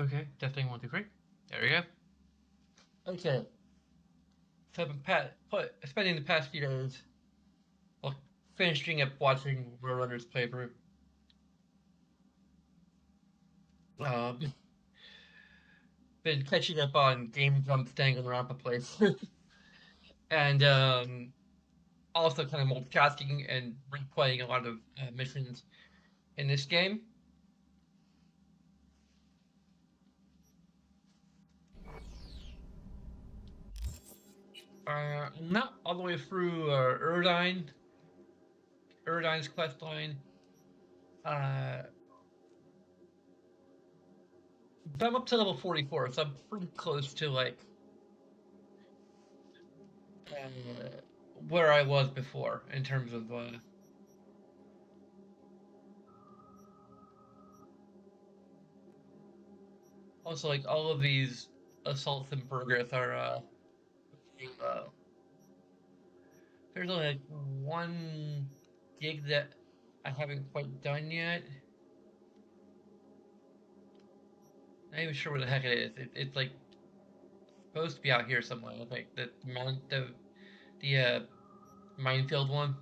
Okay, testing one, two, three. There we go. Okay, so I've been spending the past few days, well, finishing up watching Roadrunner's playthrough. Um, been catching up on game jumps dangling around the place, and also kind of multitasking and replaying a lot of missions in this game. I'm not all the way through Erdine's quest line. Uh, but I'm up to level 44, so I'm pretty close to like uh, where I was before in terms of also like all of these assaults in progress are uh, there's only like one gig that I haven't quite done yet. Not even sure where the heck it is. It's like supposed to be out here somewhere. Like the minefield one.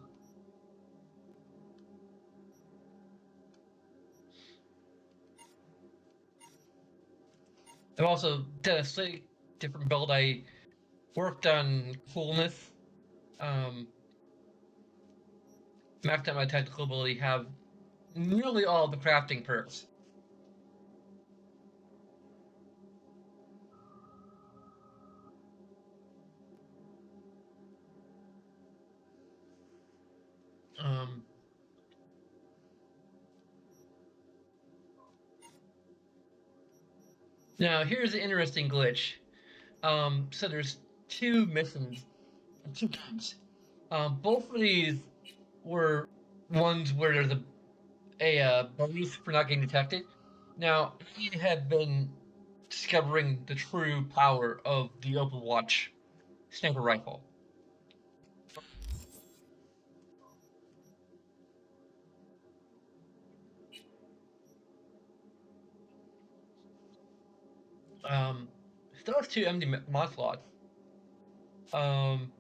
I've also done a slightly different build. I worked on coolness. Um, maxed out my technical ability. Have nearly all the crafting perks. Um, Now here's the interesting glitch. So there's two missions, two games. Both of these were ones where there's a bonus for not getting detected. Now, I have been discovering the true power of the Overwatch sniper rifle. Um, Still has two empty mod slots. Um,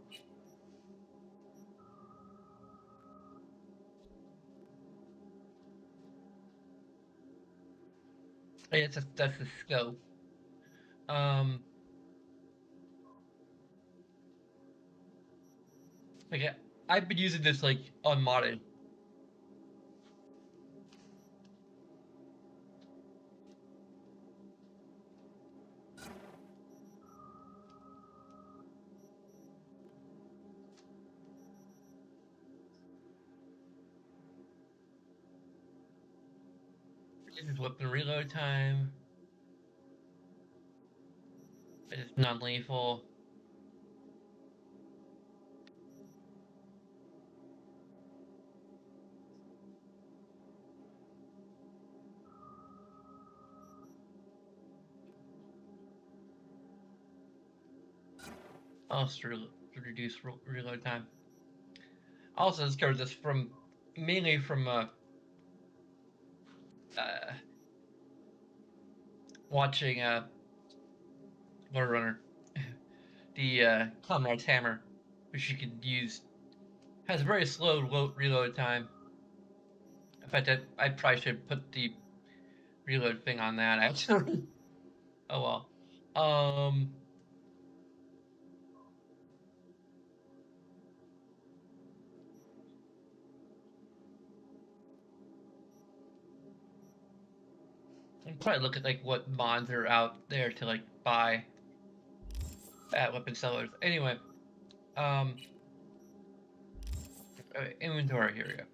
and that's the scope. Um, like I've been using this like unmodded. This is weapon reload time. It's non-lethal. Also reduce reload time. Also discovered this from mainly from uh, watching Lord Runner, the Comrade's hammer, which you could use, has a very slow reload time. In fact, I probably should put the reload thing on that actually. Oh well. Um, I'll probably look at like what mods are out there to like buy at weapon sellers. Anyway, um, inventory, here we go.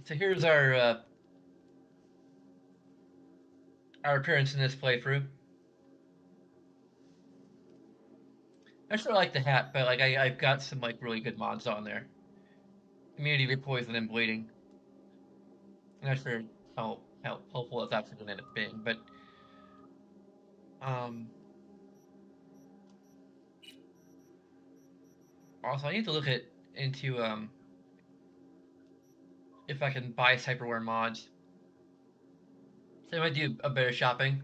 So here's our appearance in this playthrough. I sort of like the hat, but like I've got some like really good mods on there. Immunity to poison and bleeding. I'm not sure how helpful it's actually going to end up being, but um, also I need to look at into if I can buy cyberware mods. So I might do a bit of shopping.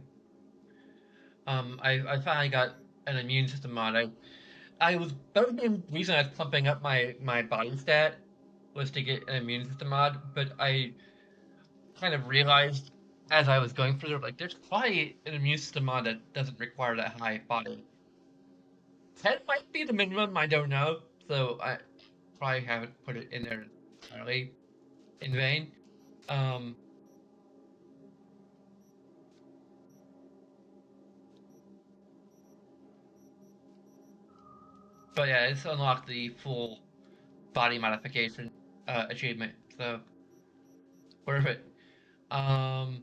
I finally got an immune system mod. I was that was the reason I was pumping up my body stat was to get an immune system mod, but I kind of realized as I was going through, like, there's probably an immune system mod that doesn't require that high body. 10 might be the minimum, I don't know. So I probably haven't put it in there entirely in vain. Um, but yeah, it's unlocked the full body modification achievement, so worth it. Um,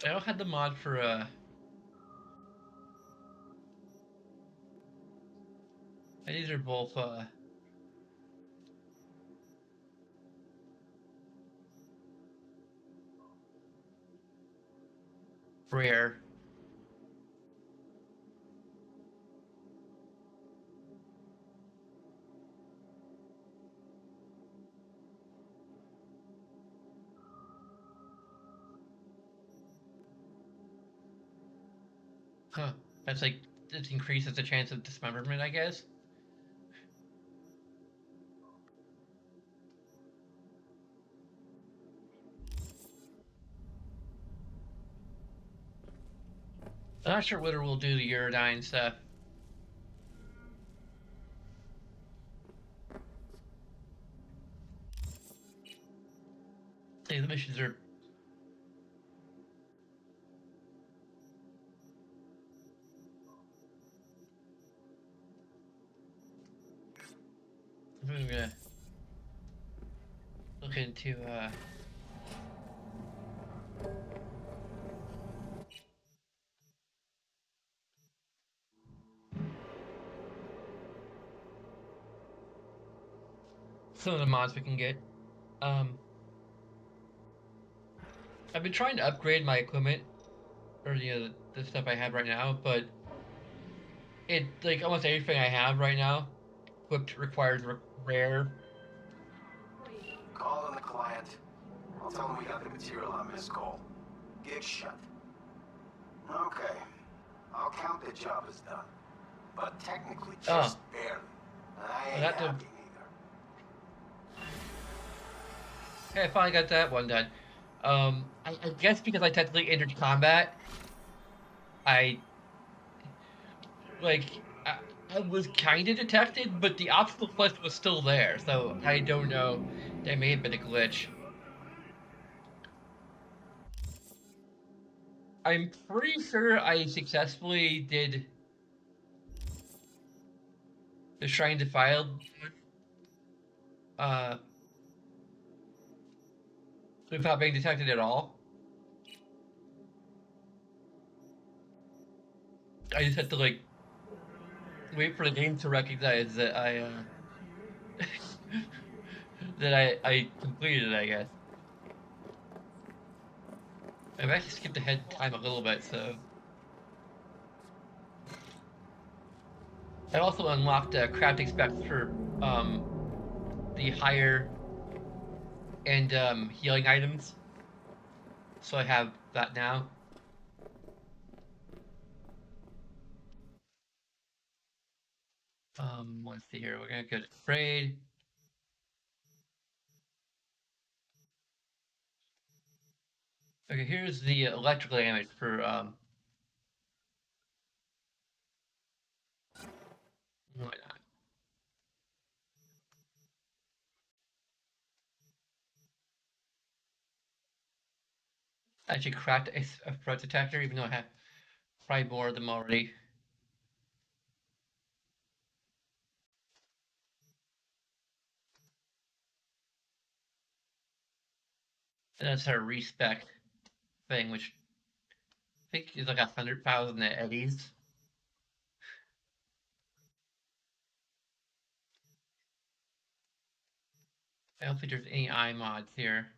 I also had the mod for these are both rare. Huh. That's like it increases the chance of dismemberment, I guess. I'm not sure whether we'll do the Uridine stuff. These missions are. I'm gonna look into some of the mods we can get. Um, I've been trying to upgrade my equipment or the stuff I have right now, but it like almost everything I have right now equipped requires rare. Call in the client. I'll tell him we got the material on this call. Gig shut. Okay. I'll count the job as done. But technically Oh, just barely. I I ain't got to. happy neither. Hey, I finally got that one done. I guess because I technically entered combat, I like I, I was kind of detected, but the obstacle quest was still there, so I don't know. There may have been a glitch. I'm pretty sure I successfully did the Shrine Defiled uh, without being detected at all. I just had to like wait for the game to recognize that that I completed it, I guess. I've actually skipped ahead in time a little bit, so I also unlocked crafting specs for the higher and healing items, so I have that now. Let's see here. We're gonna go to trade. Okay, here's the electrical damage for why not? I actually cracked a threat detector, even though I have probably more of them already. And that's our respec thing, which I think is like 100,000 eddies. I don't think there's any eye mods here.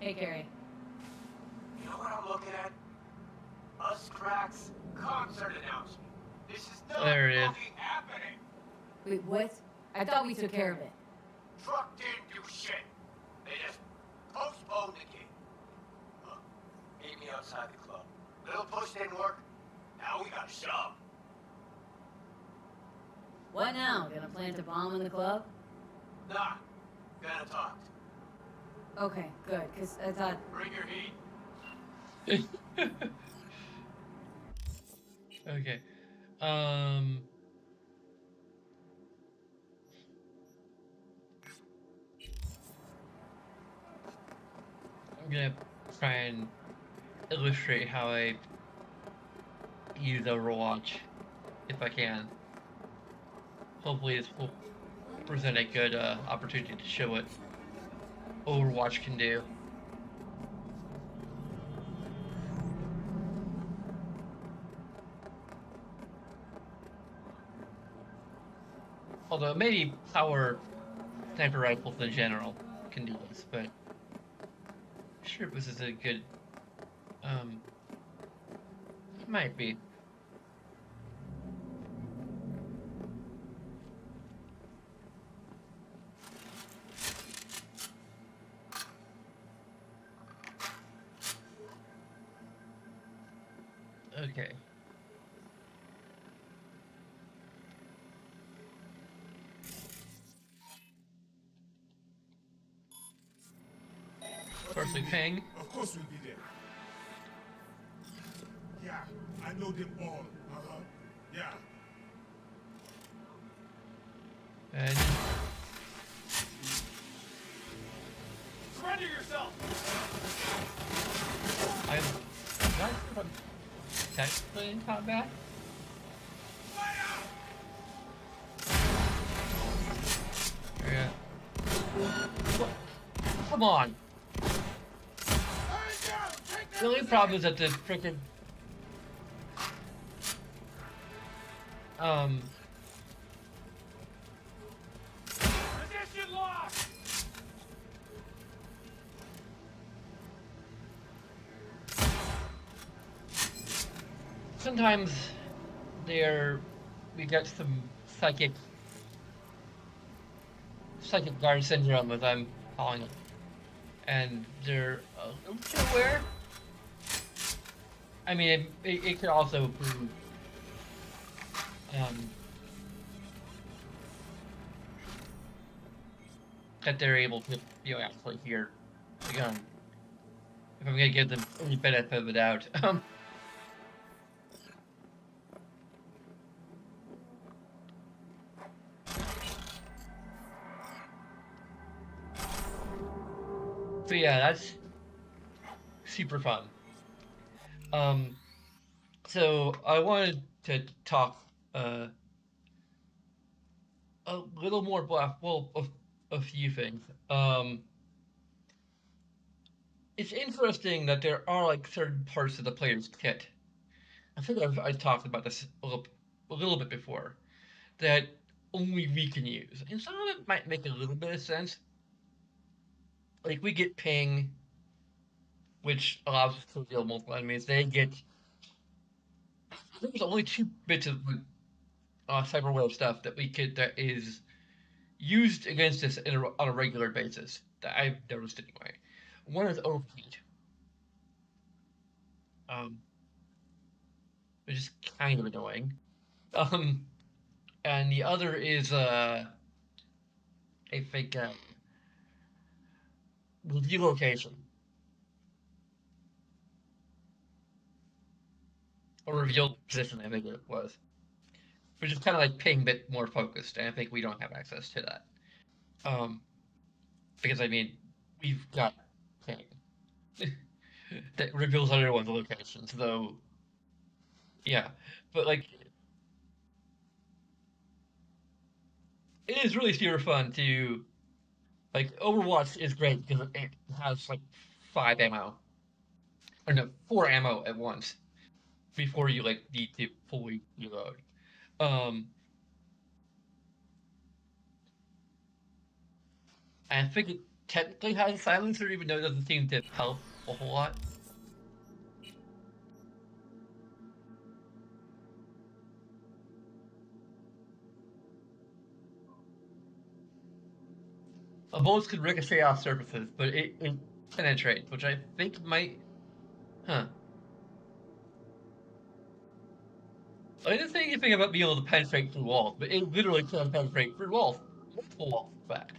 Hey, Gary. You know what I'm looking at? Us cracks concert announcement. This is not There it is. fucking happening. Wait, what? I thought we took care of it. Truck didn't do shit. They just postponed the gig. Look, meet me outside the club. Little push didn't work. Now we got to shove. What now? Gonna plant a bomb in the club? Nah, gonna talk. Okay, good, because I thought... Bring your heat. Okay. I'm gonna try and illustrate how I use Overwatch, if I can. Hopefully this will present a good opportunity to show what Overwatch can do. Although maybe power sniper rifles in general can do this, but sure this is a good it might be. Okay. Firstly, ping. Of course we'll be there. Yeah, I know them all. Yeah. And Surrender yourself. I'm not sure if I'm technically in combat. Yeah. What? Come on. The only problem is that the freaking Position locked. sometimes we get some psychic guard syndrome, as I'm calling it, and they're a little too aware. I mean, it could also prove um, that they're able to, actually hear the gun. If I'm gonna give them any benefit of the doubt. So yeah, that's super fun. So I wanted to talk a little more about, well, a few things. It's interesting that there are like certain parts of the player's kit. I think I talked about this a little bit before, that only we can use, and some of it might make a little bit of sense. Like we get ping, which allows us to deal multiple enemies. They get, I think there's only 2 bits of cyberware stuff that is used against us on a regular basis that I've noticed anyway. One is overheat, um, which is kind of annoying. Um, and the other is I think review location or reveal position. I think it was, which is kind of like ping, but more focused. And I think we don't have access to that. Because I mean, we've got ping that reveals everyone's locations, though. Yeah, but like it is really super fun to like Overwatch is great because it has like 5 ammo or no 4 ammo at once before you like need to fully reload. Um, and I think technically has a silencer, even though it doesn't seem to help a whole lot. Bullets could ricochet off surfaces, but it penetrates, which I think might. Huh. I didn't say anything about being able to penetrate through walls, but it literally can penetrate through walls. Multiple walls, in fact.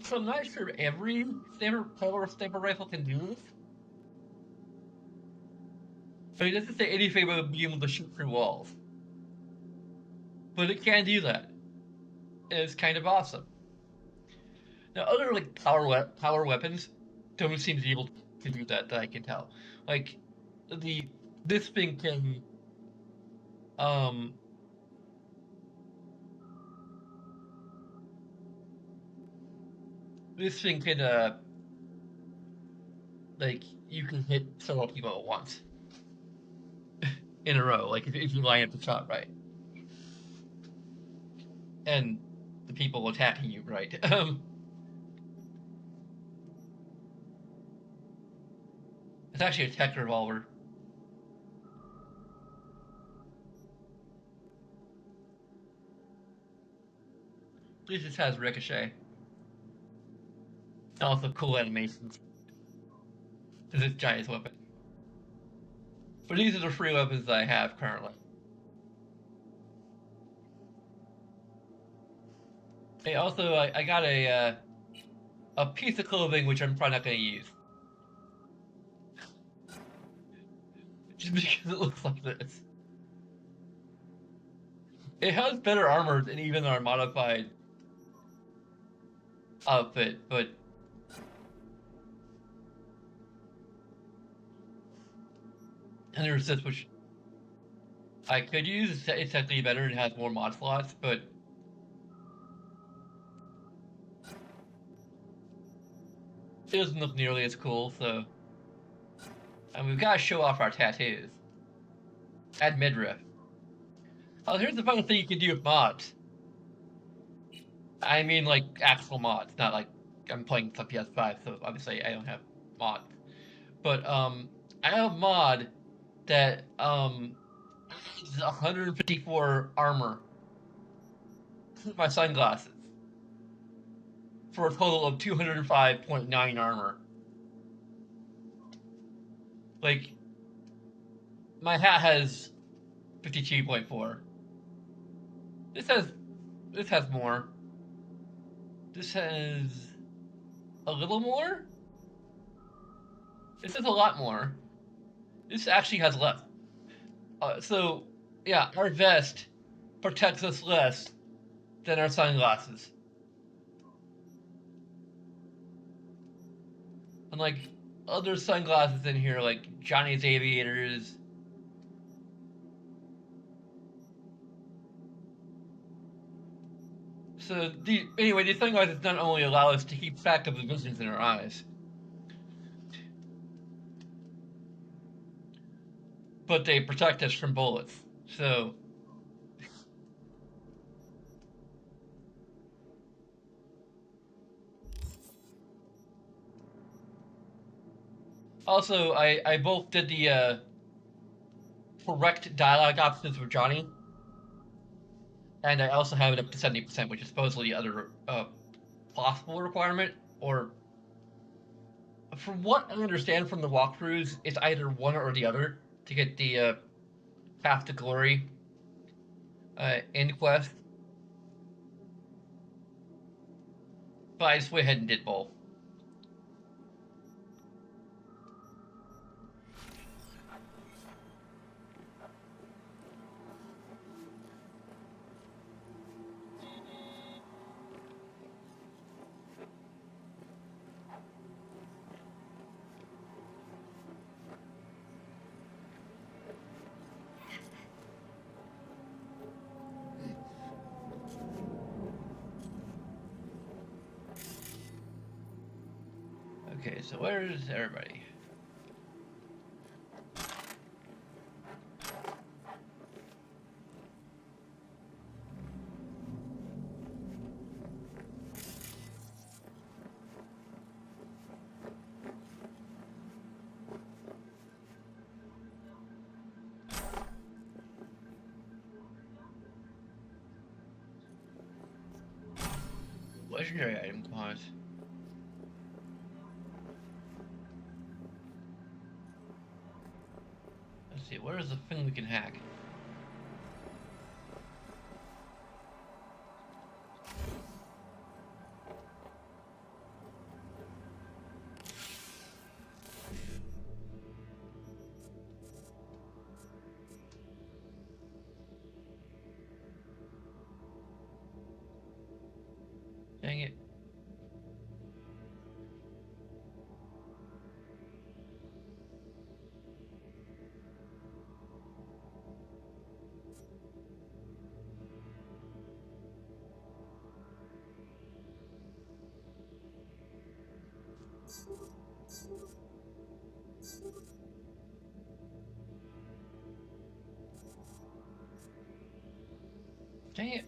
So I'm not sure every sniper rifle can do this. But it doesn't say anything about being able to shoot through walls. But it can do that. And it's kind of awesome. Now, other like power weapons don't seem to be able to do that I can tell. Like the this thing can um this thing can like you can hit several people at once in a row, like if you line up the shot right. And the people attacking you right. It's actually a tech revolver. At least this has ricochet. And also cool animations to this giant weapon. But these are the free weapons that I have currently. Hey, also, I got a piece of clothing which I'm probably not going to use. Just because it looks like this. It has better armor than even our modified outfit, but and there's this which I could use. It's technically better and has more mod slots, but it doesn't look nearly as cool. So, and we've got to show off our tattoos. Add midriff. Oh, here's the funny thing you can do with mods. I mean, like actual mods, not like I'm playing some PS5, so obviously I don't have mods. But I have a mod that is 154 armor to my sunglasses for a total of 205.9 armor. Like my hat has 52.4. This has more. This has a little more. This has a lot more. This actually has less. So yeah, our vest protects us less than our sunglasses. Unlike other sunglasses in here, like Johnny's Aviators. So anyway, these sunglasses not only allow us to keep track of the visions in our eyes, but they protect us from bullets. So also I both did the correct dialogue options for Johnny, and I also have it up to 70%, which is supposedly the other possible requirement, or from what I understand from the walkthroughs, it's either one or the other to get the Path to Glory end quest. But I just went ahead and did both. Okay, so where's everybody? Legendary item clause. Let's see, where is the thing we can hack? Dang it. Dang it.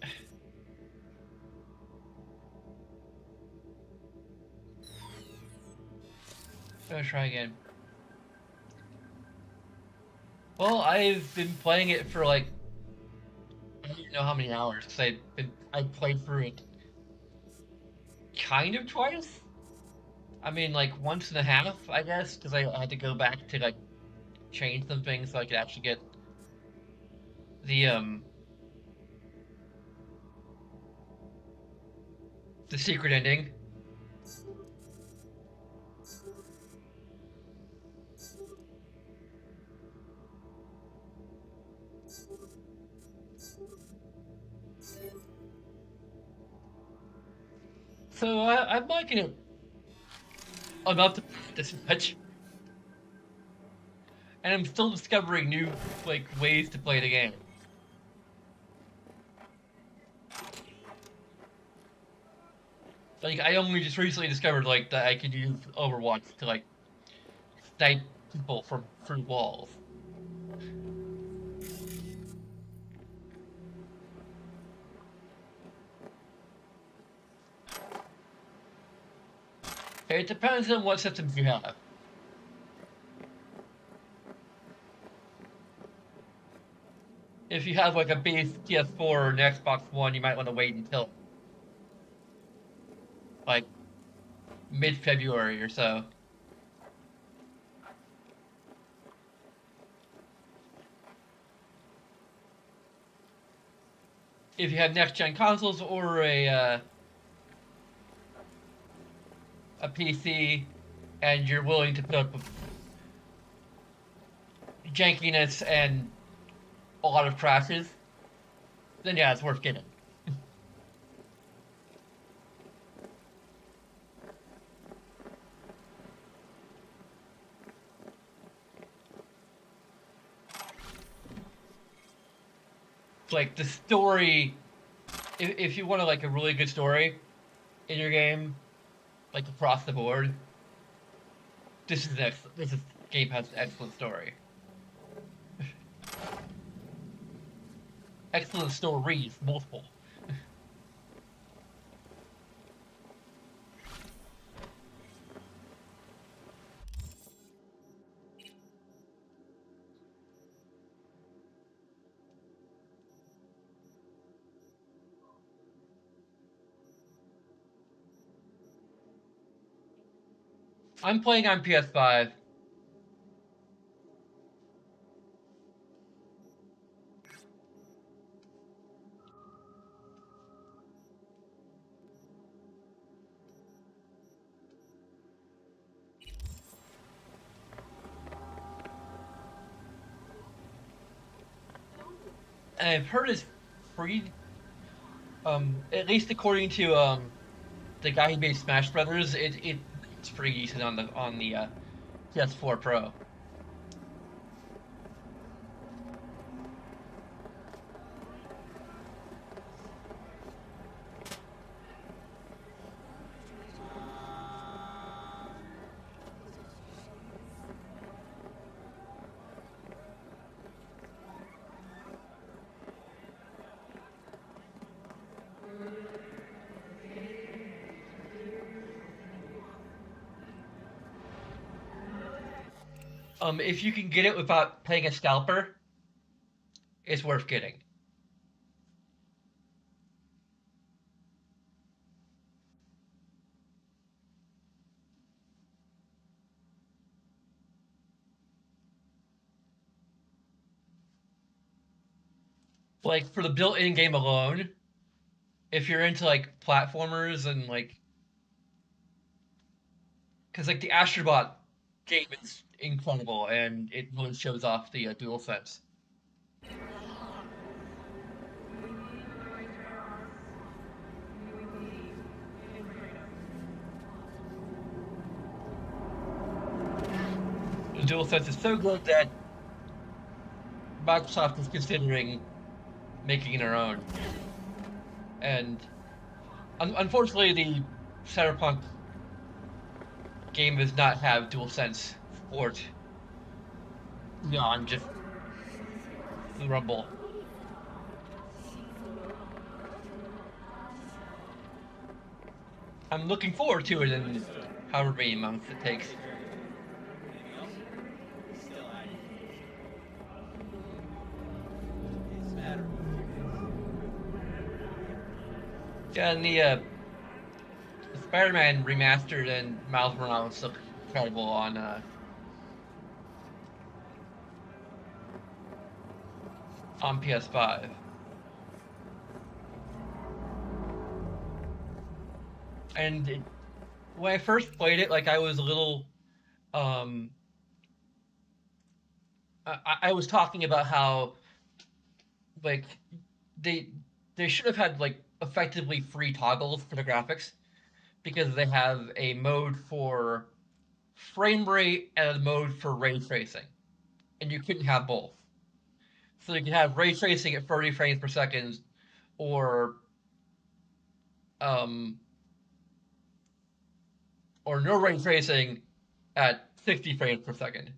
Gotta try again. Well, I've been playing it for like I don't even know how many hours because I played through it kind of twice. I mean, like once and a half, I guess, because I had to go back to like change some things so I could actually get the um the secret ending. So I'm liking it enough to this much, and I'm still discovering new like ways to play the game. Like I only just recently discovered like that I could use Overwatch to like snipe people from through walls. It depends on what systems you have. If you have like a base PS4 or an Xbox One, you might want to wait until like mid-February or so. If you have next-gen consoles or a PC, and you're willing to put up with jankiness and a lot of crashes, then yeah, it's worth getting. Like the story, if you want to like a really good story in your game, like across the board, this game has an excellent story. Excellent stories, multiple. I'm playing on PS5. And I've heard it's free. At least according to the guy who made Smash Brothers, it's pretty decent on the PS4 Pro. If you can get it without paying a scalper, it's worth getting. Like for the built-in game alone, if you're into like platformers and like, because like the Astrobot game is incredible and it really shows off the dual sense. The dual sense is so good that Microsoft is considering making it their own. And unfortunately, the Cyberpunk game does not have dual sense support beyond just the Rumble. I'm looking forward to it in however many months it takes. Yeah, and the Spider-Man remastered and Miles Morales look incredible on PS5. And when I first played it, like I was a little, um, I was talking about how like they they should have had like effectively free toggles for the graphics because they have a mode for frame rate and a mode for ray tracing, and you couldn't have both. So you can have ray tracing at 30 frames per second, or um, or no ray tracing at 60 frames per second.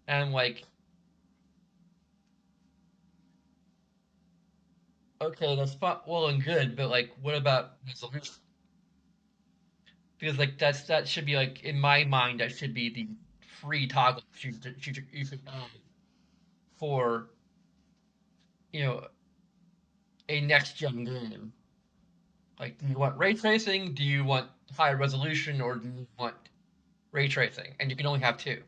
And like, okay, that's well and good, but like, what about resolution? Because like that should be like in my mind that should be the free toggle you should have for you know a next gen game. Like, do you want ray tracing? Do you want high resolution, or do you want ray tracing? And you can only have two.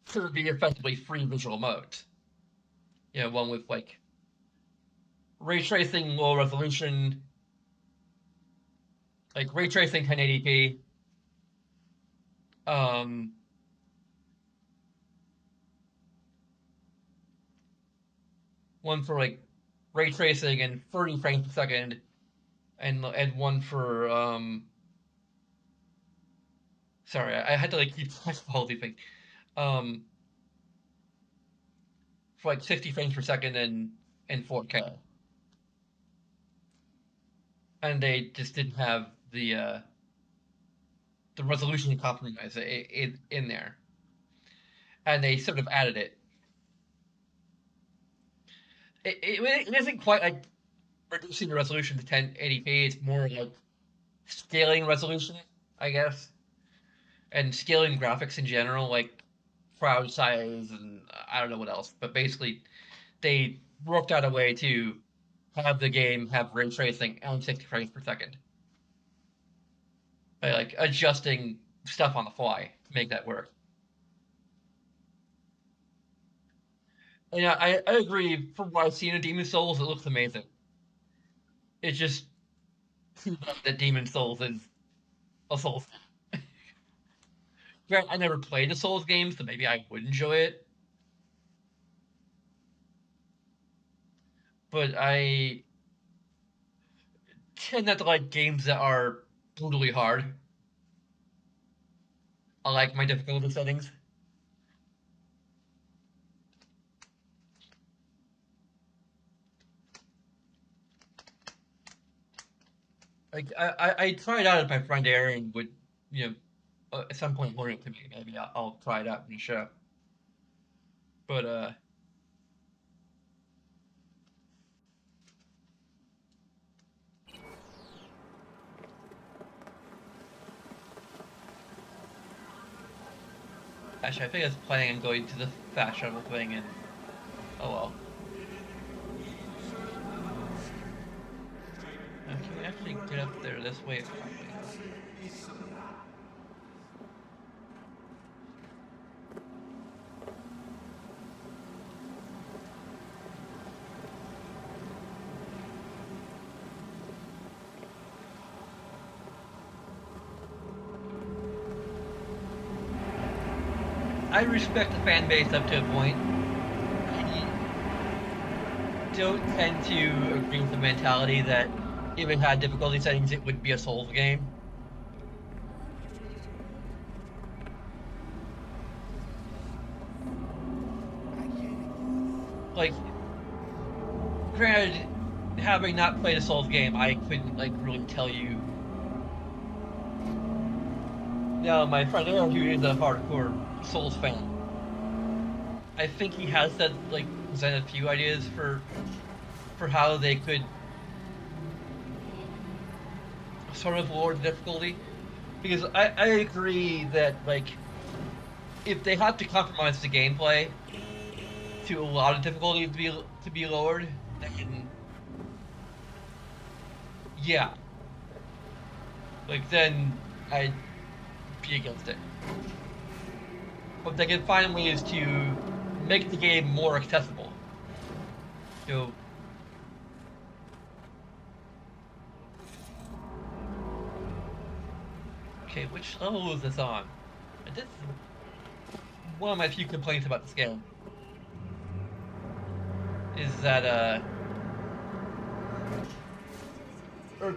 So it would be effectively free visual modes. One with like ray tracing, low resolution, like ray tracing 1080p, um, one for like ray tracing and 30 frames per second, and one for sorry, I had to like keep track of all these things. Um, for like 60 frames per second and 4K, and they just didn't have the resolution compromise in there, and they sort of added it. It isn't quite like reducing the resolution to 1080p. It's more like scaling resolution, I guess, and scaling graphics in general, like crowd size and I don't know what else. But basically, they worked out a way to have the game have ray tracing and 60 frames per second by like adjusting stuff on the fly to make that work. And yeah, I agree. From what I've seen of Demon Souls, it looks amazing. It's just too bad that Demon Souls is a Souls. Grant, I never played a Souls game, so maybe I would enjoy it. But I tend not to like games that are brutally hard. I like my difficulty settings. Like I tried out if my friend Aaron would, you know, at some point learn it to me. Maybe I'll try it out in the show. But Actually, I think I was planning on going to the fast travel thing, and oh well. Can we actually get up there this way? Probably not. I respect the fan base up to a point. I don't tend to agree with the mentality that if it had difficulty settings, it would be a Souls game. Like, granted, having not played a Souls game, I couldn't like really tell you. Now, my friend Aaron, who is a hardcore Souls fan, I think he has said like presented a few ideas for how they could sort of lower the difficulty. Because I agree that like if they have to compromise the gameplay to allow the difficulty to be lowered, then yeah, like then I'd be against it. But they can find ways to make the game more accessible. So okay, which level is this on? This is one of my few complaints about this game. Is that or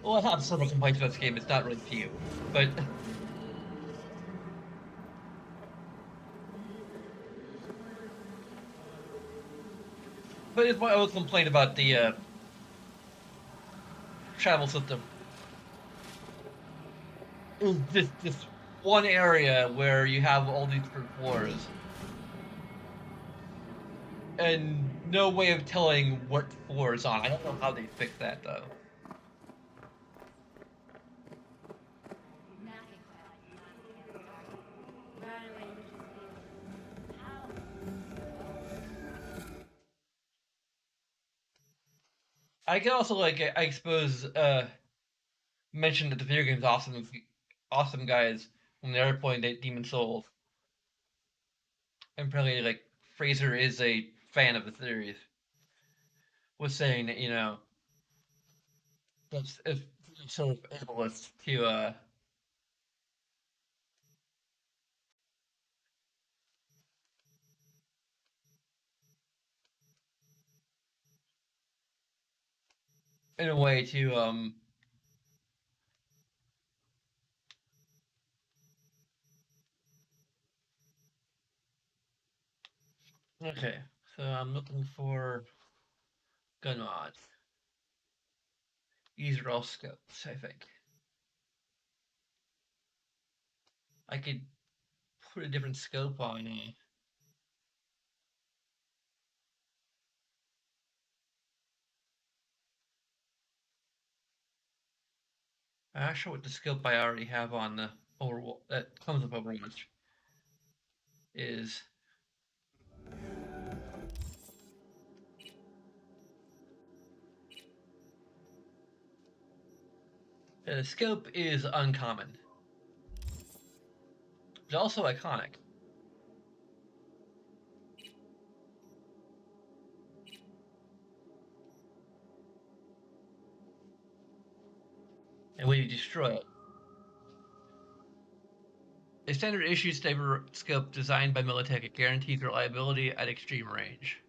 well, I have several complaints about this game. It's not really few, but it's my own complaint about the travel system. Is this one area where you have all these different floors and no way of telling what floor is on. I don't know how they fix that though. I can also like I suppose mention that the video game's awesome guys when they're playing Demon Souls. And probably like Fraser is a fan of the series. Was saying that that's if sort of ableist to in a way to okay. So I'm looking for gun mods. These are all scopes, I think. I could put a different scope on a I'm not sure what the scope I already have on the Overwatch that comes with Overwatch is. The scope is uncommon. It's also iconic. And when you destroy it, a standard issue saber scope designed by Militech, it guarantees reliability at extreme range.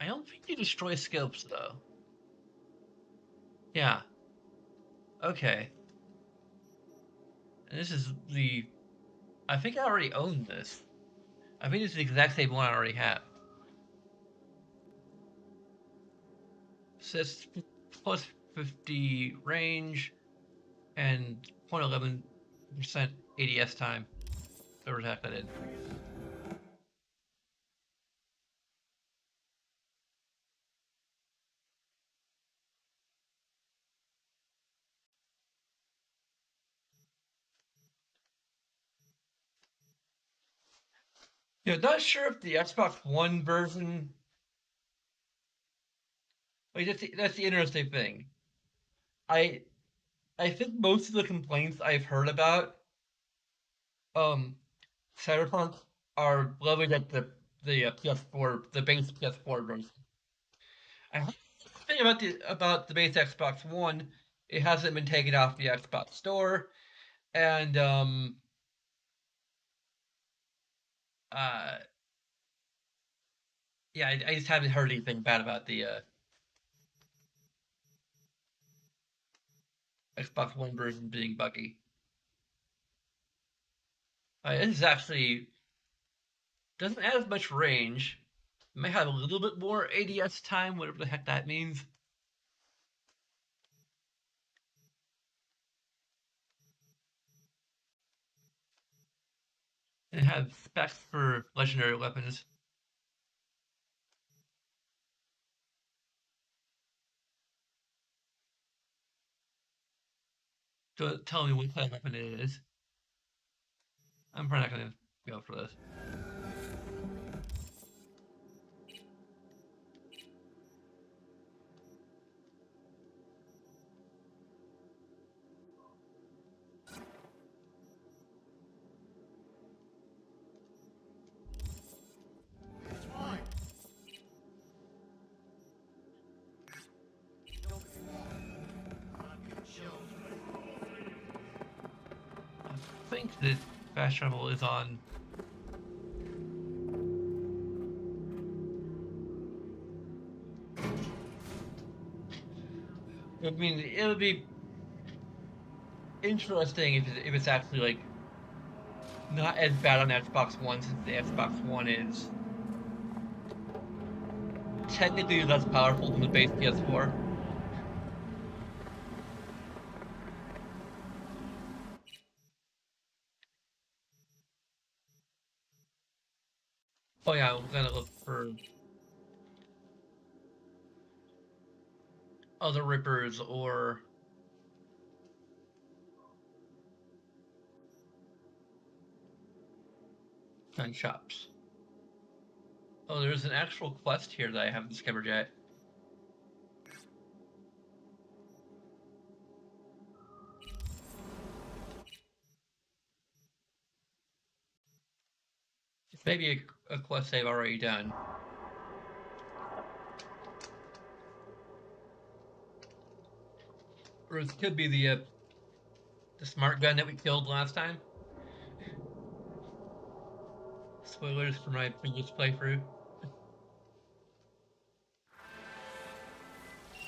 I don't think you destroy scopes though. Yeah. Okay. And this is the. I think I already own this. I think it's the exact same one I already have. Says plus 50 range and 0.11% ADS time. Whatever the heck that is. Yeah, not sure if the Xbox One version. Like that's the interesting thing. I I think most of the complaints I've heard about um Cyberpunk are levied at the PS4, the base PS4 version. I think the thing about the base Xbox One, it hasn't been taken off the Xbox Store, and uh yeah, I just haven't heard anything bad about the Xbox One version being buggy. It is actually doesn't add as much range. It may have a little bit more ADS time, whatever the heck that means. And it has specs for legendary weapons. So tell me what kind of weapon it is. I'm probably not gonna go for this. It's fine. I think that fast travel is on. I mean, it would be interesting if it's actually like not as bad on Xbox One, since the Xbox One is technically less powerful than the base PS4. Oh yeah, I'm gonna look for other rippers or gun shops. Oh, there's an actual quest here that I haven't discovered yet. It's maybe a quest I've already done. Or it could be the smart gun that we killed last time. Spoilers for my previous playthrough.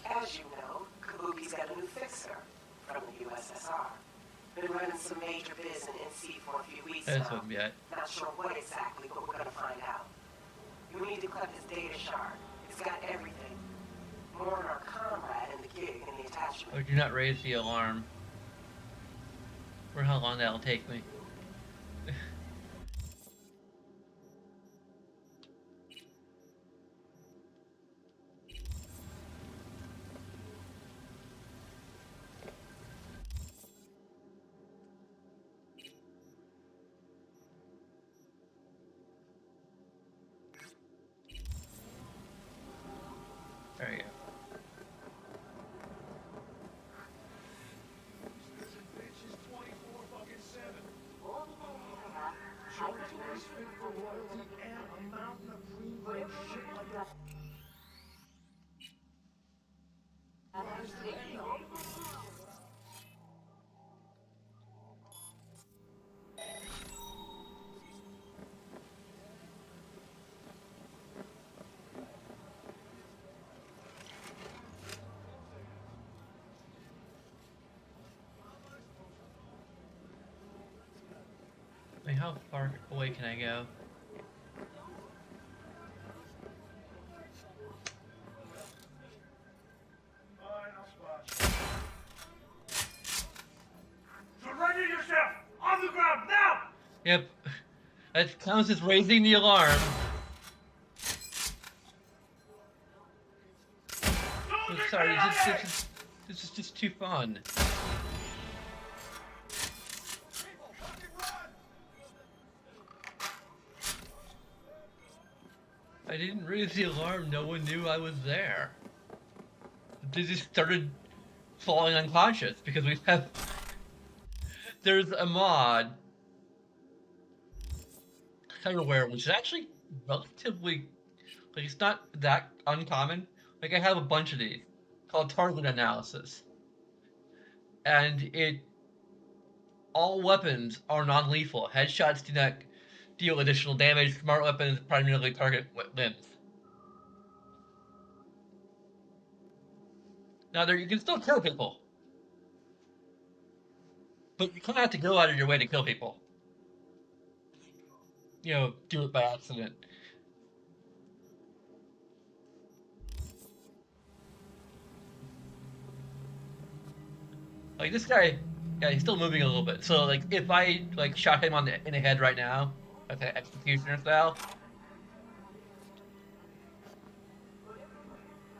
As you know, Kabuki's got a new fixer from the USSR. Been running some major biz in NC for a few weeks That's now. one yet. Not sure what exactly, but we're gonna find out. We need to collect his data shard. It's got everything. More on our comrade and the gig and the attachment. Oh, do not raise the alarm. For how long that'll take me. There you go. I mean, how far away can I go? Surrender yourself! On the ground, now! Yep. That counts as raising the alarm. I'm sorry, this is just too fun. I didn't raise the alarm. No one knew I was there. They just started falling unconscious because we have. There's a mod, Cyberware, which is actually relatively, like, it's not that uncommon. Like, I have a bunch of these called target analysis, and it all weapons are non-lethal. Headshots do not deal additional damage. Smart weapons primarily target limbs. Now, there you can still kill people, but you kind of have to go out of your way to kill people. You know, do it by accident. Like this guy, yeah, he's still moving a little bit. So like, if I like shot him in the head right now, like an executioner style,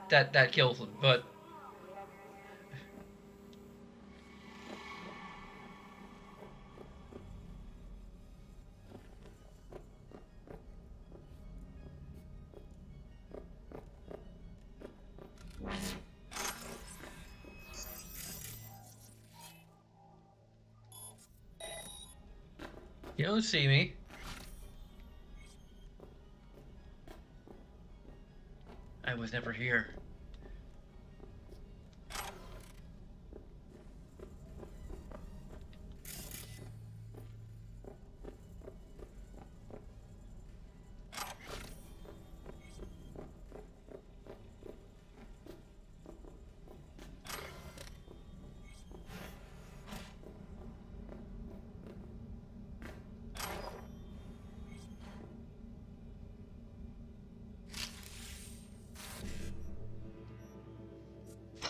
that kills him. But you don't see me. I was never here.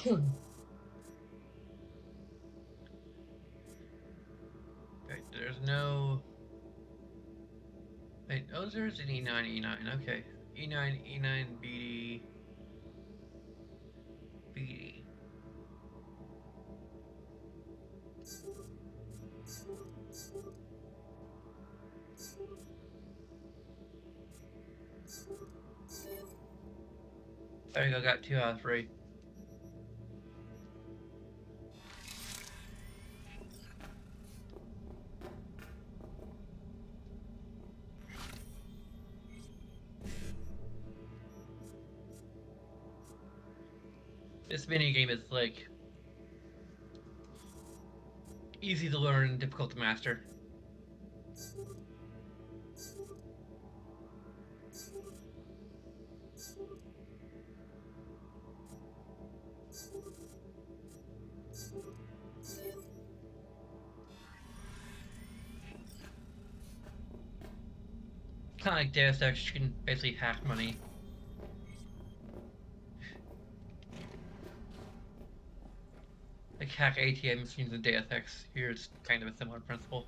Okay, there's no. Wait, oh, there's an E9, E9. Okay, E9, E9, BD, BD. There you go. Got 2 out of 3. This mini game is like easy to learn, difficult to master. Kind of like Deus Ex, you can basically hack money. Like hack ATM machines in Deus Ex. Here it's kind of a similar principle.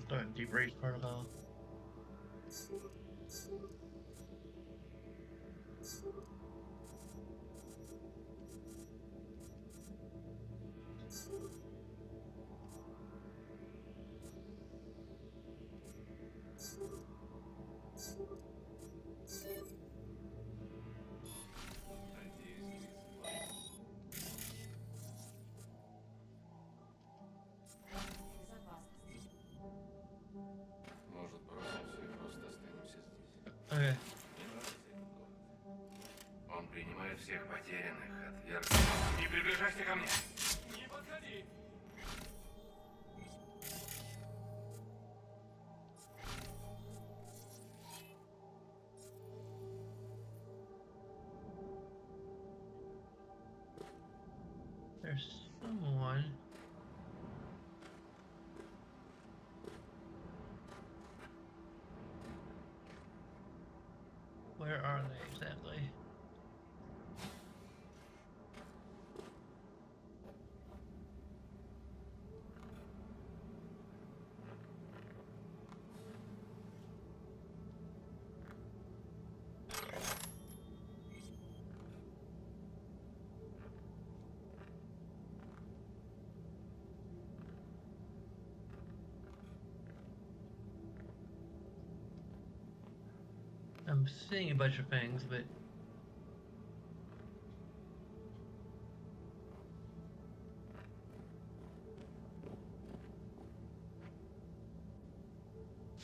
Start deep rage protocol. Может, бросимся и просто останемся здесь? Okay. всех потерянных отвергли. Не приближайся ко мне. Не подходи. There's someone. Where are they exactly? I'm seeing a bunch of things, but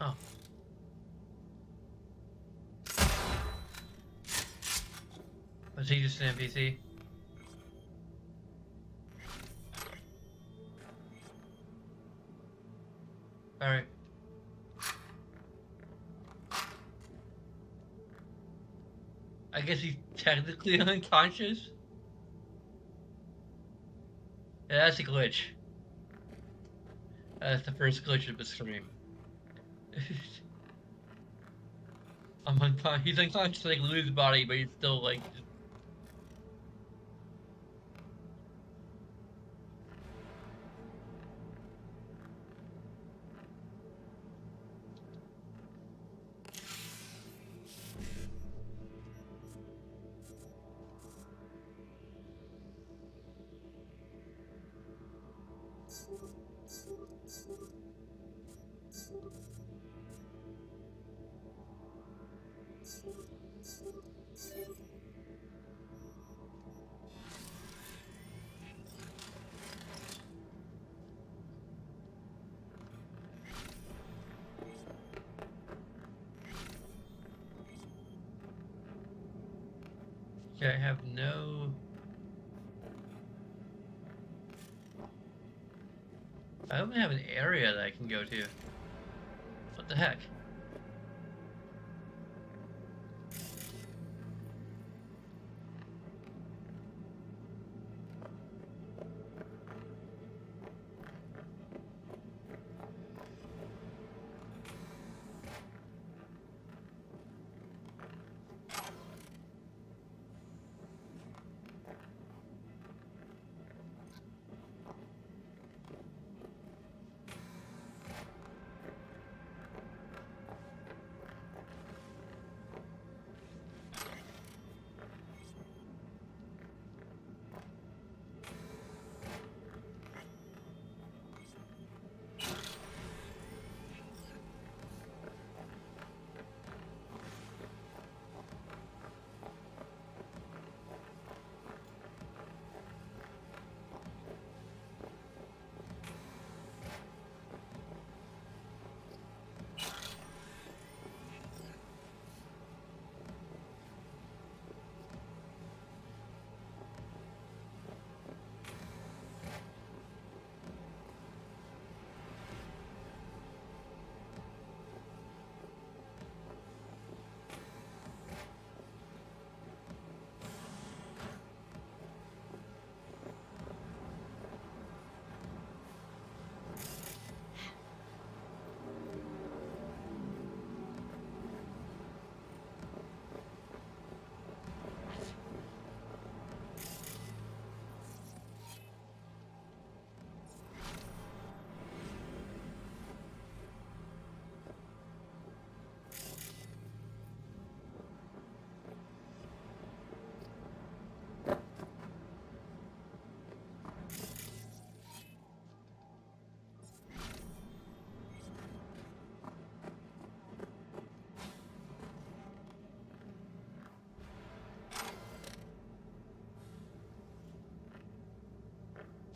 oh. Was he just an NPC? Alright. I guess he's technically unconscious? Yeah, that's a glitch. That's the first glitch of the stream. I'm unconscious. He's unconscious, like, lose his body, but he's still, like, just... Okay, I have no... I don't have an area that I can go to. What the heck?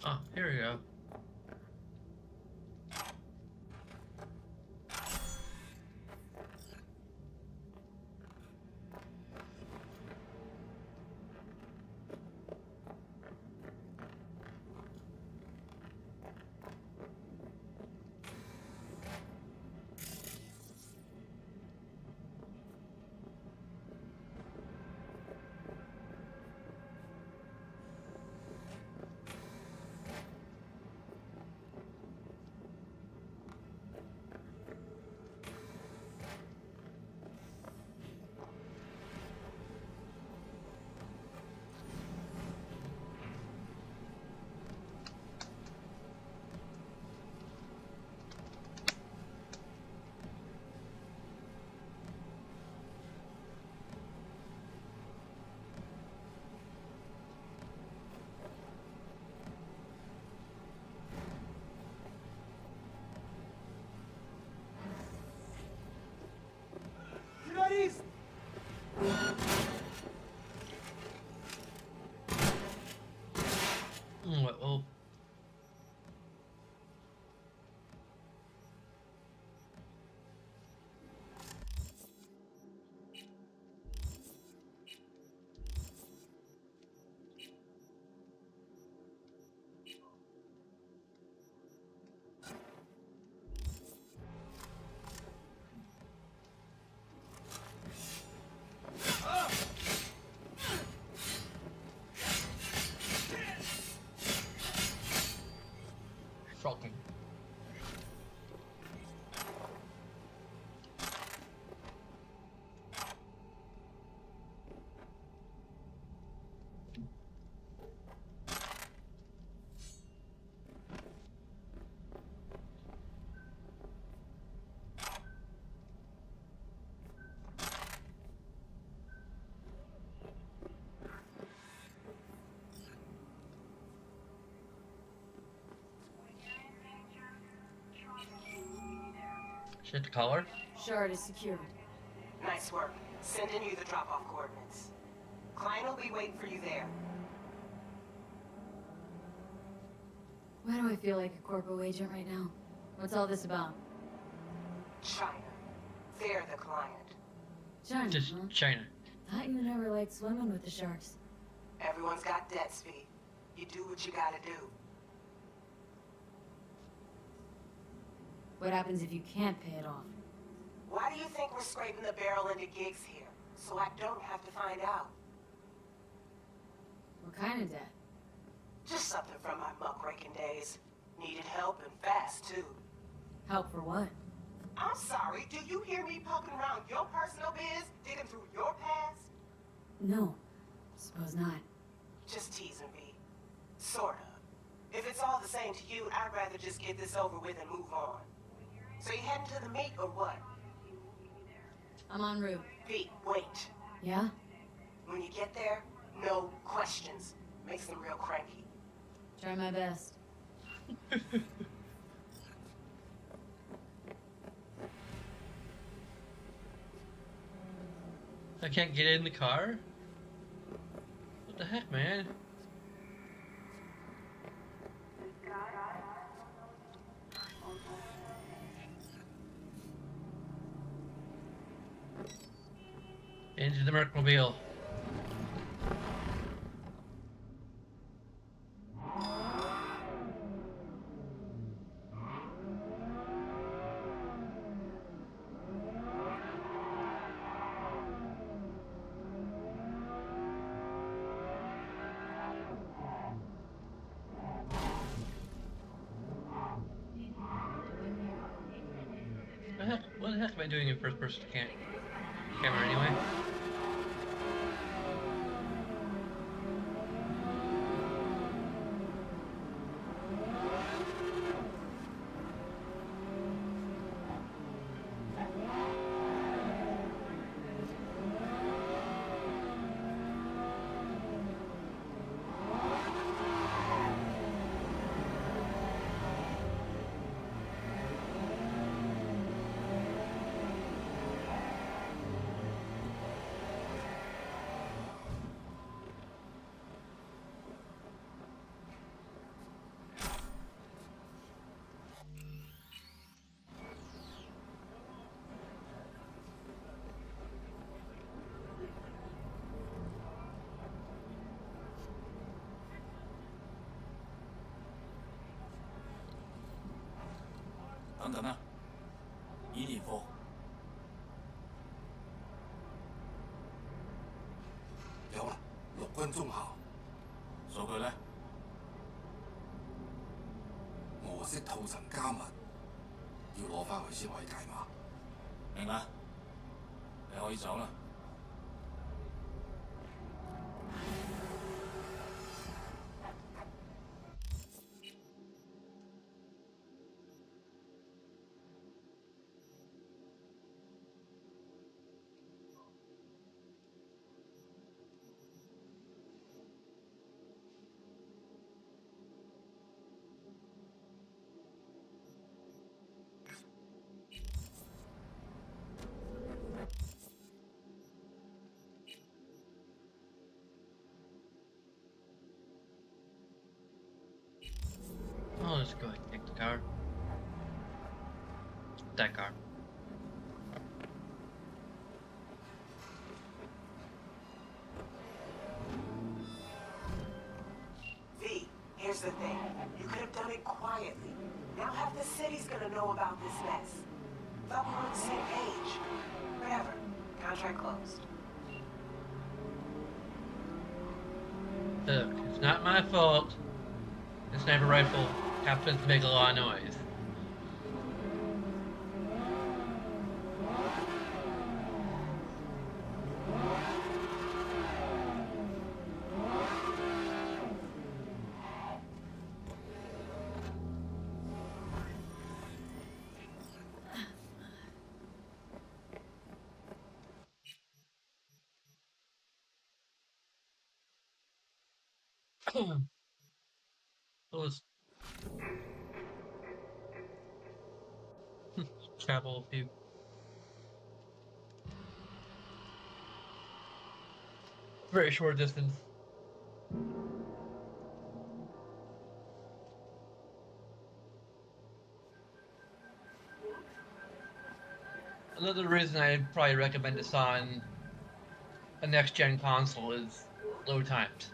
Oh, here we go. Shit, the collar? Shard is secured. Nice work. Sending you the drop-off coordinates. Klein will be waiting for you there. Why do I feel like a corpo agent right now? What's all this about? China. They're the client. China, Just huh? China. Thought you never liked swimming with the sharks. Everyone's got debts, V. You do what you gotta do. What happens if you can't pay it off? Why do you think we're scraping the barrel into gigs here? So I don't have to find out. What kind of debt? Just something from my muckraking days. Needed help and fast, too. Help for what? I'm sorry, do you hear me poking around your personal biz? Digging through your past? No. Suppose not. Just teasing me. Sort of. If it's all the same to you, I'd rather just get this over with and move on. So you heading to the meet or what? I'm en route. Pete, wait. Yeah? When you get there, no questions. Makes them real cranky. Try my best. I can't get in the car? What the heck, man? Into the Mercmobile. What the heck am I doing in first person camera anyway? I'll just go ahead and take the car. That car. V, here's the thing. You could have done it quietly. Now half the city's gonna know about this mess. Thought we were on the same page. Whatever. Contract closed. Look, it's not my fault. The sniper rifle happens to make a lot of noise. Those travel a few. Very short distance. Another reason I'd probably recommend this on a next gen console is load times.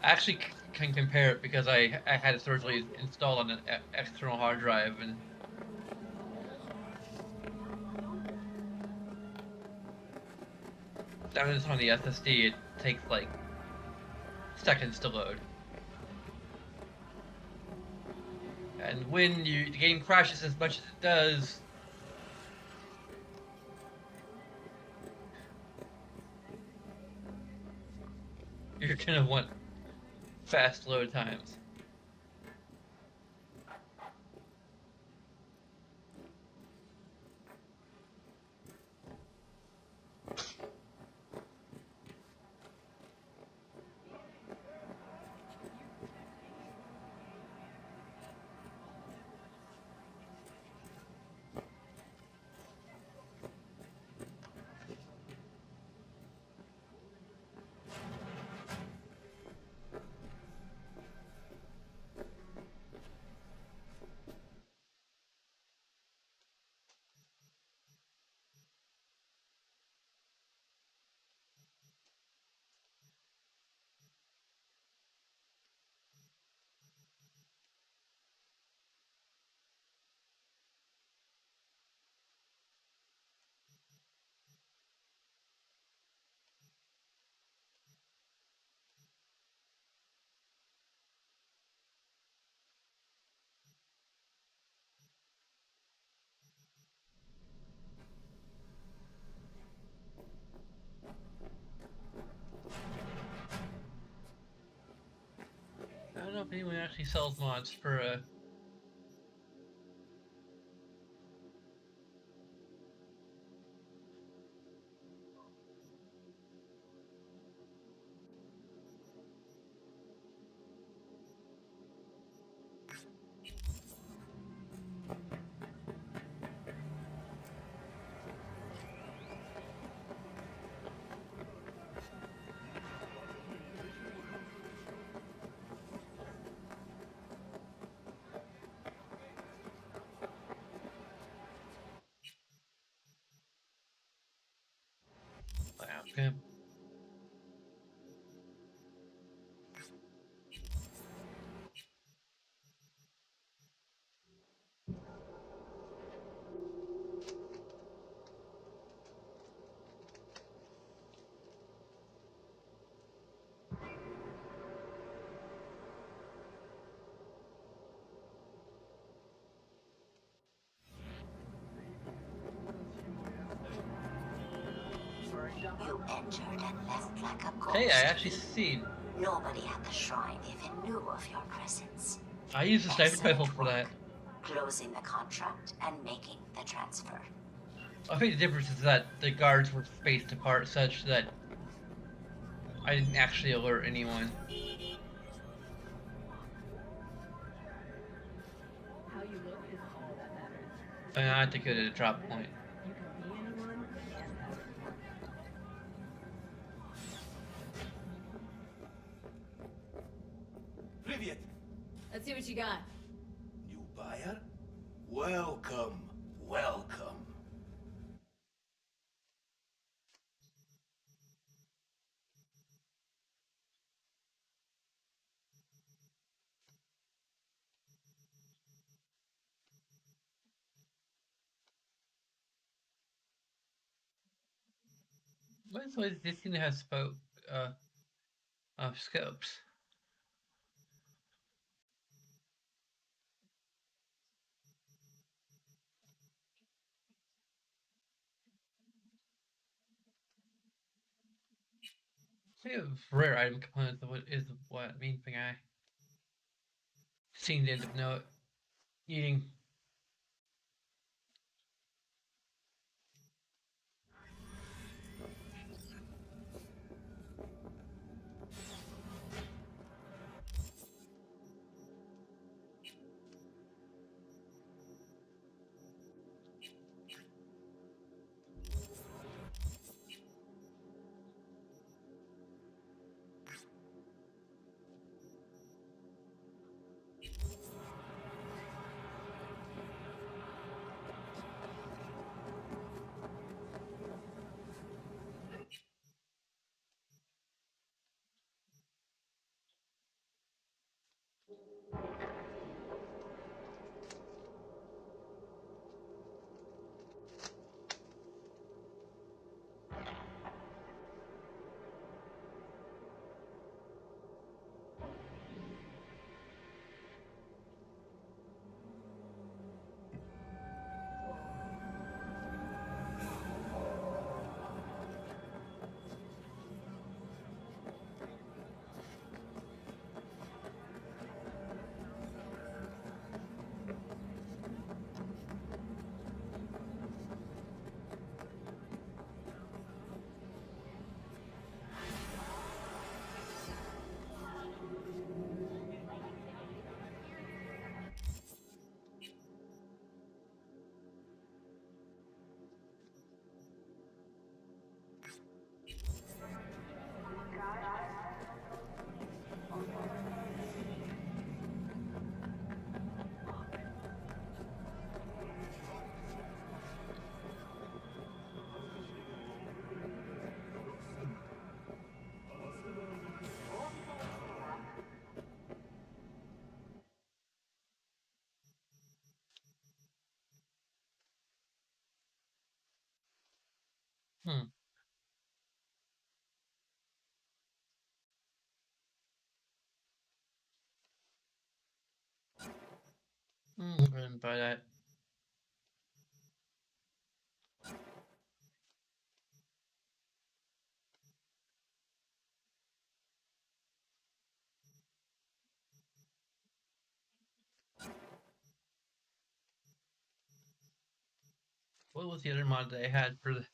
I actually can compare it because I had it originally installed on an external hard drive, and down it's on the SSD, it takes like seconds to load. And when the game crashes as much as it does, you're gonna want fast load times. I don't know if anyone actually sells mods for okay. You entered and left like a ghost. Hey, I actually seen. Nobody at the shrine even knew of your presence. I used a sniper Excellent rifle for that. work. Closing the contract and making the transfer. I think the difference is that the guards were spaced apart such that I didn't actually alert anyone. How you look is all that matters. And I had to go to the drop point. You can be anyone and have it. Привет. Let's see what you got. New buyer? Welcome, welcome. What's this thing that has uh scopes? Say of rare item components of what is what main thing I seem to end up needing. Hmm. I didn't buy that. What was the other mod that I had for the?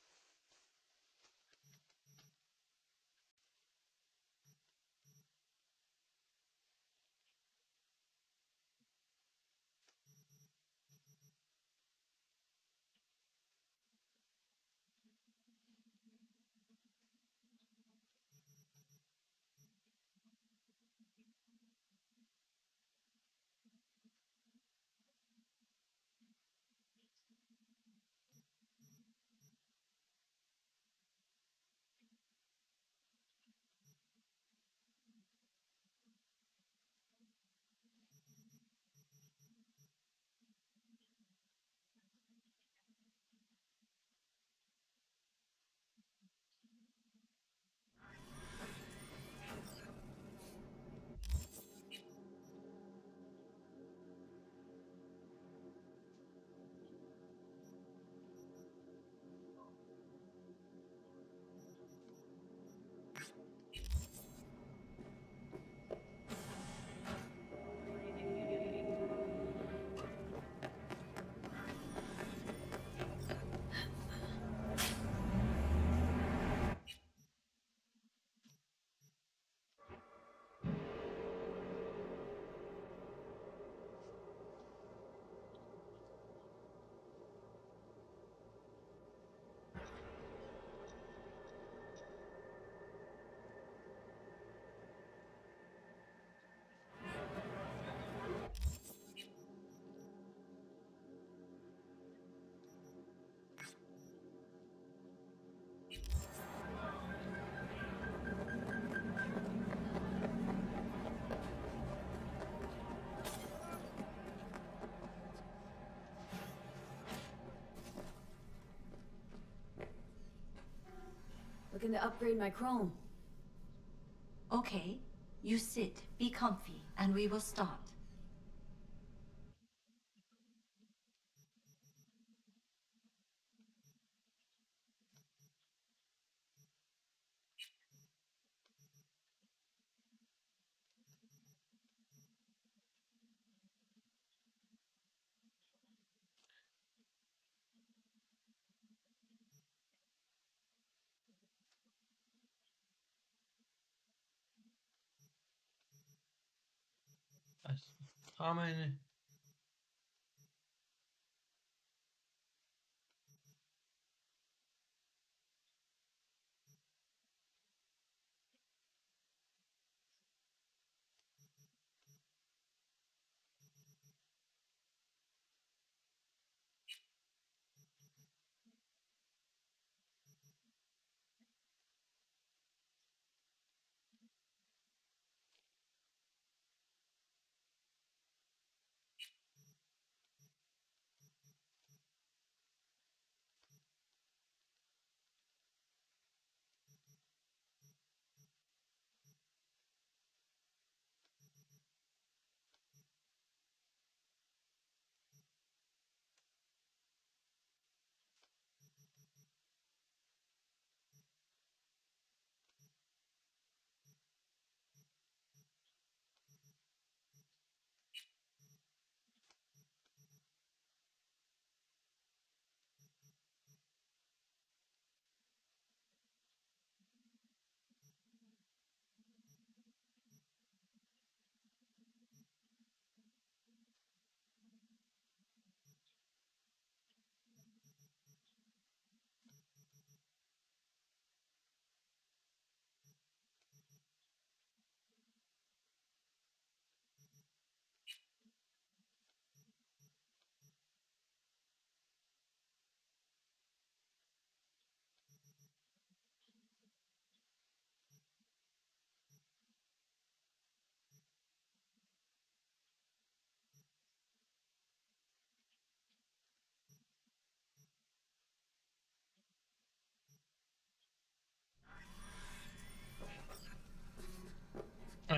Looking to upgrade my chrome. Okay, you sit, be comfy, and we will start. A common.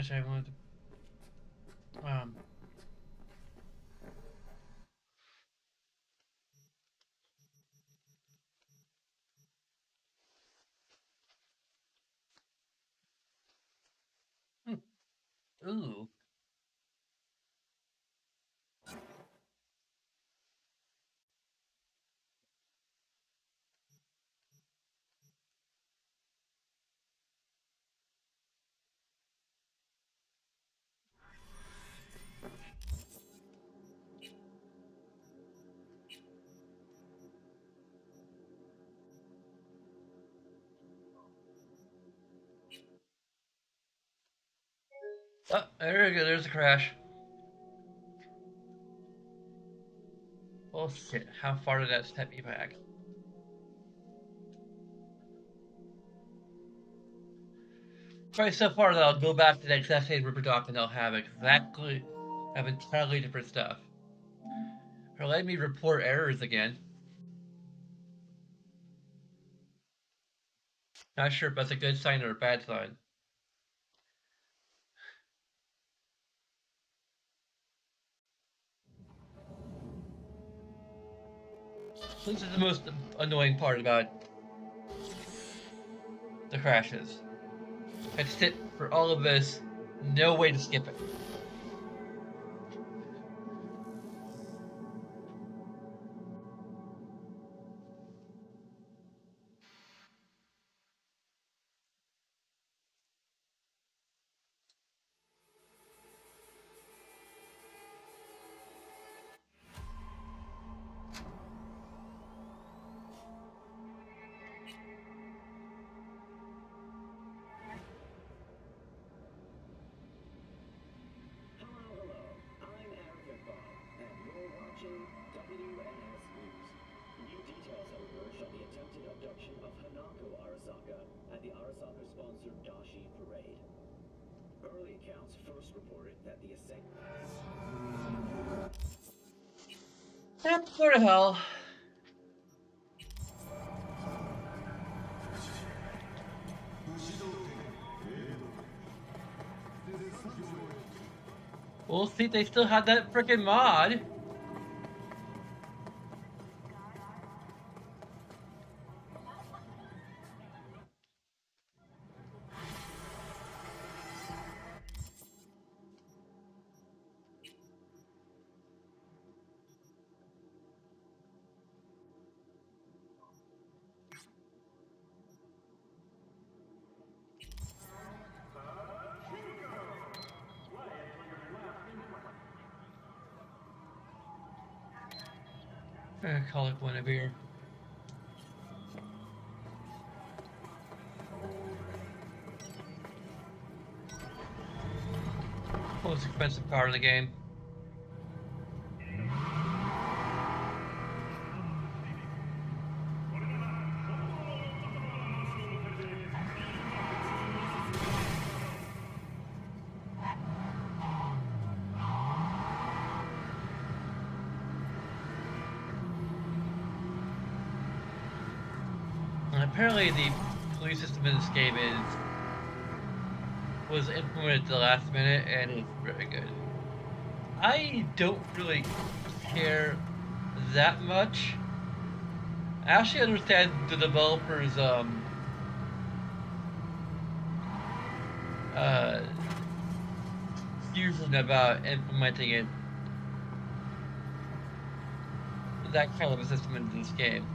Actually, I wanted to. Ooh. Oh, there we go. There's a crash. Oh shit! How far did that step me back? Probably so far that I'll go back to that exact same Ripper Doc and I'll have entirely different stuff. Or let me report errors again. Not sure if that's a good sign or a bad sign. This is the most annoying part about the crashes. I sit for all of this, no way to skip it. Yep, go to hell. We'll see if they still had that freaking mod. Call it one a beer. Most expensive car in the game. And apparently the police system in this game was implemented at the last minute and it's very good. I don't really care that much. I actually understand the developers uh confusion about implementing it that kind of a system into this game.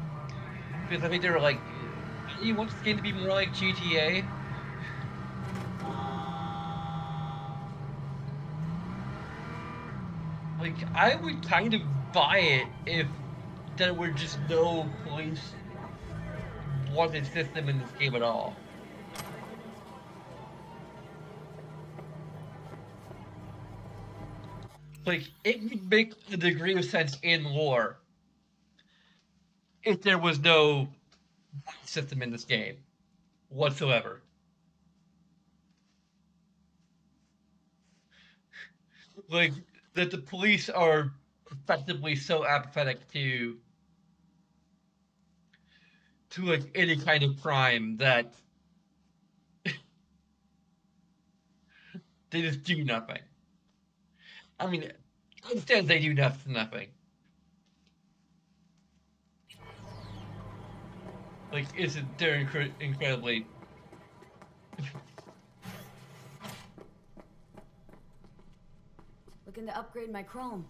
Because I think they were like, you want this game to be more like GTA? Like, I would kind of buy it if there were just no police wanted system in this game at all. Like, it would make a degree of sense in lore if there was no system in this game whatsoever. Like, that the police are effectively so apathetic to like any kind of crime that They just do nothing. I mean, instead they do nothing. Like, they're incredibly. Looking to upgrade my chrome.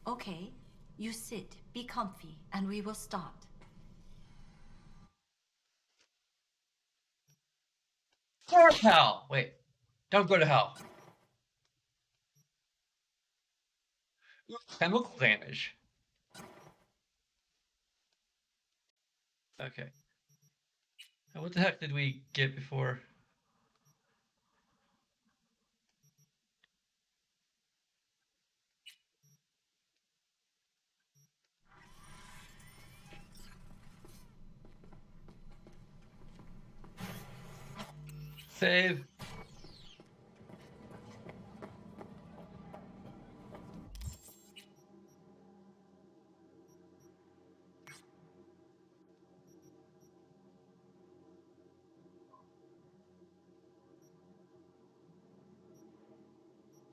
Okay, you sit, be comfy, and we will start. For hell! Wait, don't go to hell. Chemical damage. Okay. Now, what the heck did we get before? Save.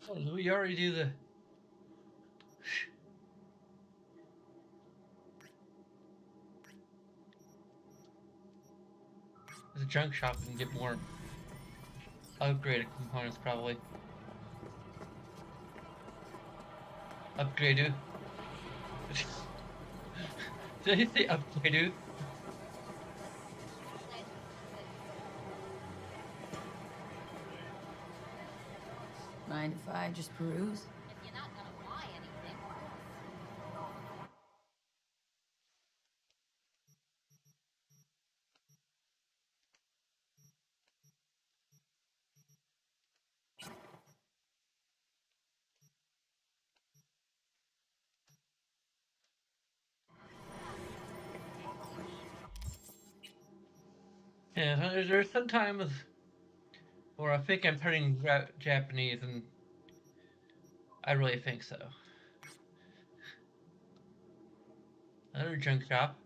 Oh, did we already do the? There's a junk shop and get more upgraded components probably. Upgraded. Did I say upgraded? 9 to 5, just peruse. Yeah, there's sometimes where I think I'm turning Japanese, and I really think so. Another junk shop.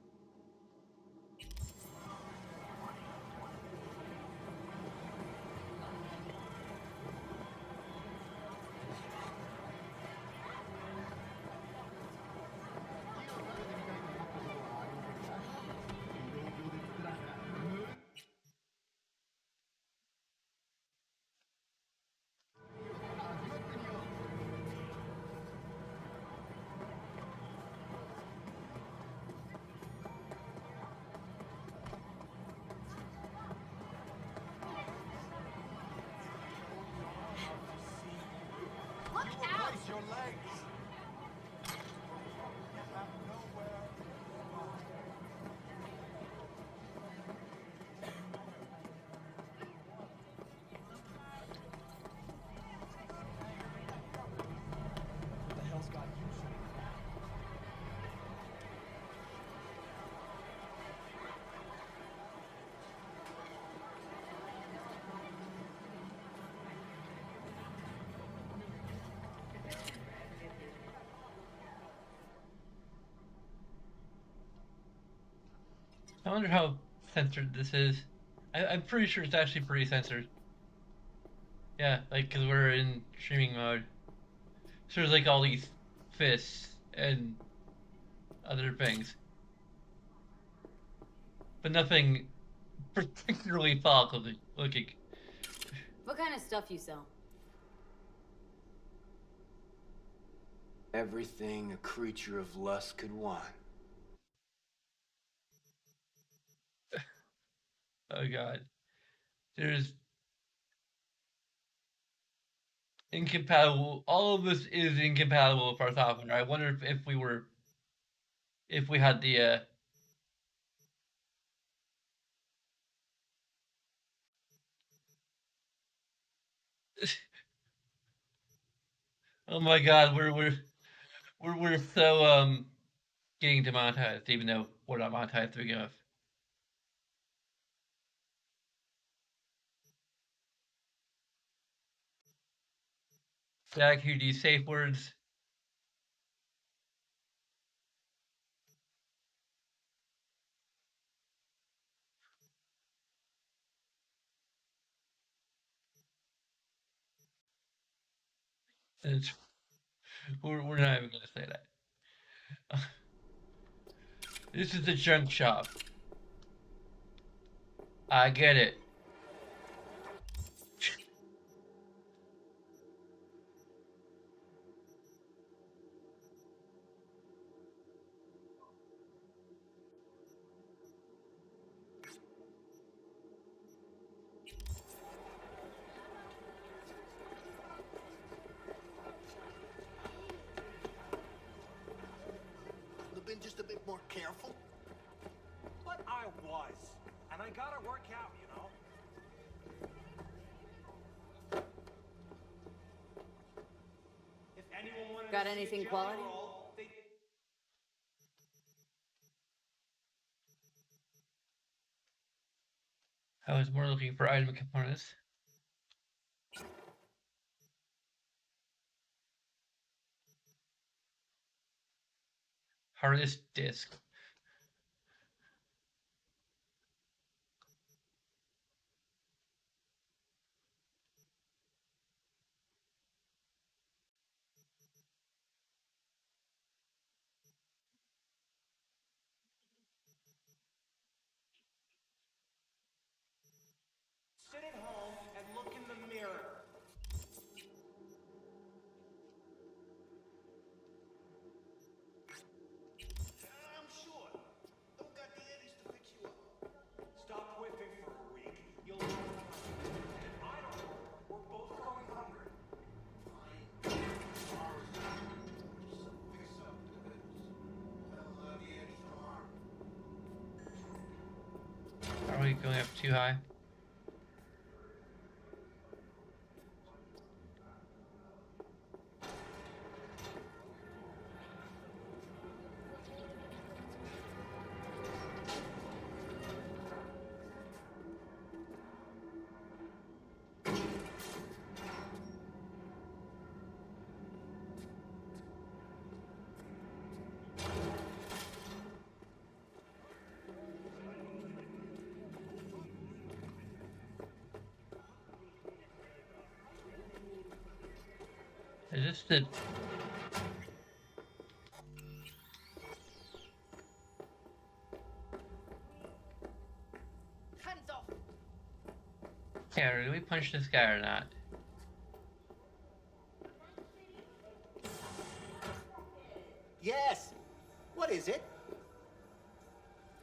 I wonder how censored this is. I'm pretty sure it's actually pretty censored. Yeah, like, because we're in streaming mode. So there's like all these fists and other things. But nothing particularly foul looking. What kind of stuff you sell? Everything a creature of lust could want. Oh god. There's incompatible. All of this is incompatible with our software. I wonder if we had the oh my god, we're so getting demonetized, even though we're not monetized to begin with. Zach, here these safe words. It's, we're not even gonna say that. This is the junk shop. I get it. Could have been just a bit more careful. But I was. And I gotta work out, you know? If anyone wanted Got to see a anything jelly quality? roll, they... I was more looking for item components. Hardest disk. Sit at home and look in the mirror. I'm sure. Don't got the eddies to fix you up. Stop whipping for a week. You'll learn. And I don't know. We're both going hungry. Fix up the eddies. Well, the eddies are. Are we going up too high? Is this the... Hands off! Yeah, did we punch this guy or not? Yes. What is it?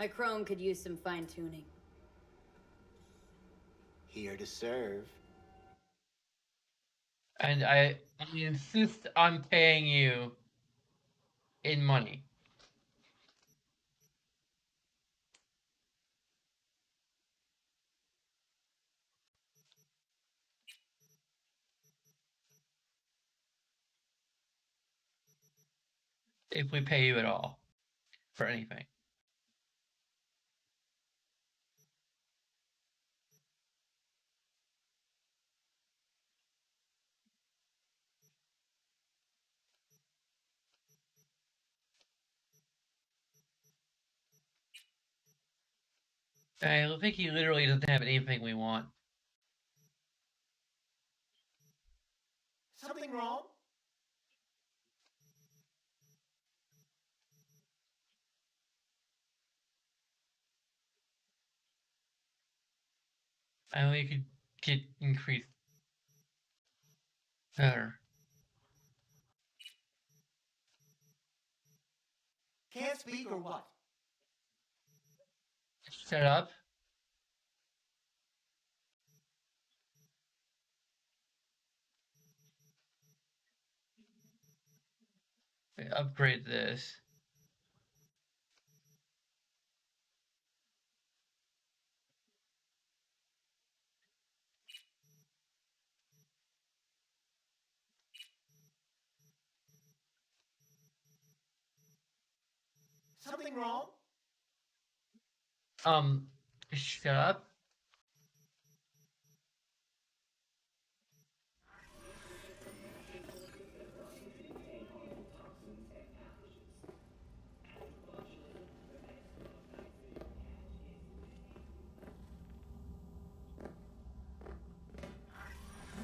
My chrome could use some fine-tuning. Here to serve. And I insist on paying you in money. If we pay you at all for anything. I think he literally doesn't have anything we want. Something wrong? I only could get increased better. Can't speak or what? Shut up. Upgrade this. Something wrong? Shut up.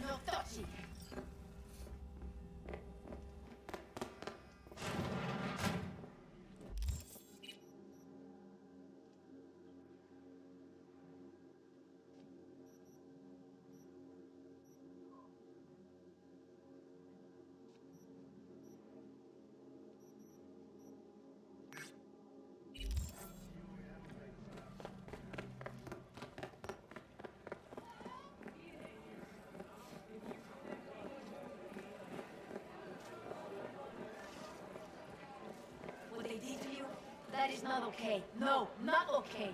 No touching! That is not okay. No, not okay.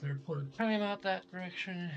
They're pulling time out that direction.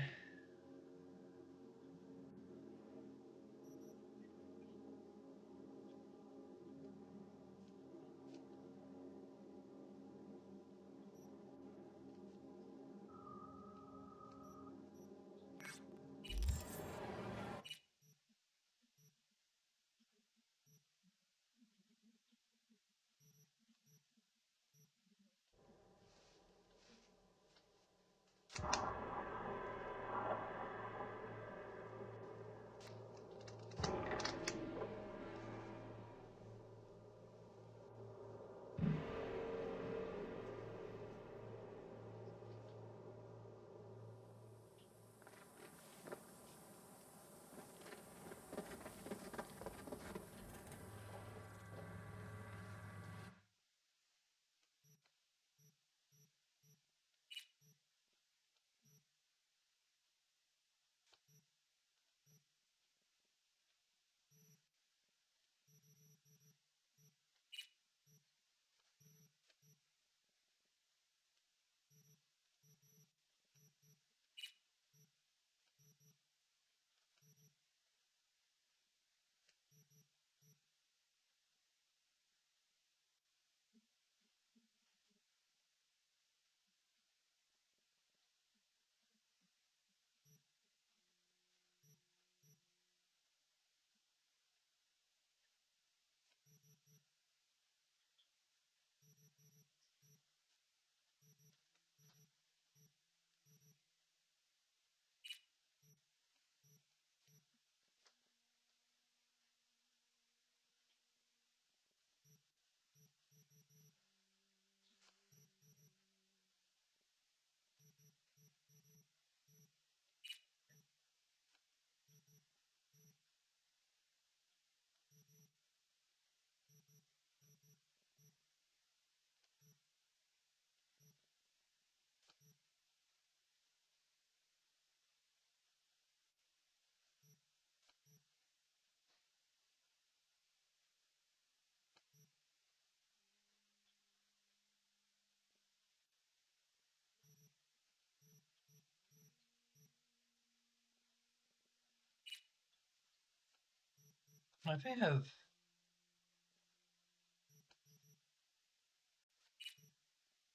I think I have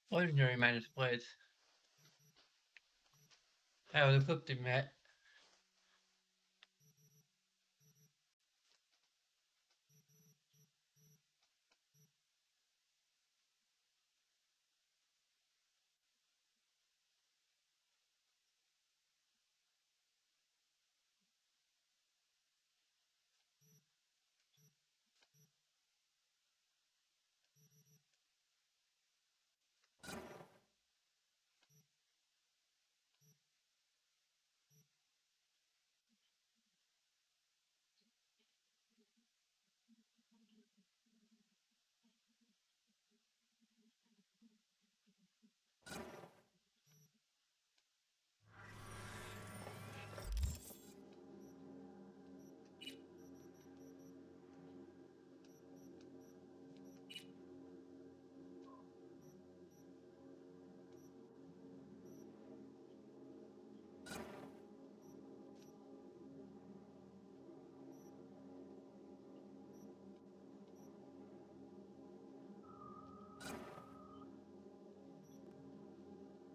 ordinary minus blades. I would have cooked him that.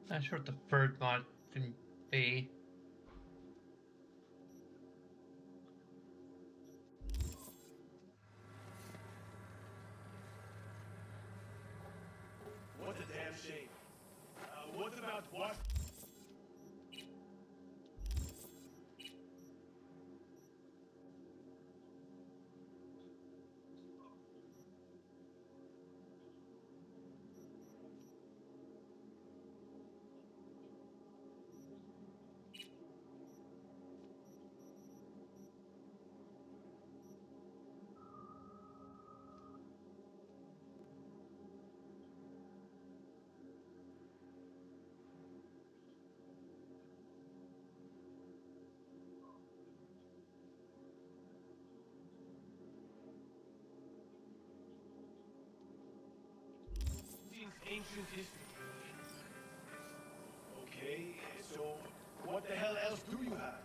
Not sure what the third mod can B. What a damn shame. What about what? Since ancient history. Okay, so what the hell else do you have?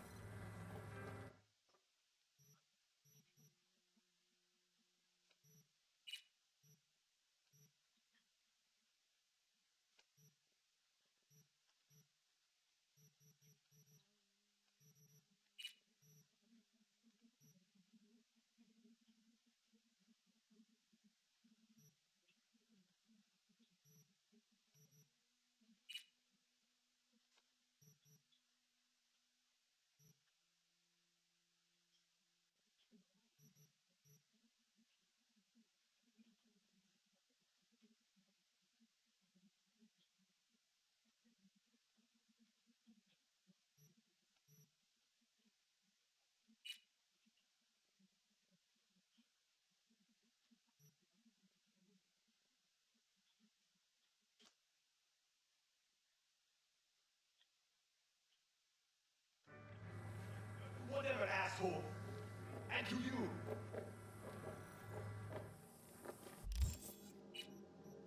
Whatever, asshole. And to you.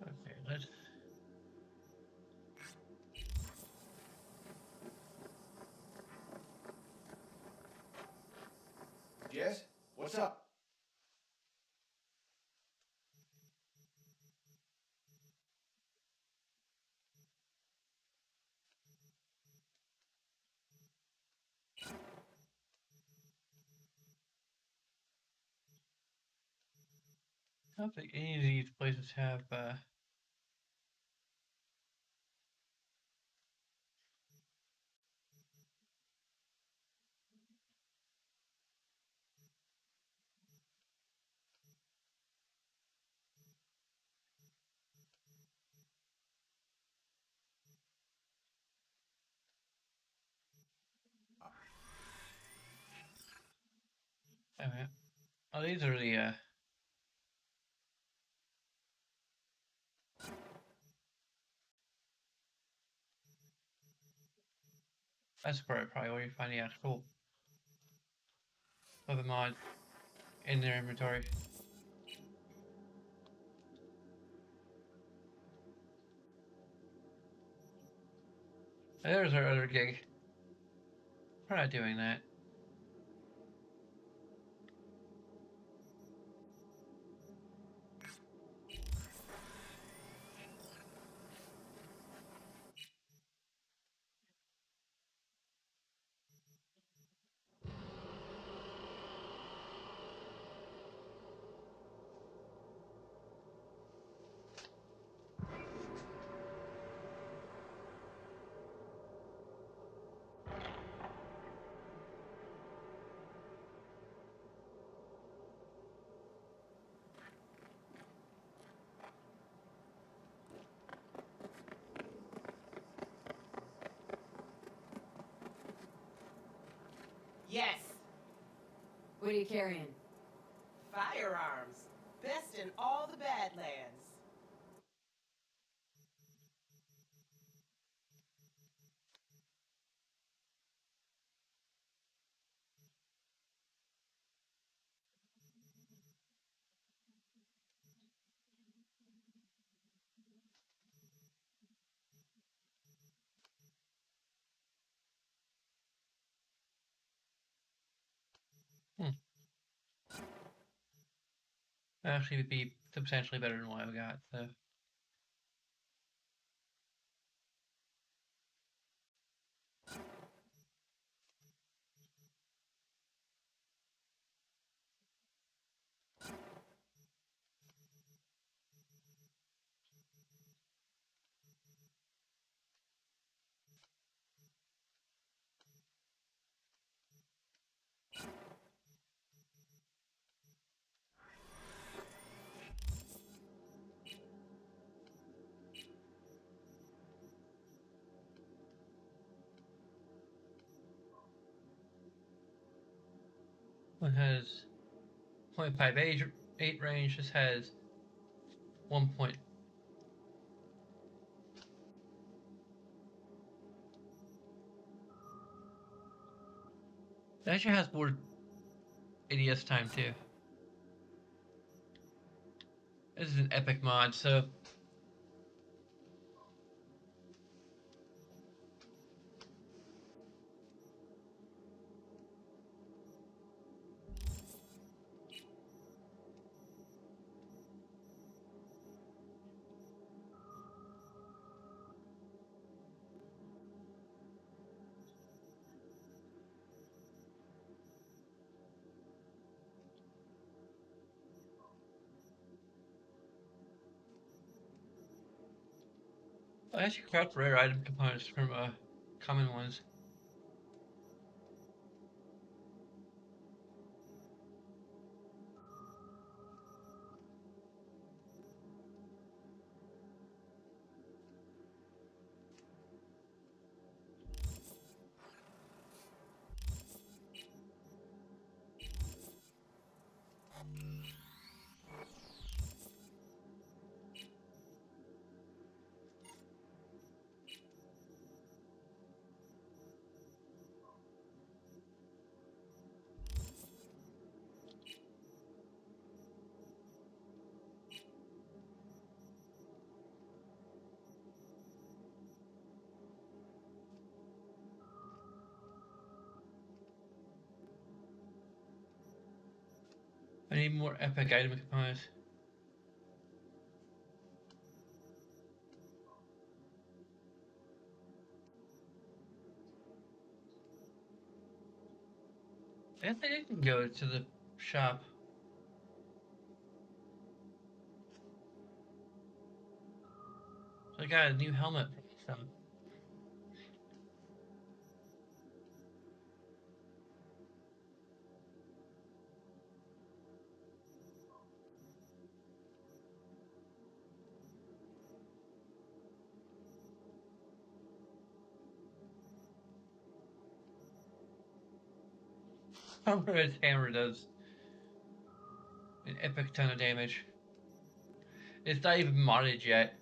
Okay, let's. Yes? What's up? I don't think any of these places have. Wait a minute. Oh, these are the. That's probably where you find the actual other mods in their inventory. There's our other gig. We're not doing that. Yes, What are you carrying? firearms. Best in all the Badlands. Hmm. Actually, would be substantially better than what I've got. So. one has 0.58 range. This has 1 point. It actually has more ADS time too. This is an epic mod, so I actually craft rare item components from common ones. I need more epic item components. I guess I didn't go to the shop. So I got a new helmet from some. His hammer does an epic ton of damage. It's not even modded yet.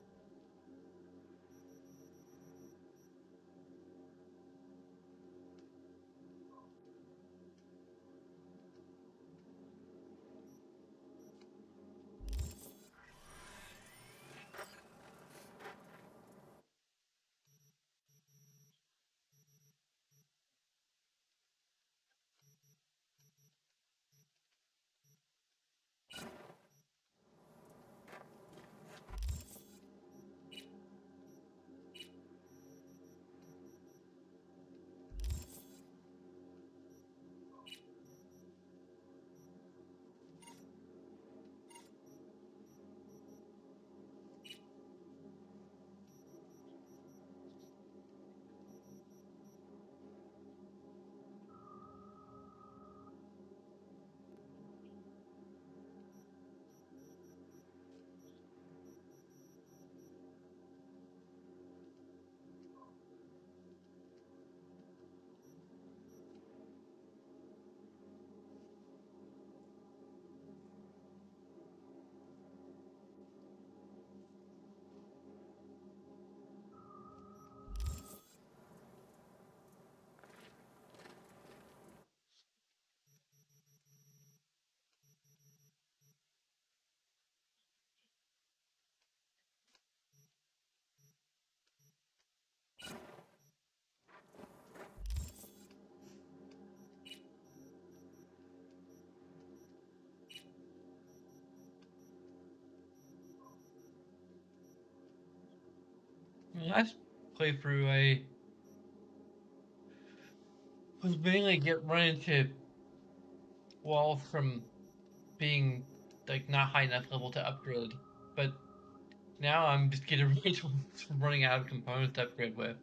Last playthrough, I was mainly running into walls from being like not high enough level to upgrade, but now I'm just getting rage from running out of components to upgrade with.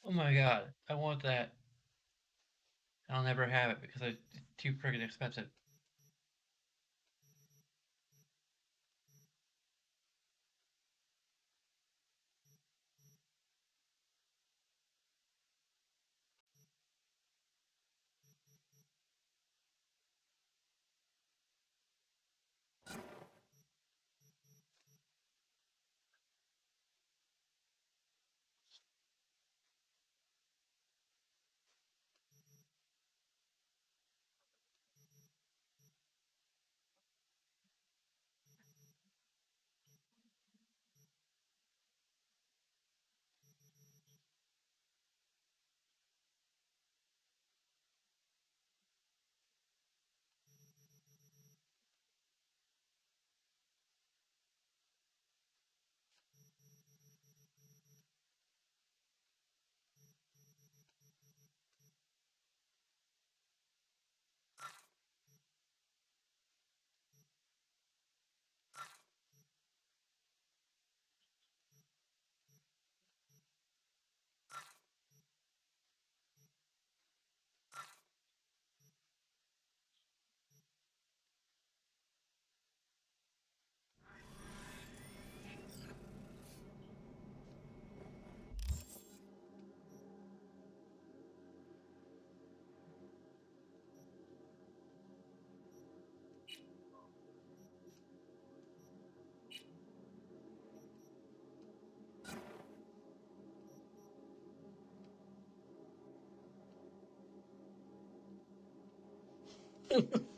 Oh my god, I want that. I'll never have it because it's too friggin' expensive.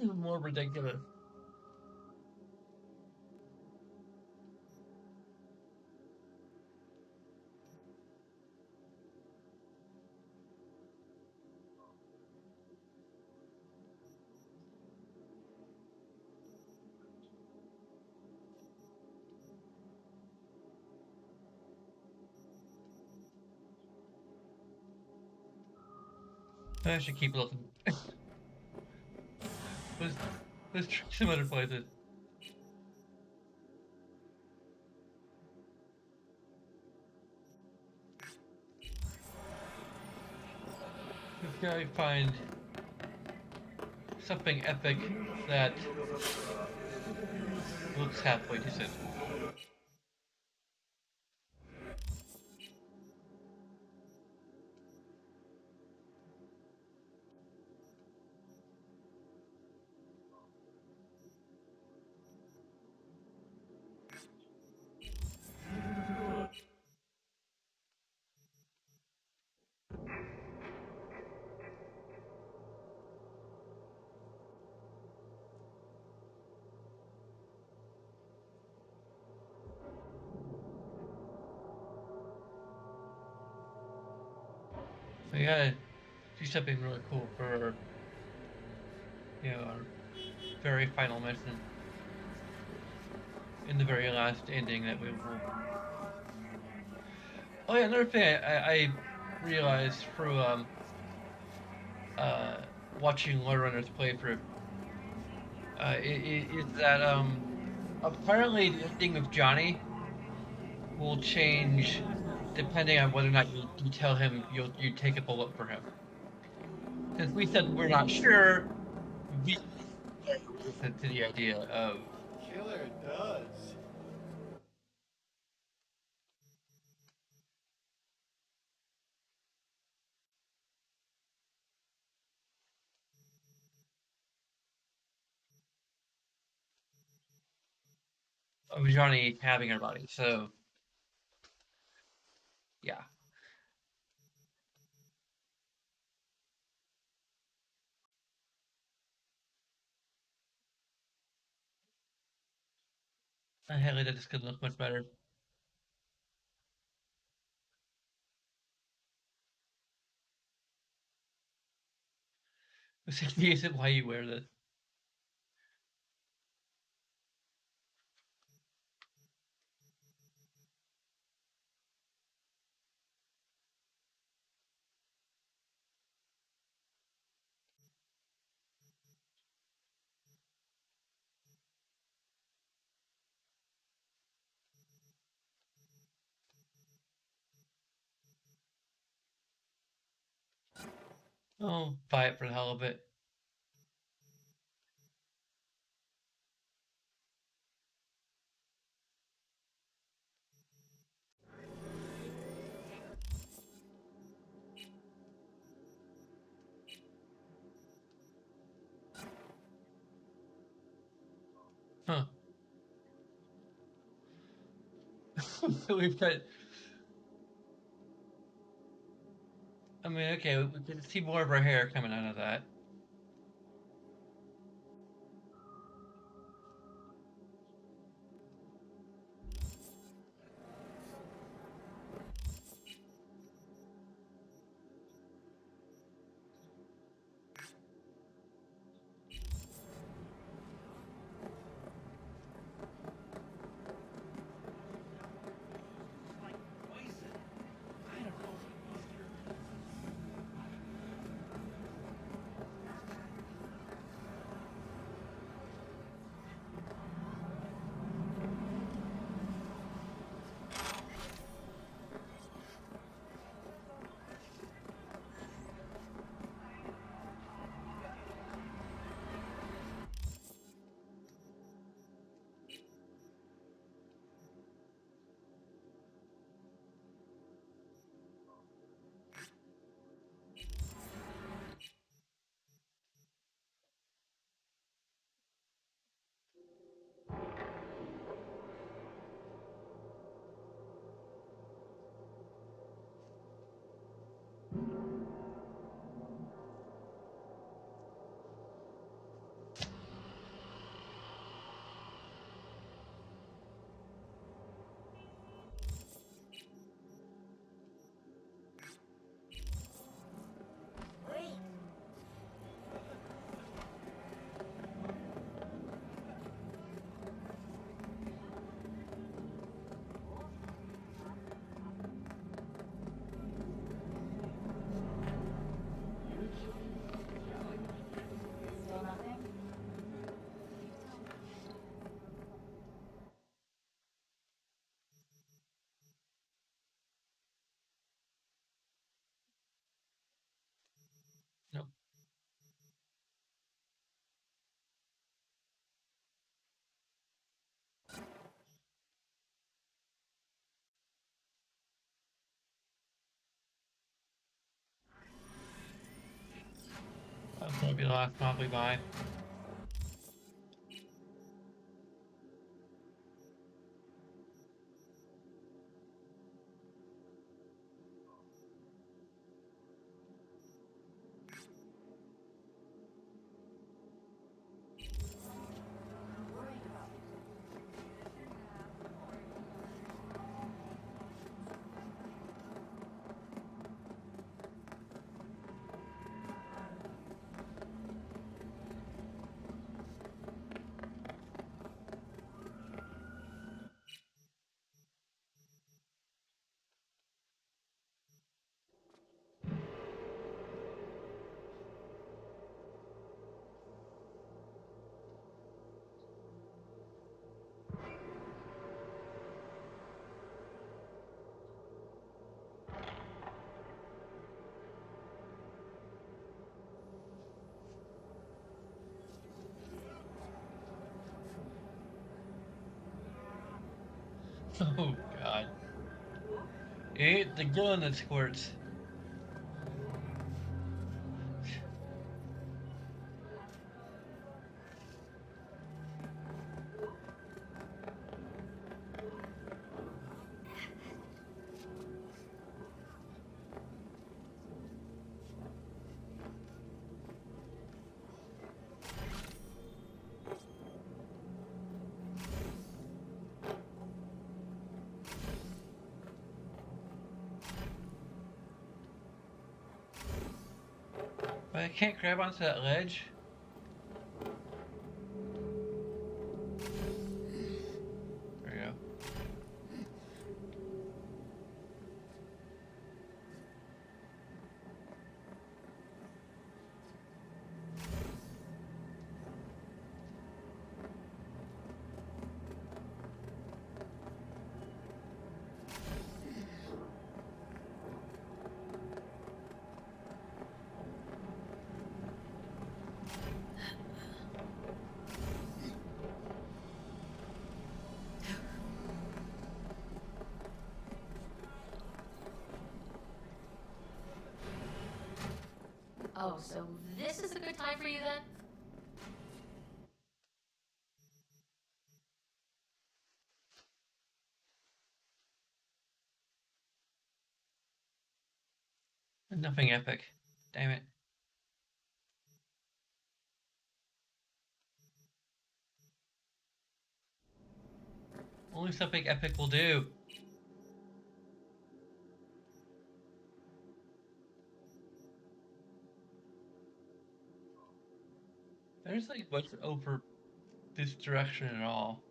More ridiculous. I should keep looking. let's, let's try some other places. Let's go find something epic that looks halfway decent. We gotta do something really cool for our very final mission in the very last ending that we will. Oh yeah, another thing I realized through uh, watching Lord Runner's playthrough is that apparently the ending of Johnny will change depending on whether or not you tell him you take a bullet for him. Since we said we're not sure, we listen to the idea Killer does. Johnny having her body. So yeah, I highly that this could look much better. Is it why you wear this? Oh, buy it for the hell of it. Huh. We've got. I mean, okay, we can see more of our hair coming out of that. Like poison. I don't know, Buster. Still nothing? Nope. That's gonna be the last map we buy. Oh god. It ain't the gun that squirts. But I can't grab onto that ledge. There we go. Oh, so this is a good time for you then? Nothing epic. Damn it. Only something epic will do. There's like much over this direction at all.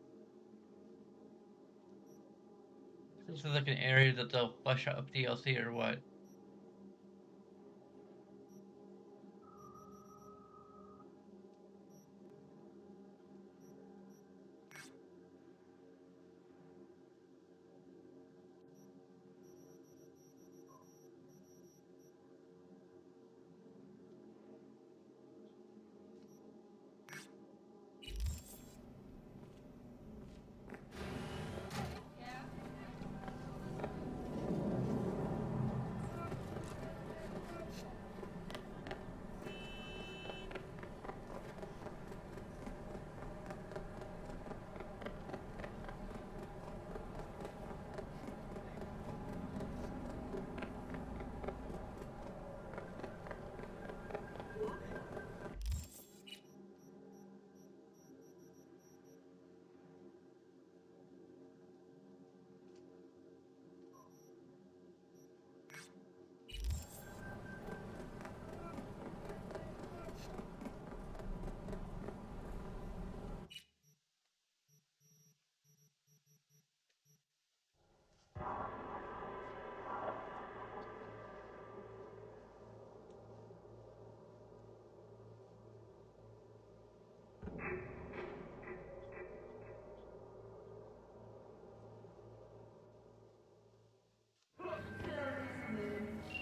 This is like an area that they'll flesh out of DLC or what.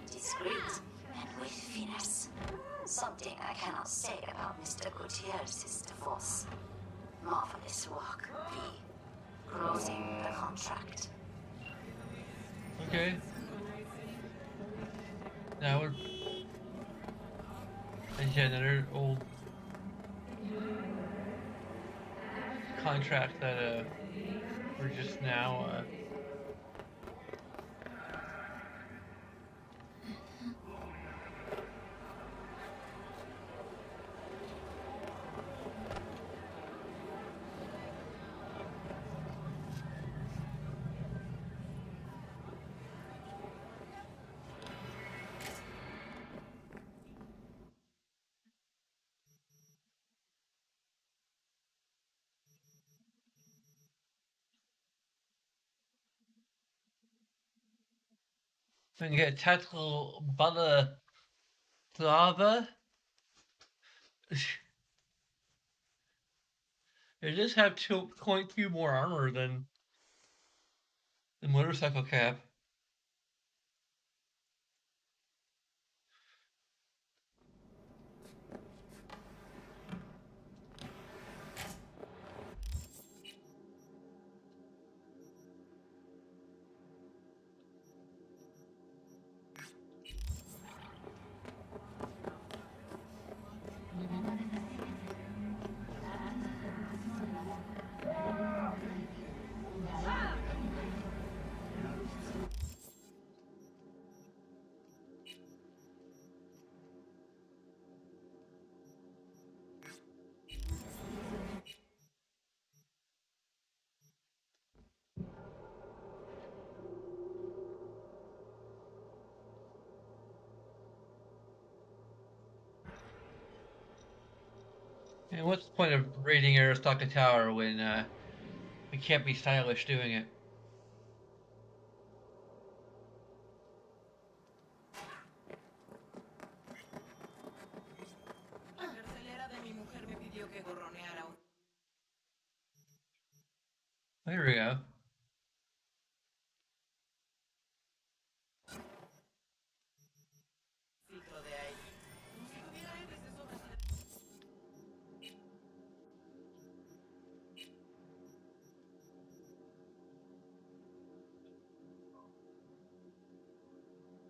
Discreet and with finesse. Something I cannot say about Mr. Gutierrez's divorce. Marvelous work, V. Closing the contract. Okay. Now we're another old contract that we're just now we can get a tactical balaclava. It does have 2.2 more armor than the motorcycle cap. And what's the point of raiding Aristocra Tower when we can't be stylish doing it? There we go.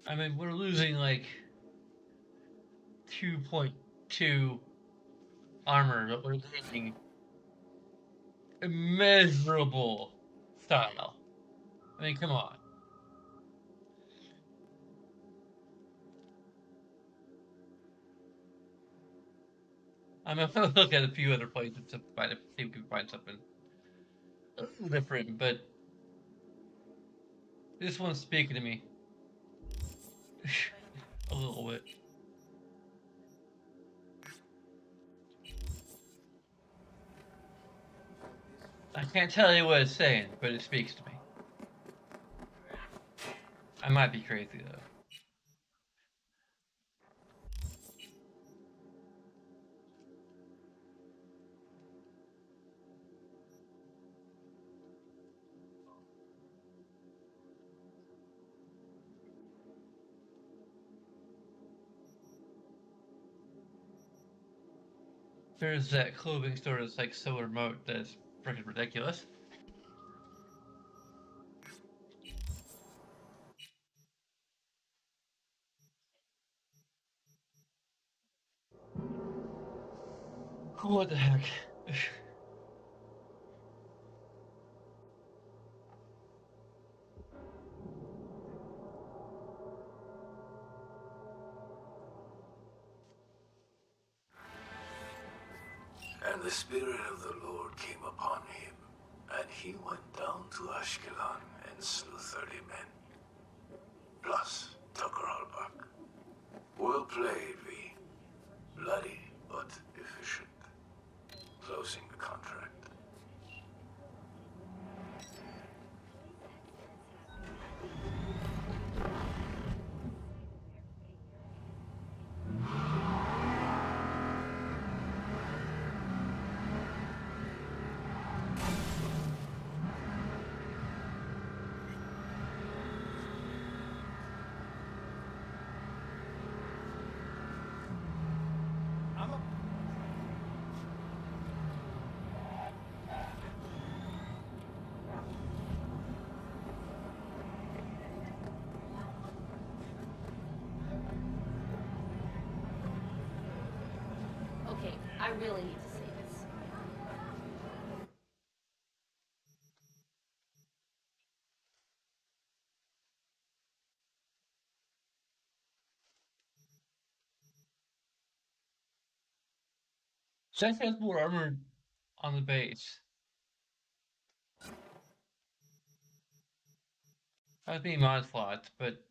I mean, we're losing like 2.2 armor, but we're getting immeasurable style. I mean, come on. I'm gonna look at a few other places to find see if we can find something a little different, but this one's speaking to me a little bit. I can't tell you what it's saying, but it speaks to me. I might be crazy though. There's that clothing store that's like so remote that it's freaking ridiculous. What the heck? And the Spirit of the Lord came upon him, and he went down to Ashkelon and slew 30 men. Plus, Tucker Albach. Well played, V. Bloody, but efficient. Closing the contract. Okay, I really need to say this. Seth has more armor on the base. That would be mod slots, but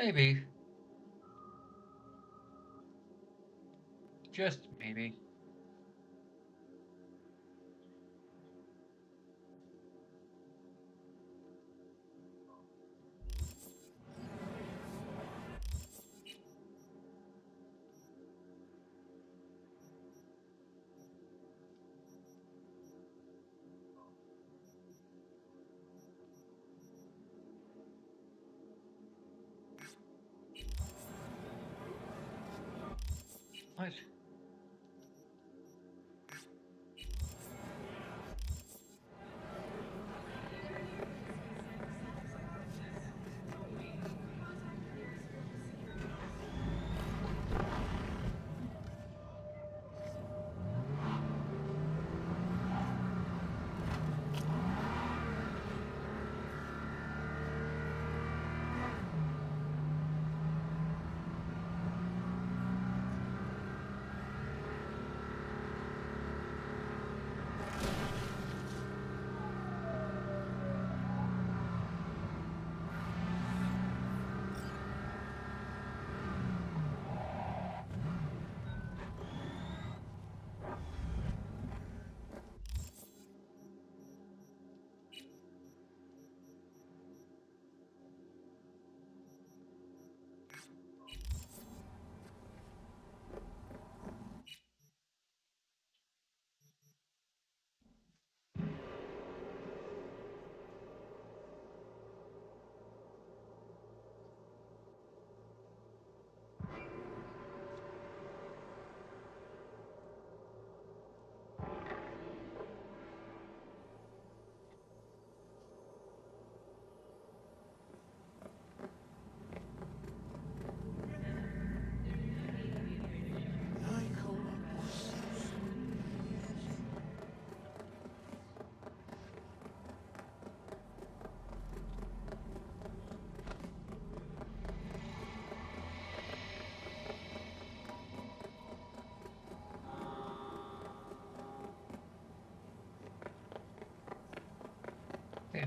maybe. Just maybe. What?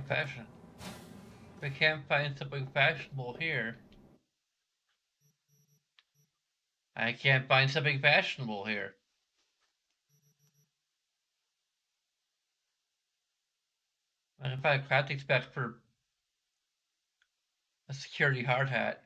Fashion. We can't find something fashionable here. I can't find something fashionable here. I can find a crafting spec for a security hard hat.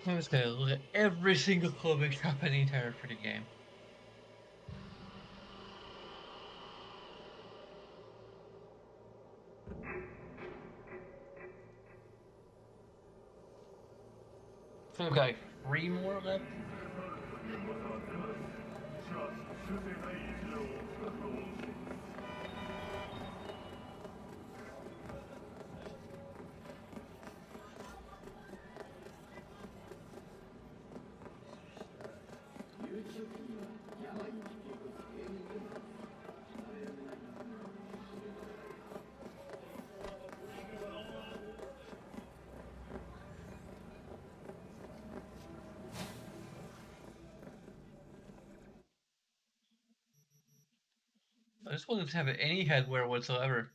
I'm just gonna look at every single clothing shop in the entire freaking game. So we've got like 3 more left. This one doesn't have any headwear whatsoever.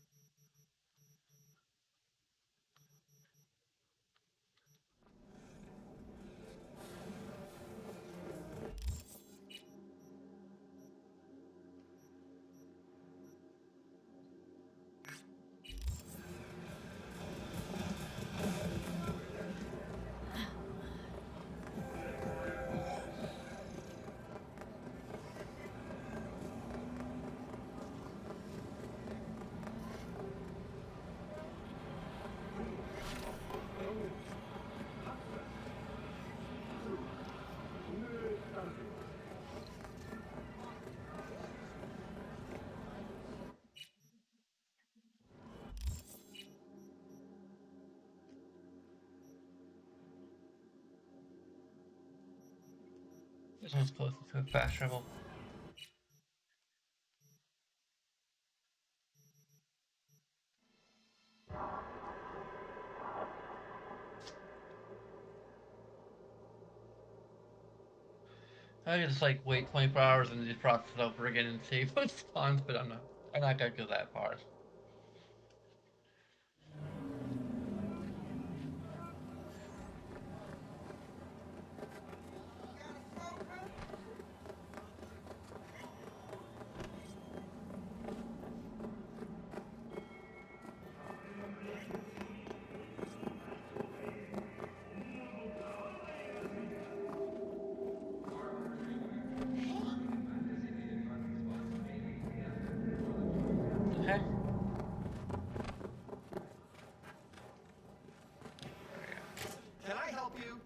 This one's closer to a fast travel. I can just like wait 24 hours and just process it over again and see what spawns, but I'm not gonna go that far. Okay. Can I help you?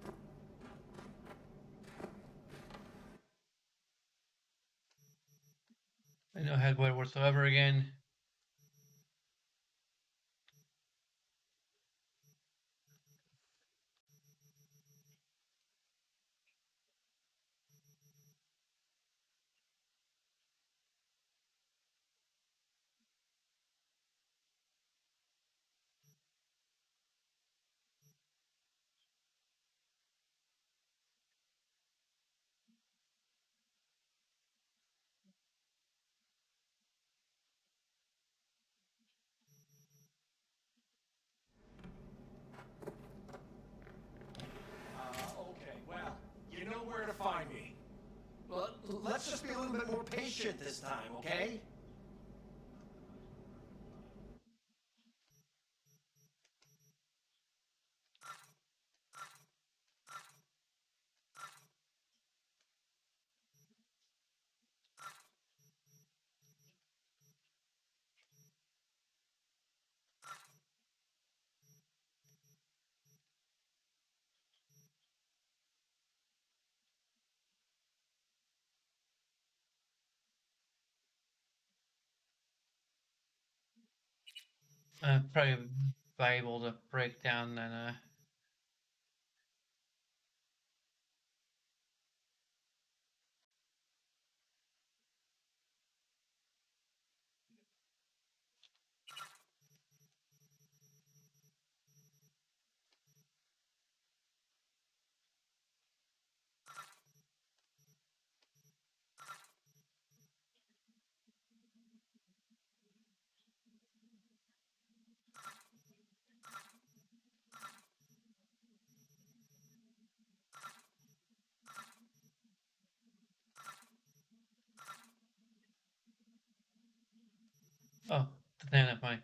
No headwear whatsoever again. shit this time, okay? Probably valuable to break down then. Oh, then never mind.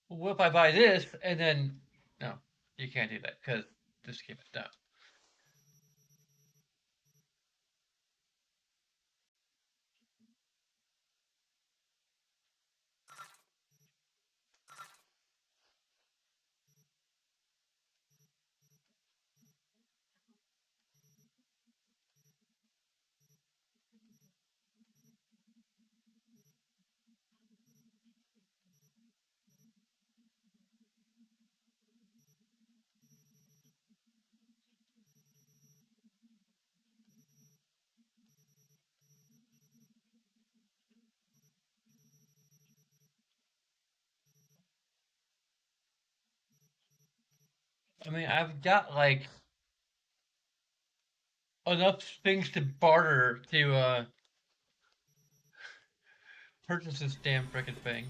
What if I buy this and then no, you can't do that because this game is down. I mean, I've got like enough things to barter to purchase this damn frickin' thing.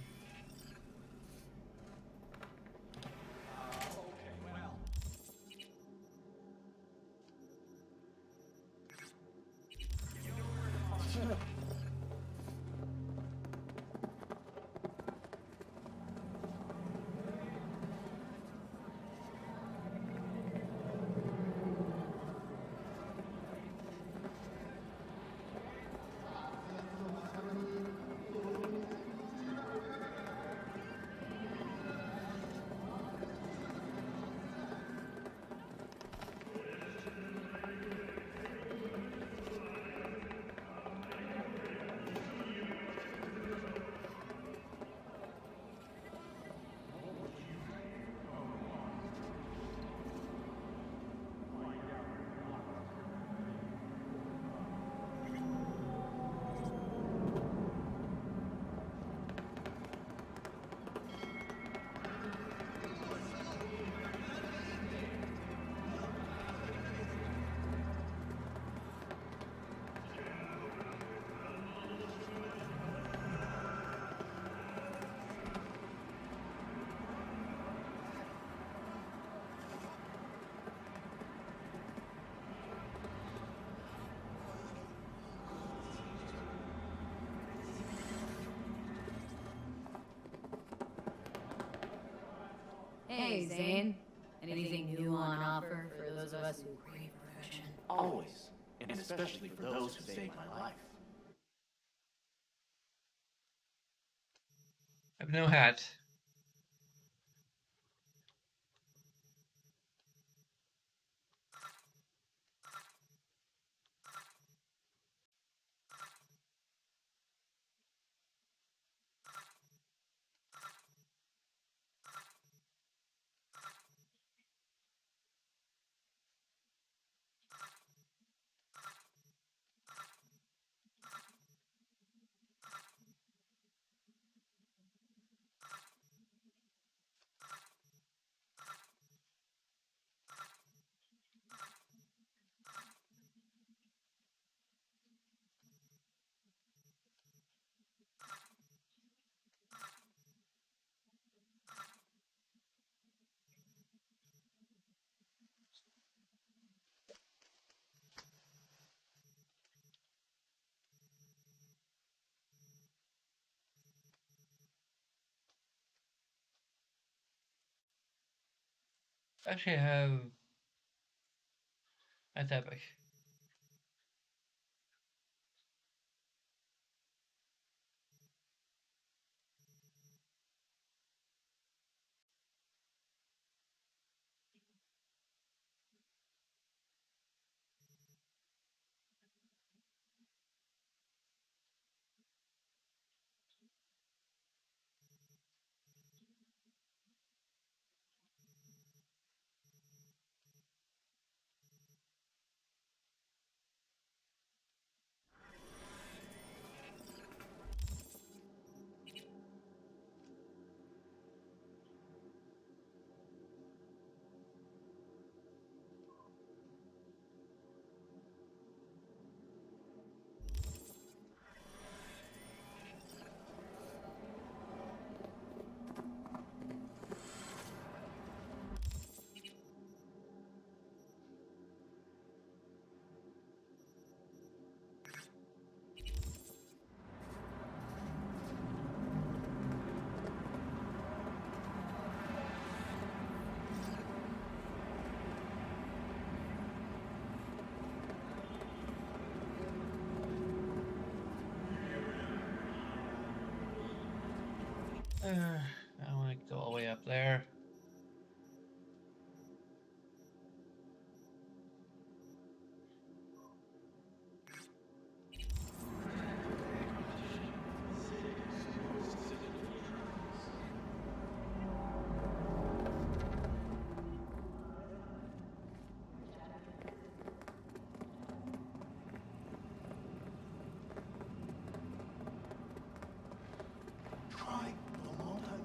Hey, Zane. Anything new on offer for those of us who crave perfection? Always. And especially for those who saved my life. I have no hat. Actually, I have. That's epic. I want to go all the way up there. Try one more time.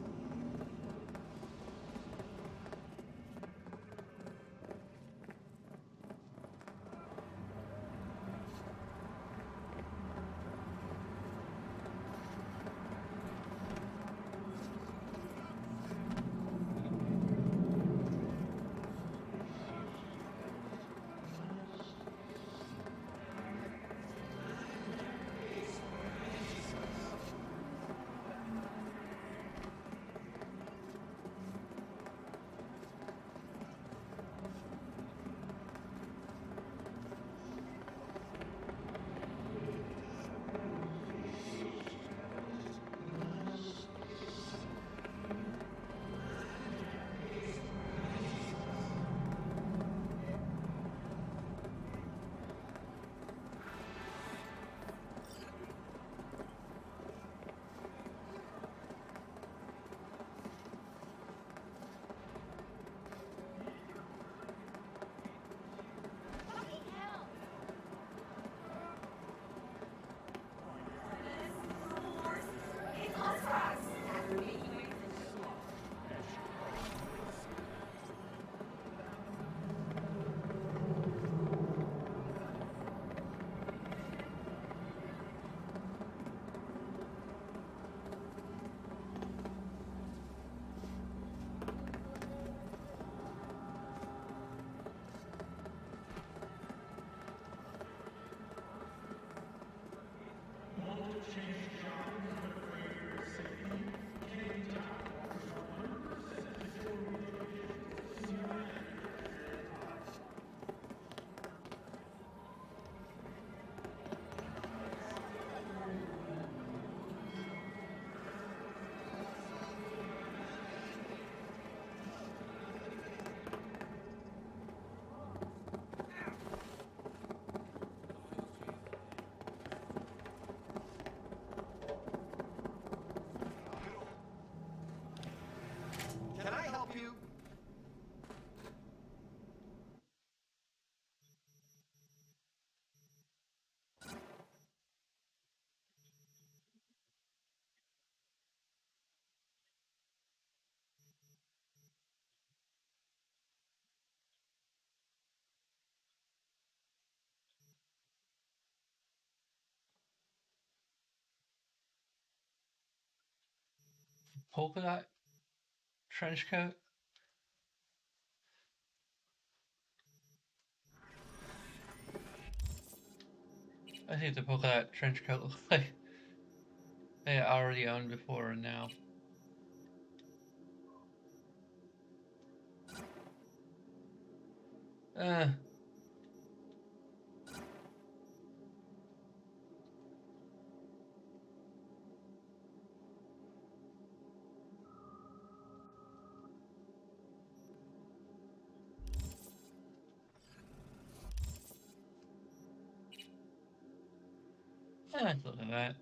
Can I help you? Polka dot trench coat. I think the polka dot trench coat looks like they already owned before and now. Uh, let's look at that.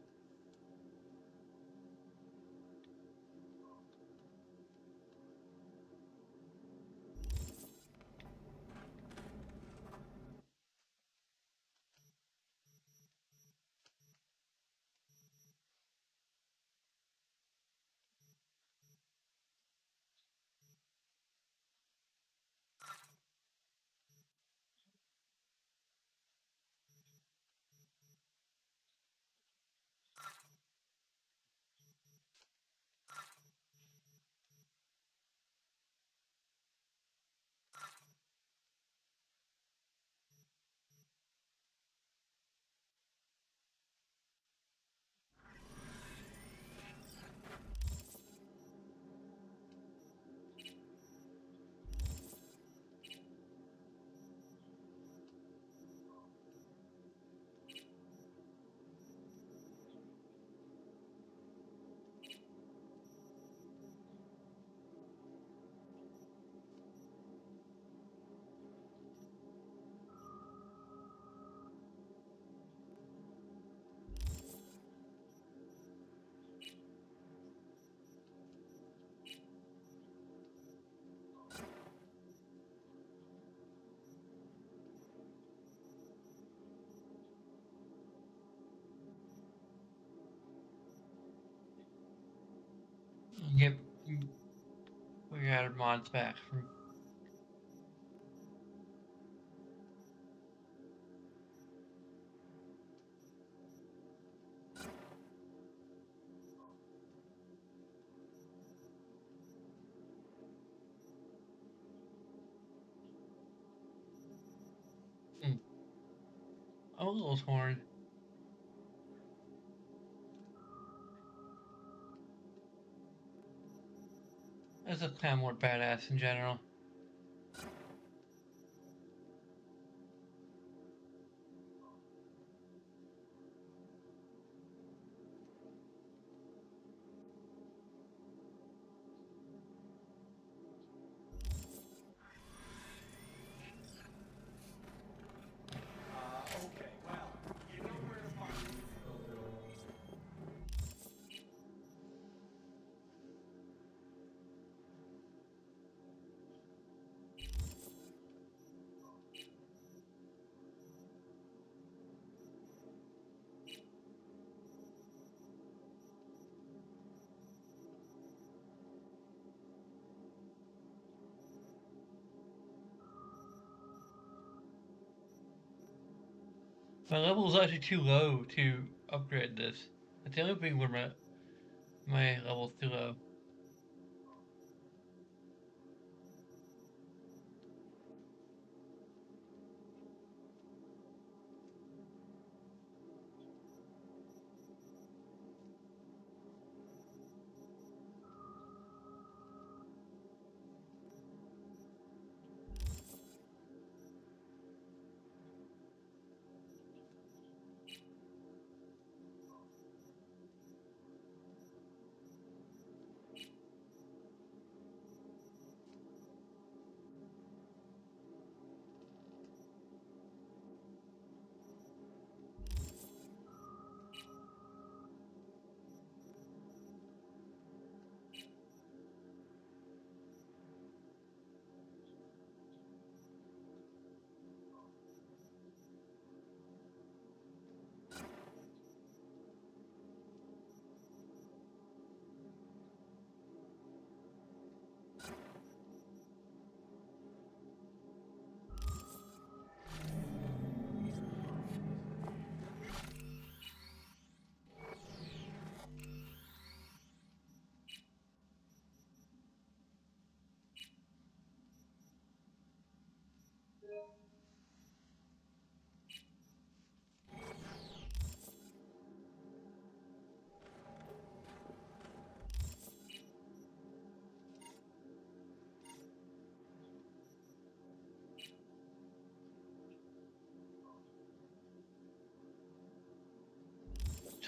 Yep, we got our mods back from. Hmm, I'm a little torn. This is kind of more badass in general. Okay, well, you know where to find me. My level is actually too low to upgrade this. That's the only thing where my level's too low.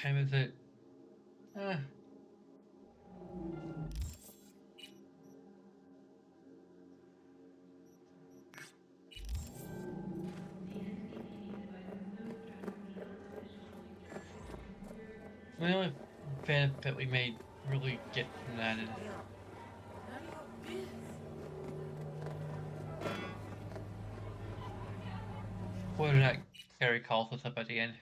time is it? The only benefit we may really get from that is whether or not Carrie calls us up at the end.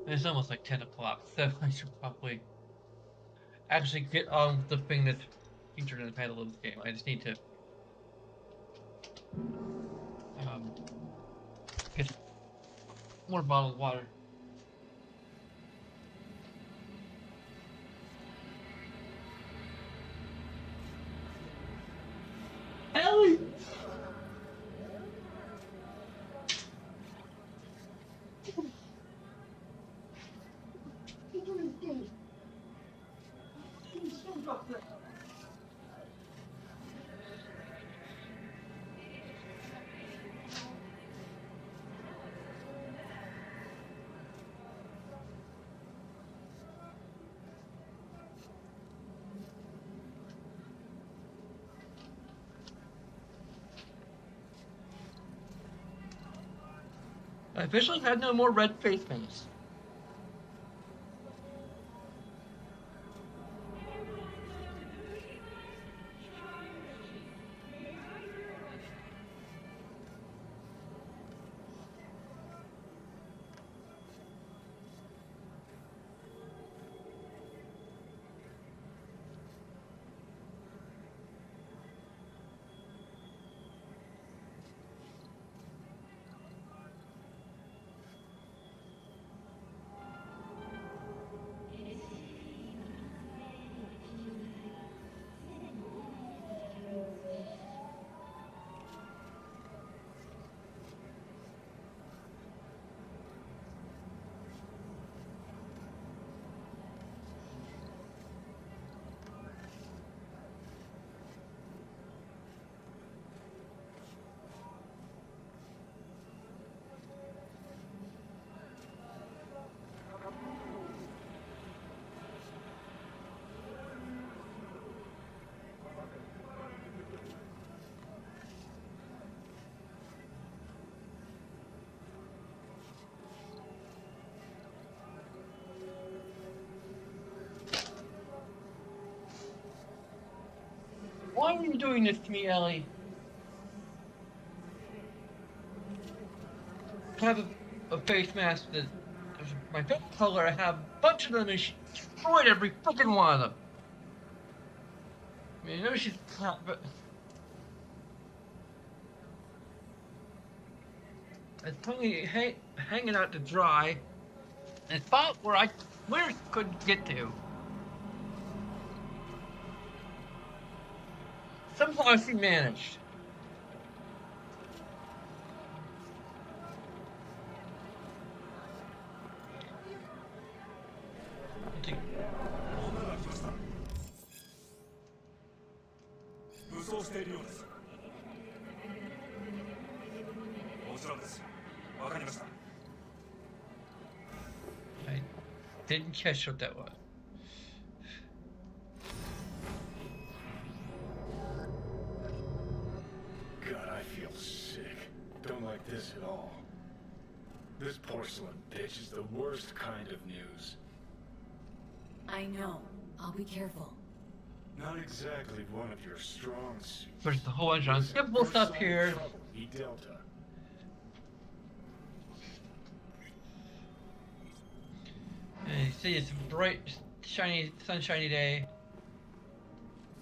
It's almost like 10 o'clock, so I should probably actually get on with the thing that's featured in the title of this game. I just need to get more bottled water. Ellie! I officially had no more red face paints. Why are you doing this to me, Ellie? I have a face mask that is my favorite color. I have a bunch of them and she destroyed every fucking one of them. I mean, I know she's hot, but it's only hanging out to dry. And it's about where I could get to. Somehow she managed. I didn't catch what that was. God, I feel sick. Don't like this at all. This porcelain bitch is the worst kind of news. I know. I'll be careful. Not exactly one of your strong suits. There's a whole bunch of unskippable stuff here. Delta. And you see it's a bright, shiny, sunshiny day.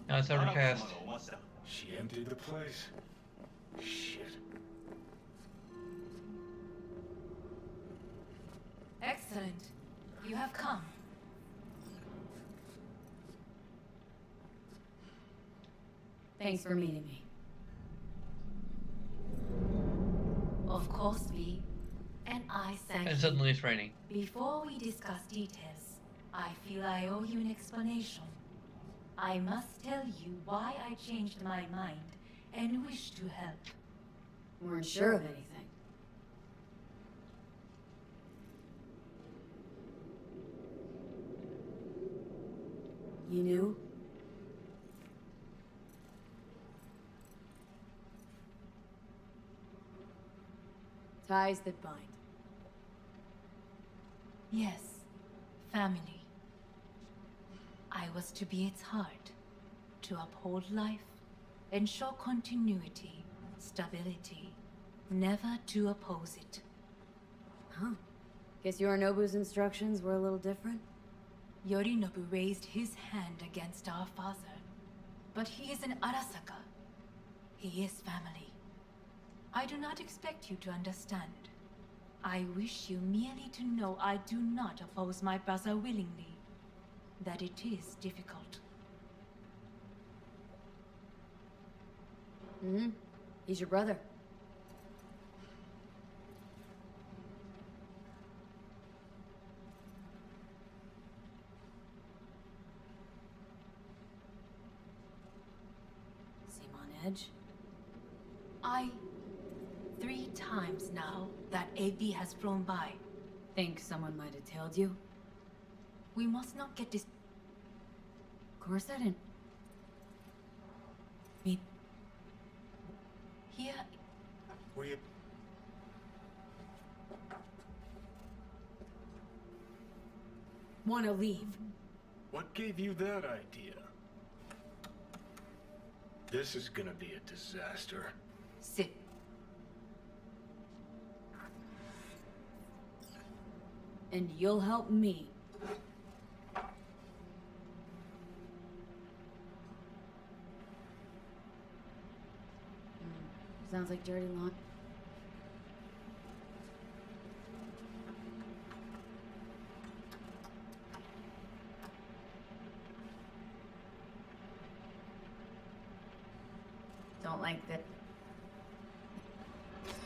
Now it's overcast. She emptied the place. Shit. Excellent. You have come. Thanks for meeting me. Of course, V. And I thank And you. suddenly it's raining. Before we discuss details, I feel I owe you an explanation. I must tell you why I changed my mind and wish to help. Weren't sure of anything. You knew? Ties that bind. Yes, family. I was to be its heart, to uphold life, ensure continuity, stability, never to oppose it. Huh. Guess Yorinobu's instructions were a little different? Yorinobu raised his hand against our father, but he is an Arasaka. He is family. I do not expect you to understand. I wish you merely to know I do not oppose my brother willingly. That it is difficult. Mm-hmm. He's your brother. Seem on edge? 3 times now that AB has flown by. Think someone might have tailed you? We must not get this. Of course I didn't. Me. Here. We Wanna leave. What gave you that idea? This is gonna be a disaster. Sit. And you'll help me. Sounds like dirty laundry. Don't like that.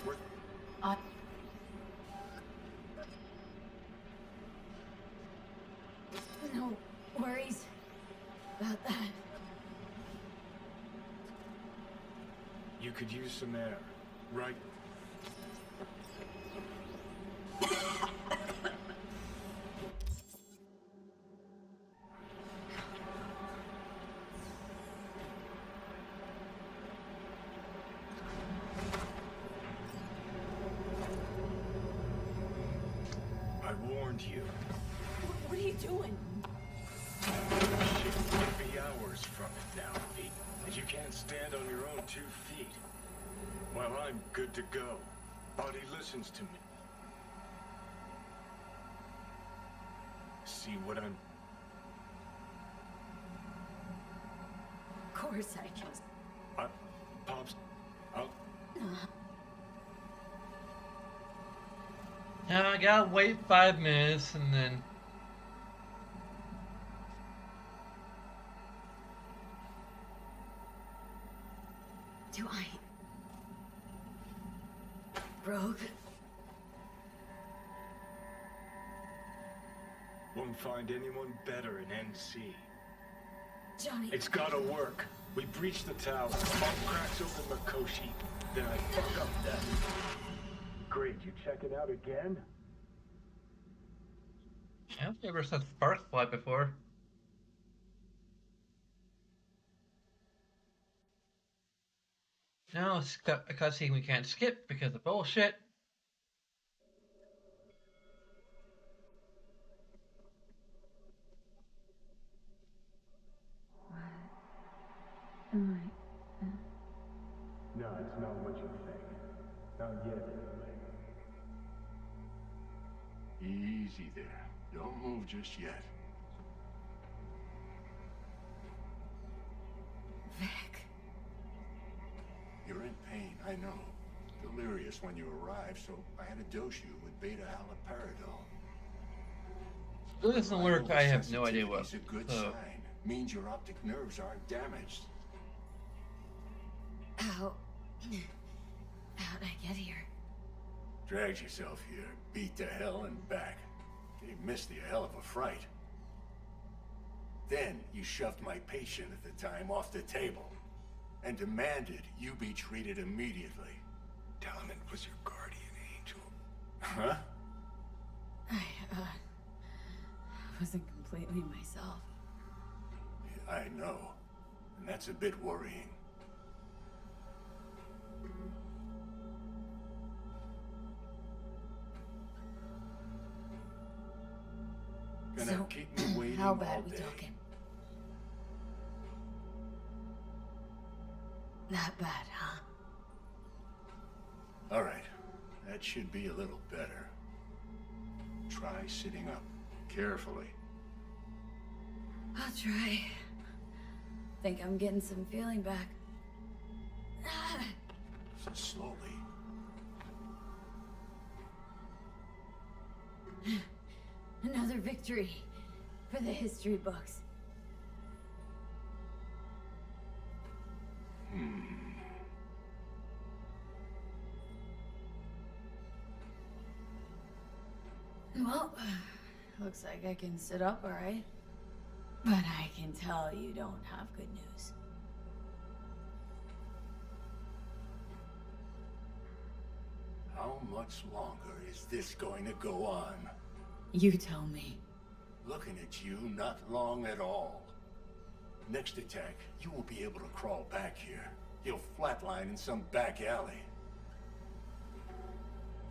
We're No worries about that. You could use some air, right? I warned you. What are you doing? Shit could be hours from it now, Pete. And you can't stand on your own 2 feet. Well, I'm good to go. Body listens to me. See what I'm... Of course I just... Pops, I'll... Now I gotta wait 5 minutes and then. Do I... Rogue? Won't find anyone better in NC. Johnny... It's gotta work. We breach the tower, Bob cracks open Makoshi, then I fuck up that. Great, you checking out again? I've never seen sparks fly before. Now it's got a cutscene we can't skip because of bullshit. Am I... No, it's not what you think. Not yet, anyway. Easy there. Don't move just yet. Vic. You're in pain, I know. Delirious when you arrived, so I had to dose you with beta-haloperidol. If it doesn't work, I have no idea what. It's a good So. sign. Means your optic nerves aren't damaged. How... How'd I get here? Dragged yourself here, beat to hell and back. You missed the hell of a fright. Then you shoved my patient at the time off the table and demanded you be treated immediately. Tell him it was your guardian angel. Huh? I wasn't completely myself. I know. And that's a bit worrying. Gonna So, keep me waiting how bad all we day. talking? That bad, huh? All right. That should be a little better. Try sitting up. Carefully. I'll try. Think I'm getting some feeling back. So slowly. Another victory for the history books. Well, looks like I can sit up all right. But I can tell you don't have good news. How much longer is this going to go on? You tell me. Looking at you, not long at all. Next attack, you won't be able to crawl back here. You'll flatline in some back alley.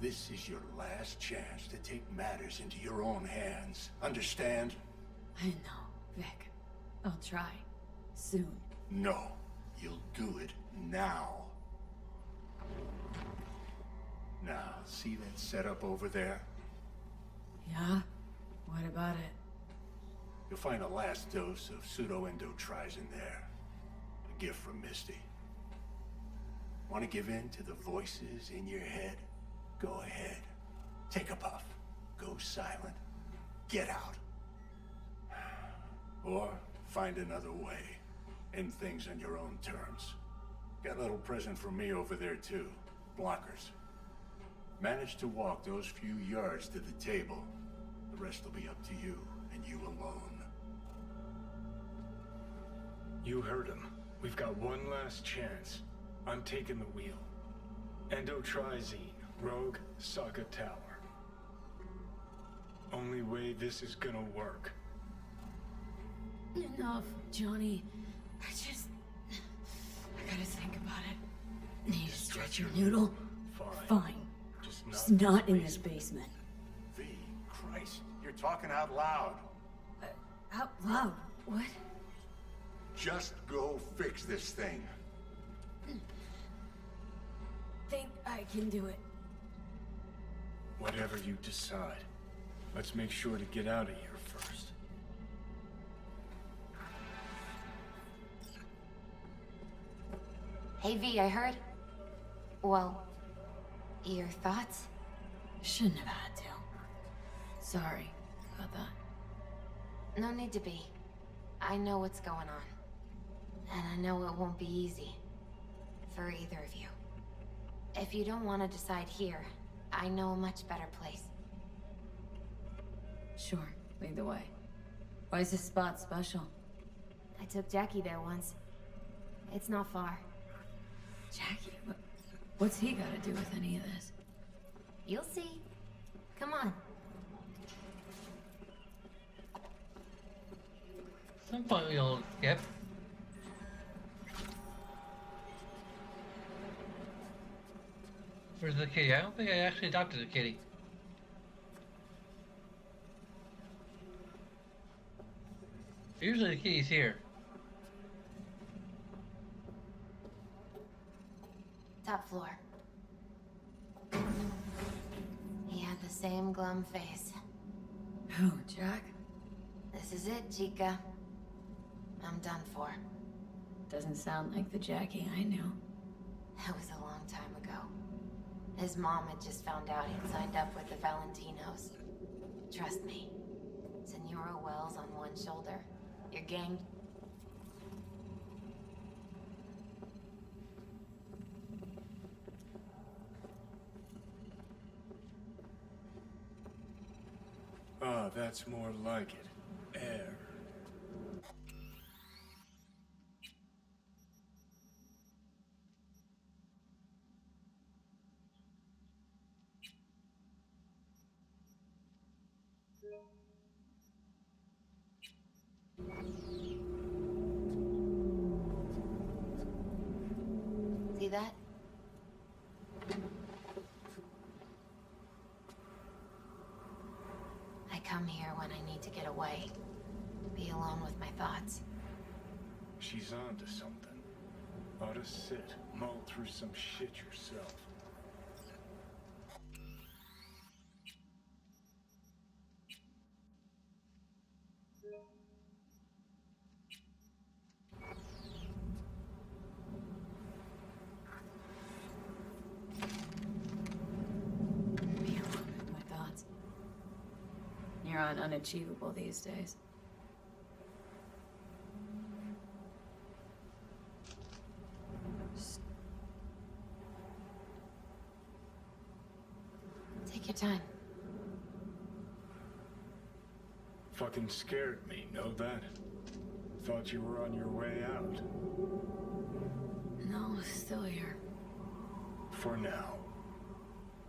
This is your last chance to take matters into your own hands. Understand? I know, Vic. I'll try. Soon. No. You'll do it now. Now, see that setup over there? Yeah? What about it? You'll find a last dose of pseudo-endotrizin there. A gift from Misty. Want to give in to the voices in your head? Go ahead. Take a puff. Go silent. Get out. Or find another way. End things on your own terms. Got a little present from me over there too. Blockers. Manage to walk those few yards to the table. The rest will be up to you, and you alone. You heard him. We've got one last chance. I'm taking the wheel. Endotrizine, Rogue, Saga Tower. Only way this is gonna work. Enough, Johnny. I gotta think about it. Need to stretch your noodle? Fine. Just not in this basement. V, Christ, you're talking out loud. Out loud? What? Just go fix this thing. Think I can do it. Whatever you decide. Let's make sure to get out of here first. Hey V, I heard. Well, your thoughts? Shouldn't have had to. Sorry about that. No need to be. I know what's going on. And I know it won't be easy. For either of you. If you don't want to decide here, I know a much better place. Sure, lead the way. Why is this spot special? I took Jackie there once. It's not far. Jackie? What's he got to do with any of this? You'll see. Come on. At some point we'll skip. Where's the kitty? I don't think I actually adopted a kitty. Usually the kitty's here. Top floor. He had the same glum face. Who, Jack? This is it, Chica. I'm done for. Doesn't sound like the Jackie I knew. That was a long time ago. His mom had just found out he'd signed up with the Valentinos. Trust me. Senora Wells on one shoulder. Your gang... Ah, that's more like it. Air. see that? I come here when I need to get away. Be alone with my thoughts. She's on to something. Ought to sit, mull through some shit yourself. Be alone with my thoughts. You're on unachievable these days. Take your time. Fucking scared me, know that? Thought you were on your way out. No, still here. For now.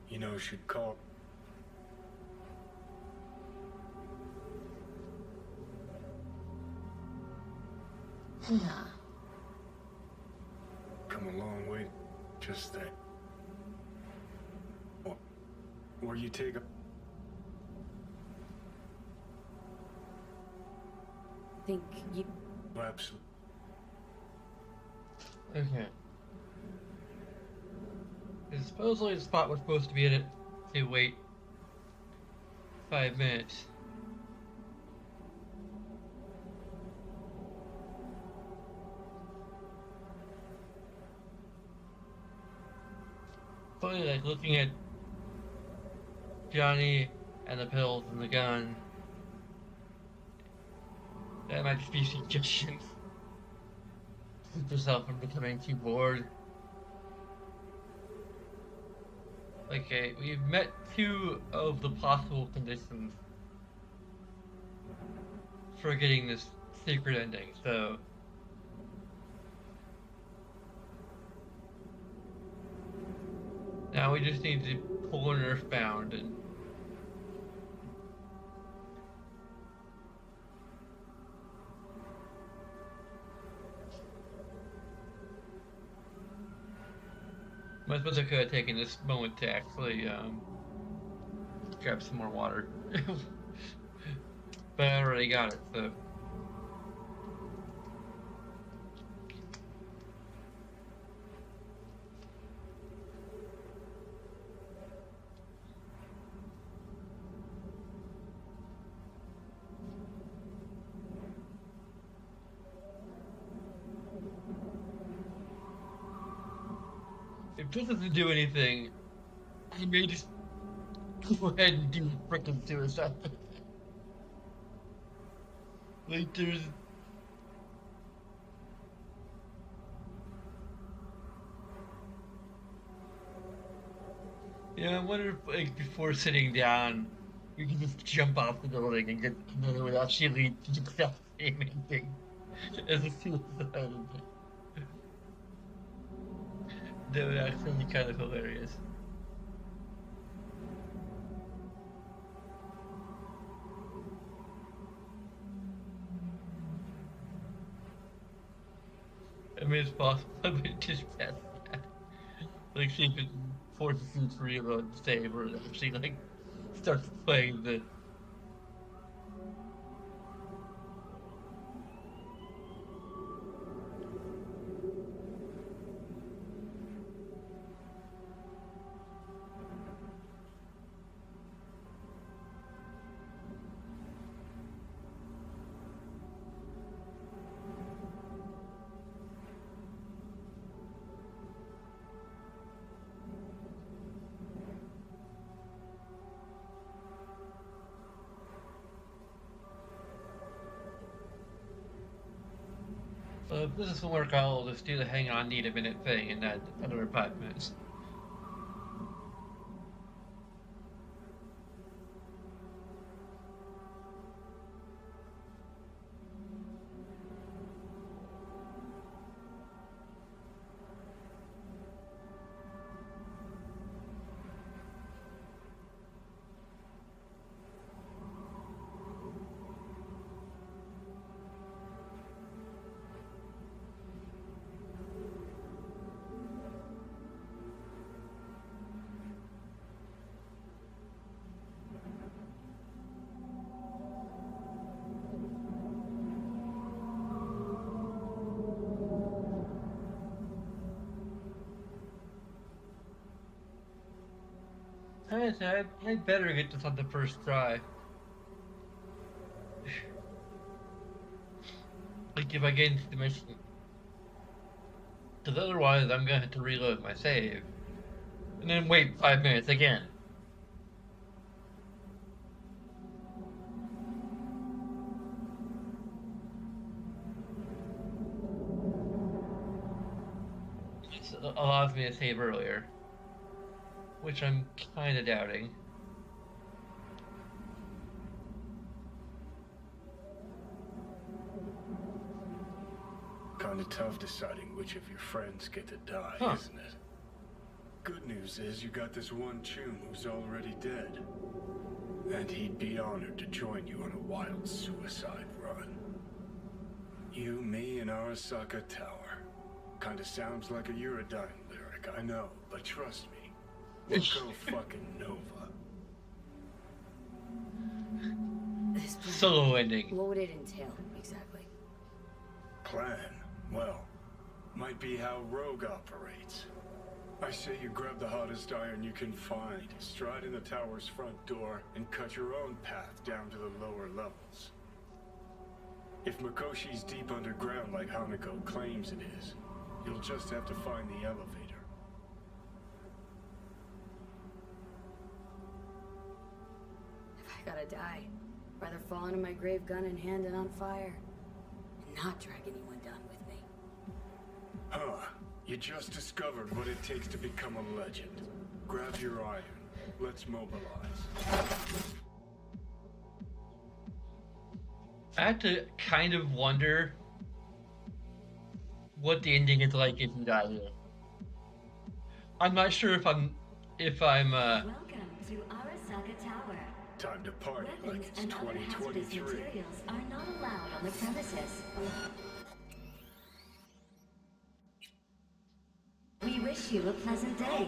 You know, should call... Nah. Come a long way, just that. Or you take a... Think you... Absolutely. Okay. Supposedly the spot was supposed to be in it to wait 5 minutes. Funny, like looking at Johnny and the pills and the gun. That might just be suggestion. Keep yourself from becoming too bored. Okay, we've met 2 of the possible conditions for getting this secret ending, so... Now we just need to pull an Earthbound and... I suppose I could have taken this moment to actually grab some more water. But I already got it, so... If this doesn't do anything, I may just go ahead and do frickin' suicide. Like, there's... Yeah, I wonder if, like, before sitting down, we can just jump off the building and get, and then it would actually lead to the exact same ending as a suicide. That would actually be kind of hilarious. I mean, it's possible, but just past that. Like, see if it forces you to reload the save, or it actually, like, starts playing the... If this doesn't work, I'll just do the hang on, need a minute thing and add another 5 minutes. I better get this on the first try. Like if I get into the mission. Because otherwise I'm gonna have to reload my save. And then wait 5 minutes again. This allows me to save earlier. Which I'm kinda doubting. Kinda tough deciding which of your friends get to die, isn't it? Good news is you got this one chum who's already dead. And he'd be honored to join you on a wild suicide run. You, me, and Arasaka Tower. Kinda sounds like a Eurodyne lyric, I know, but trust me, we'll go fucking Nova. This plan, Solo ending. what would it entail, exactly? Plan? Well, might be how Rogue operates. I say you grab the hottest iron you can find, stride in the tower's front door, and cut your own path down to the lower levels. If Mikoshi's deep underground like Hanako claims it is, you'll just have to find the elevator. If I gotta die, rather fall into my grave gun in hand and on fire. Not drag anyone down with me. Huh. You just discovered what it takes to become a legend. Grab your iron. Let's mobilize. I have to kind of wonder what the ending is like if you die here. I'm not sure if I'm Welcome to Arasaka Tower. Time to party like Weapons it's and other hazardous 2023. materials are not allowed on the premises. We wish you a pleasant day.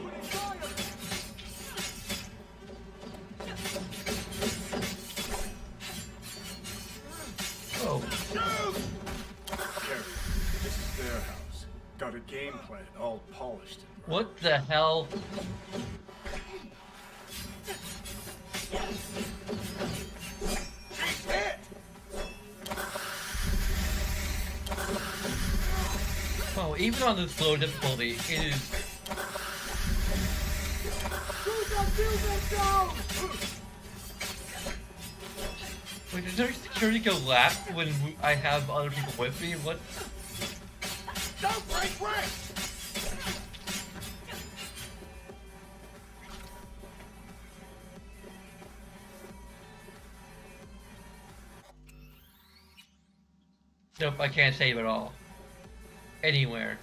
Oh. Careful. This is their house. Got a game plan all polished. What the hell? Oh, even on this low difficulty, it is. Wait, does their security go last when I have other people with me? What? Don't break rank! Nope, I can't save at all. Anywhere.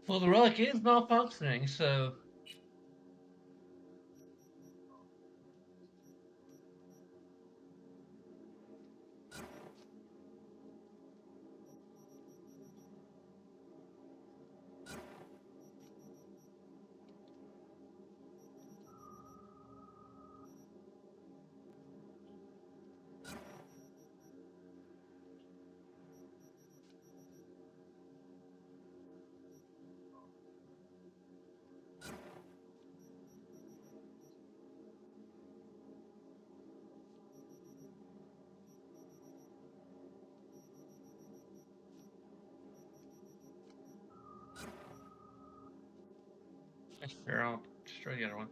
Well, the relic is malfunctioning, so. Sure, I'll destroy the other one.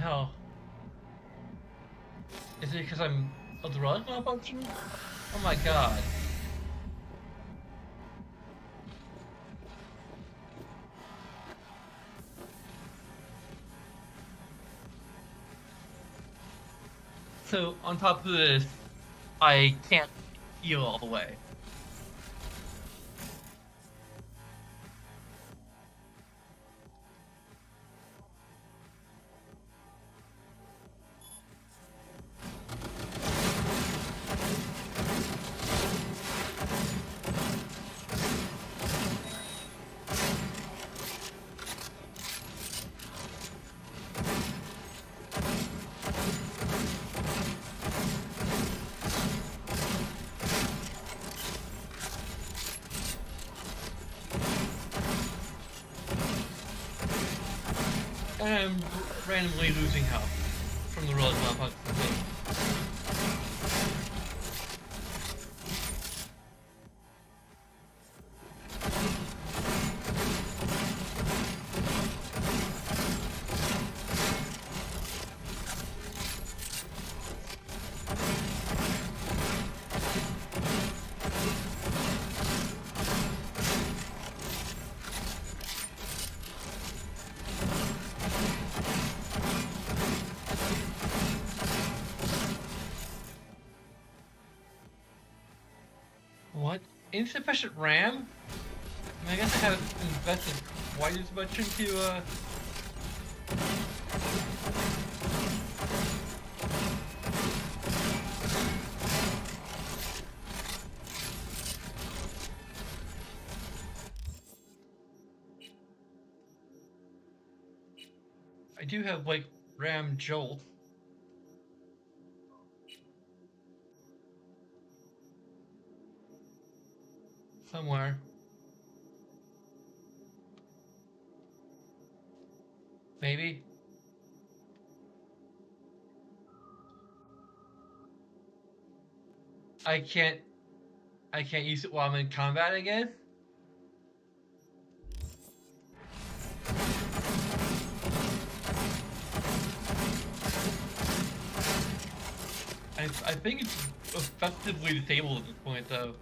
hell? Is it because I'm of the relic malfunction? Oh my god. So, on top of this, I can't heal all the way. And I'm randomly losing health from the relic malfunction thing. What? Insufficient RAM? I mean, I guess I haven't invested quite as much into, I do have, like, RAM Jolt. Somewhere. Maybe? I can't use it while I'm in combat, I guess? I think it's effectively disabled at this point, though.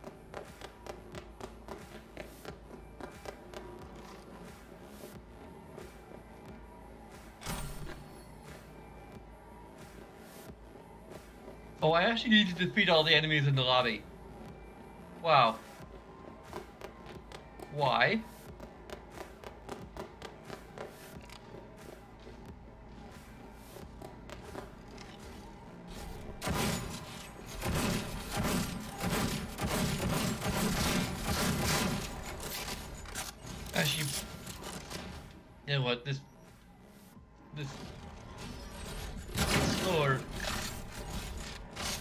Oh, I actually need to defeat all the enemies in the lobby. Wow. Why? Actually, you know what? This slower,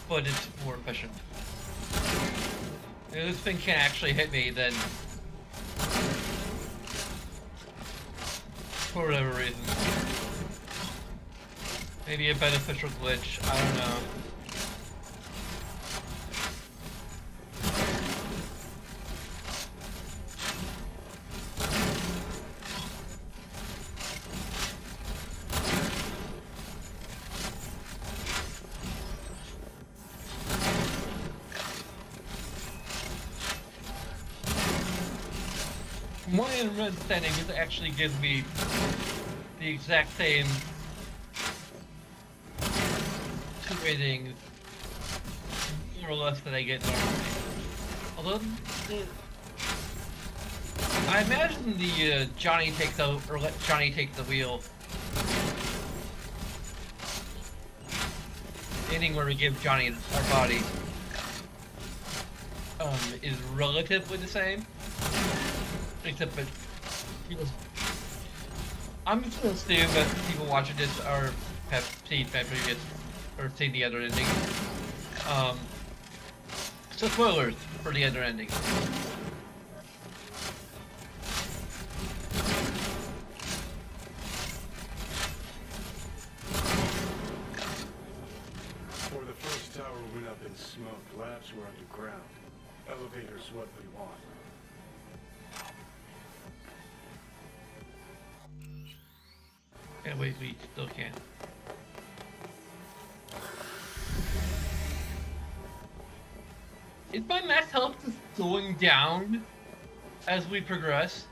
but it's more efficient. If this thing can't actually hit me, then for whatever reason, maybe a beneficial glitch. I don't know. My understanding, this actually gives me the exact same 2 ratings, more or less, that I get normally. Although, I imagine the Johnny takes out, or let Johnny take the wheel ending where we give Johnny our body is relatively the same. Except that I'm just gonna assume that people watching this have seen my previous, or seen the other ending. So spoilers for the other ending. Before the first tower went up in smoke, labs were underground. Elevators what we want. Can't wait, we still can't. Is my max health just going down as we progress?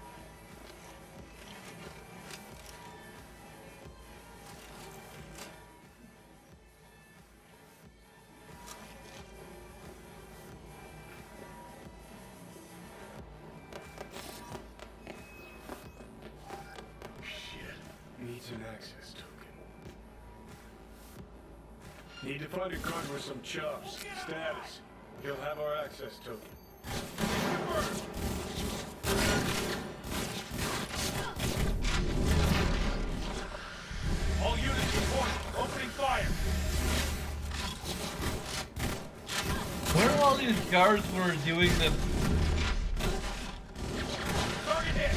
Needs an access token. Need to find a guard with some chops. Status. He'll have our access token. All units report. Opening fire. Where are all these guards who are doing the... Target hit.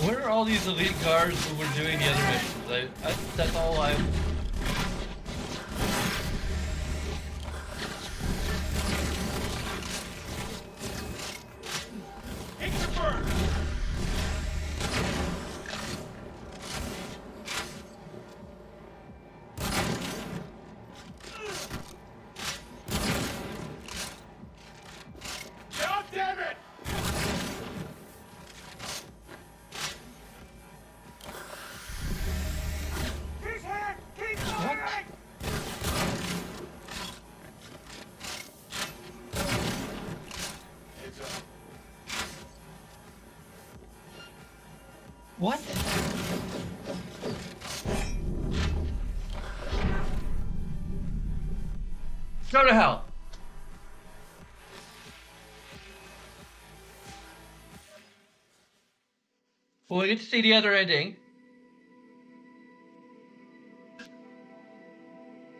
Where are all these elite guards who were doing the other missions? That's all I... Hit confirmed. God damn it! He's hit! Keep firing! Heads up. What? Go to hell. Well, we get to see the other ending.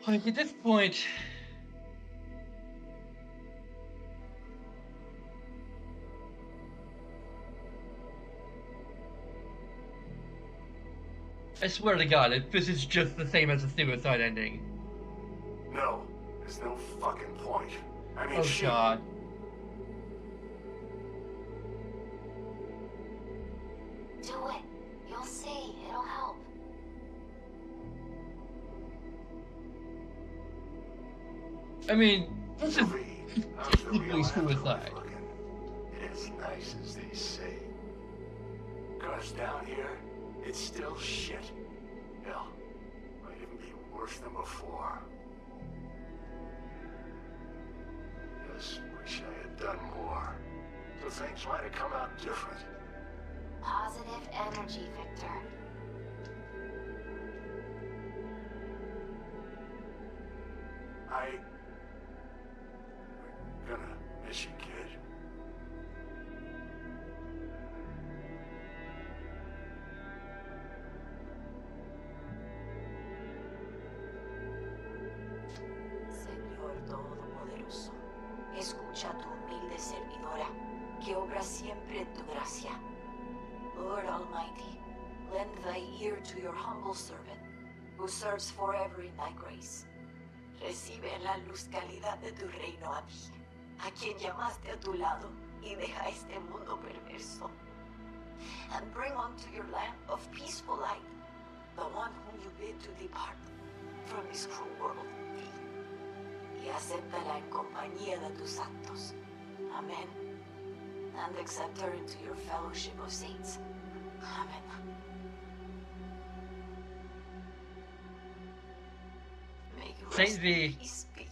Like, at this point... I swear to God, if this is just the same as the suicide ending. No, there's no fucking point. I mean, Oh shit. God. Do it. You'll see. It'll help. I mean, this is Reed, how's the technically real afterlife suicide. looking? As nice as they say. 'Cause down here, it's still shit. Hell, might even be worse than before. Just wish I had done more. So things might have come out different. Positive energy, Victor. I'm gonna miss you, kid. Señor Todopoderoso, escucha a tu humilde servidora, que obra siempre en tu gracia. Lord Almighty, lend thy ear to your humble servant, who serves forever in thy grace. Recibe en la luz calidad de tu reino a mí, a quien llamaste a tu lado y deja este mundo perverso. And bring unto your lamp of peaceful light, the one whom you bid to depart from this cruel world. Y acéptala en compañía de tus santos. Amen. And accept her into your fellowship of saints. Amen. May you Saint rest V. in peace, be.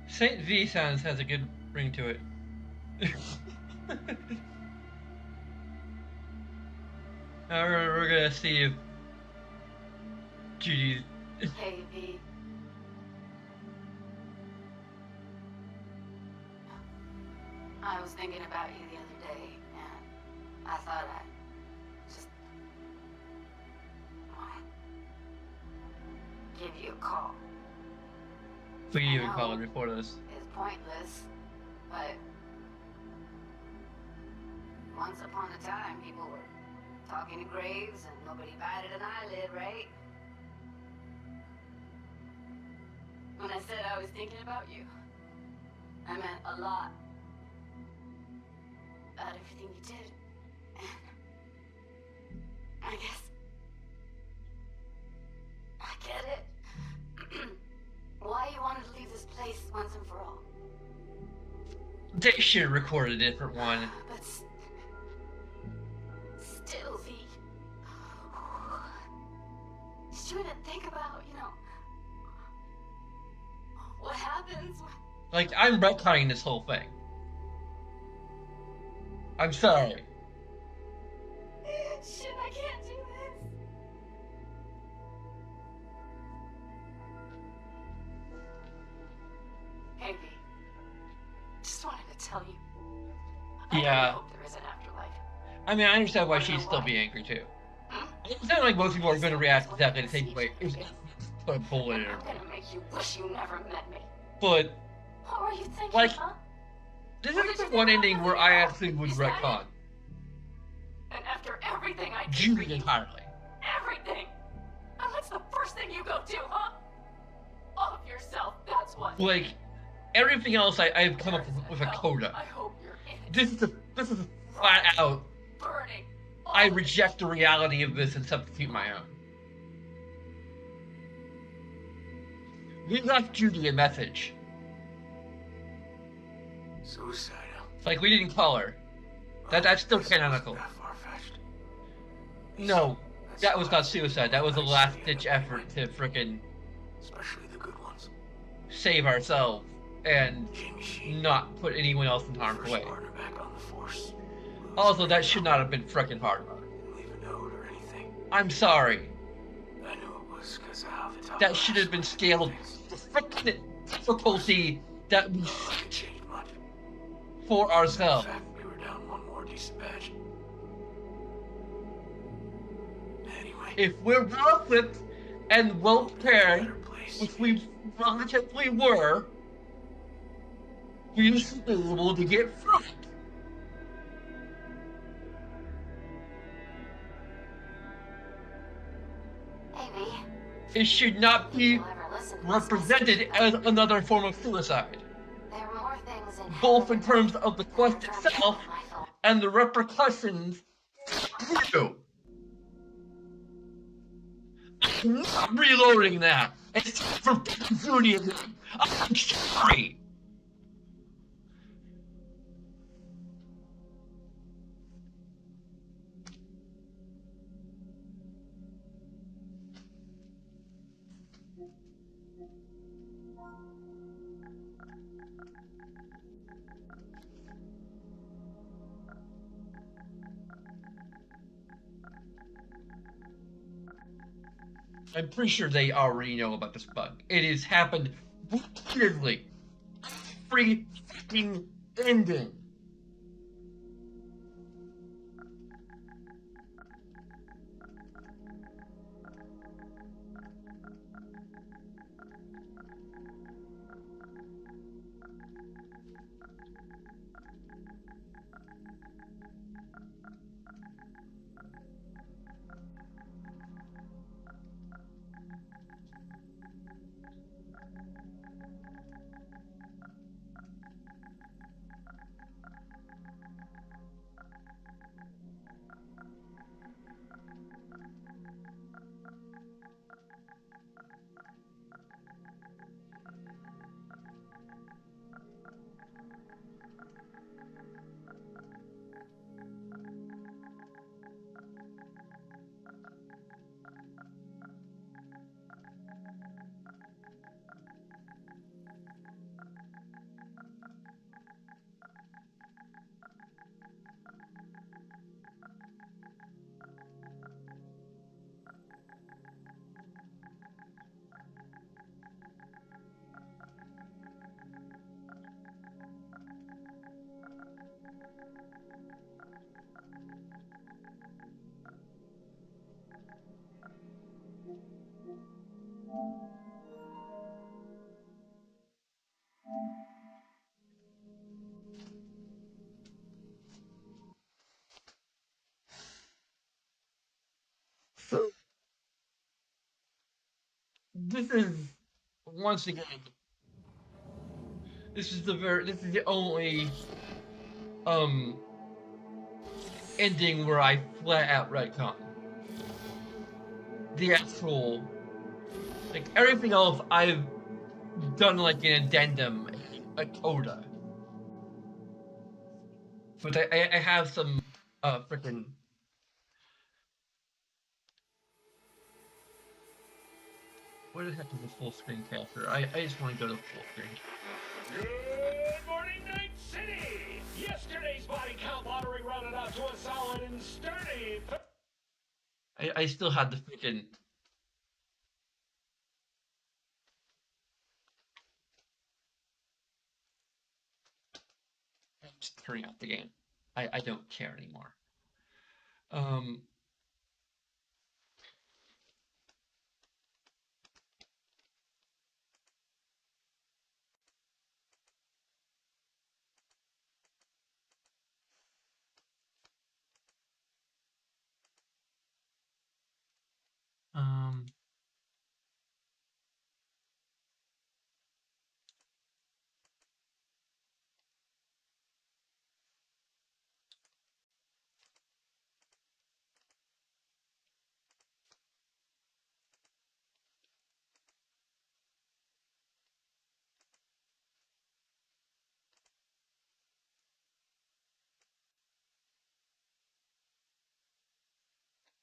Saint V sounds has a good ring to it. We're gonna see if Judy. Hey, V. I was thinking about you the other day, and I thought I'd just give you a call. We even call it before this. It's pointless, but once upon a time, people were talking to graves and nobody batted an eyelid, right? When I said I was thinking about you, I meant a lot. About everything you did. And I guess I get it. Why you They should have recorded a different one. But still, V. Shouldn't think about, what happens when... Like, I'm retconning this whole thing. I'm sorry. Shit, I can't do this. Hey, V. Just wanted to tell you. I Yeah. hope there is an afterlife. I mean, I understand why she'd still be angry, too. It's not like most people are going to react exactly the same way. Put a bullet in her. I'm gonna make you wish you never met me. But, What were you thinking, like, huh? this is the one ending where I actually would retcon. And after everything I did for Judy you, entirely. everything, and what's the first thing you go do, huh? Off yourself, that's what. Like, everything else I've come up with a coda. I hope you're in it. This is flat out. Burning. I reject the reality of this and substitute my own. We left Judy a message. Suicidal. Like, we didn't call her. That's still canonical. That far-fetched. No, that was not suicide. That was a last-ditch effort to frickin' Especially the good ones. save ourselves and Jamie Sheen. not put anyone else in harm's First way. partner back on the force. Also, that should not have been frickin' hard. Didn't leave a note or anything. I'm sorry. I knew it was because of how the top That should have been scaled to frickin' difficulty that we It changed much. for In ourselves. fact, we were down one more decent badge. Anyway, If we're well equipped and well prepared, better place. which we relatively were, we should be able to get through it. Hey, V. It should not be You'll ever listen to this represented message? as another form of suicide, There are more things in both heaven in terms of the quest than itself my thoughts. and the repercussions to I'm not reloading that. It's from Judy again. I'm sorry. I'm pretty sure they already know about this bug. It has happened repeatedly. Every fucking ending. So, this is, once again, this is the only, ending where I flat out retcon. The actual, like, everything else, I've done, like, an addendum, a coda. But this is the one where I flat out retcon. The actual, like, everything else, I've done, like, an addendum, a coda. But this is the one where I flat out retcon. The actual, like, everything else, I've done, like, an addendum, a coda. But I have some freaking. What the heck is this full screen capture? I just want to go to full screen. Good morning, Night City! Yesterday's body count lottery rounded out to a solid and sturdy. I still had the freaking. I'm just turning off the game. I don't care anymore. Um, um,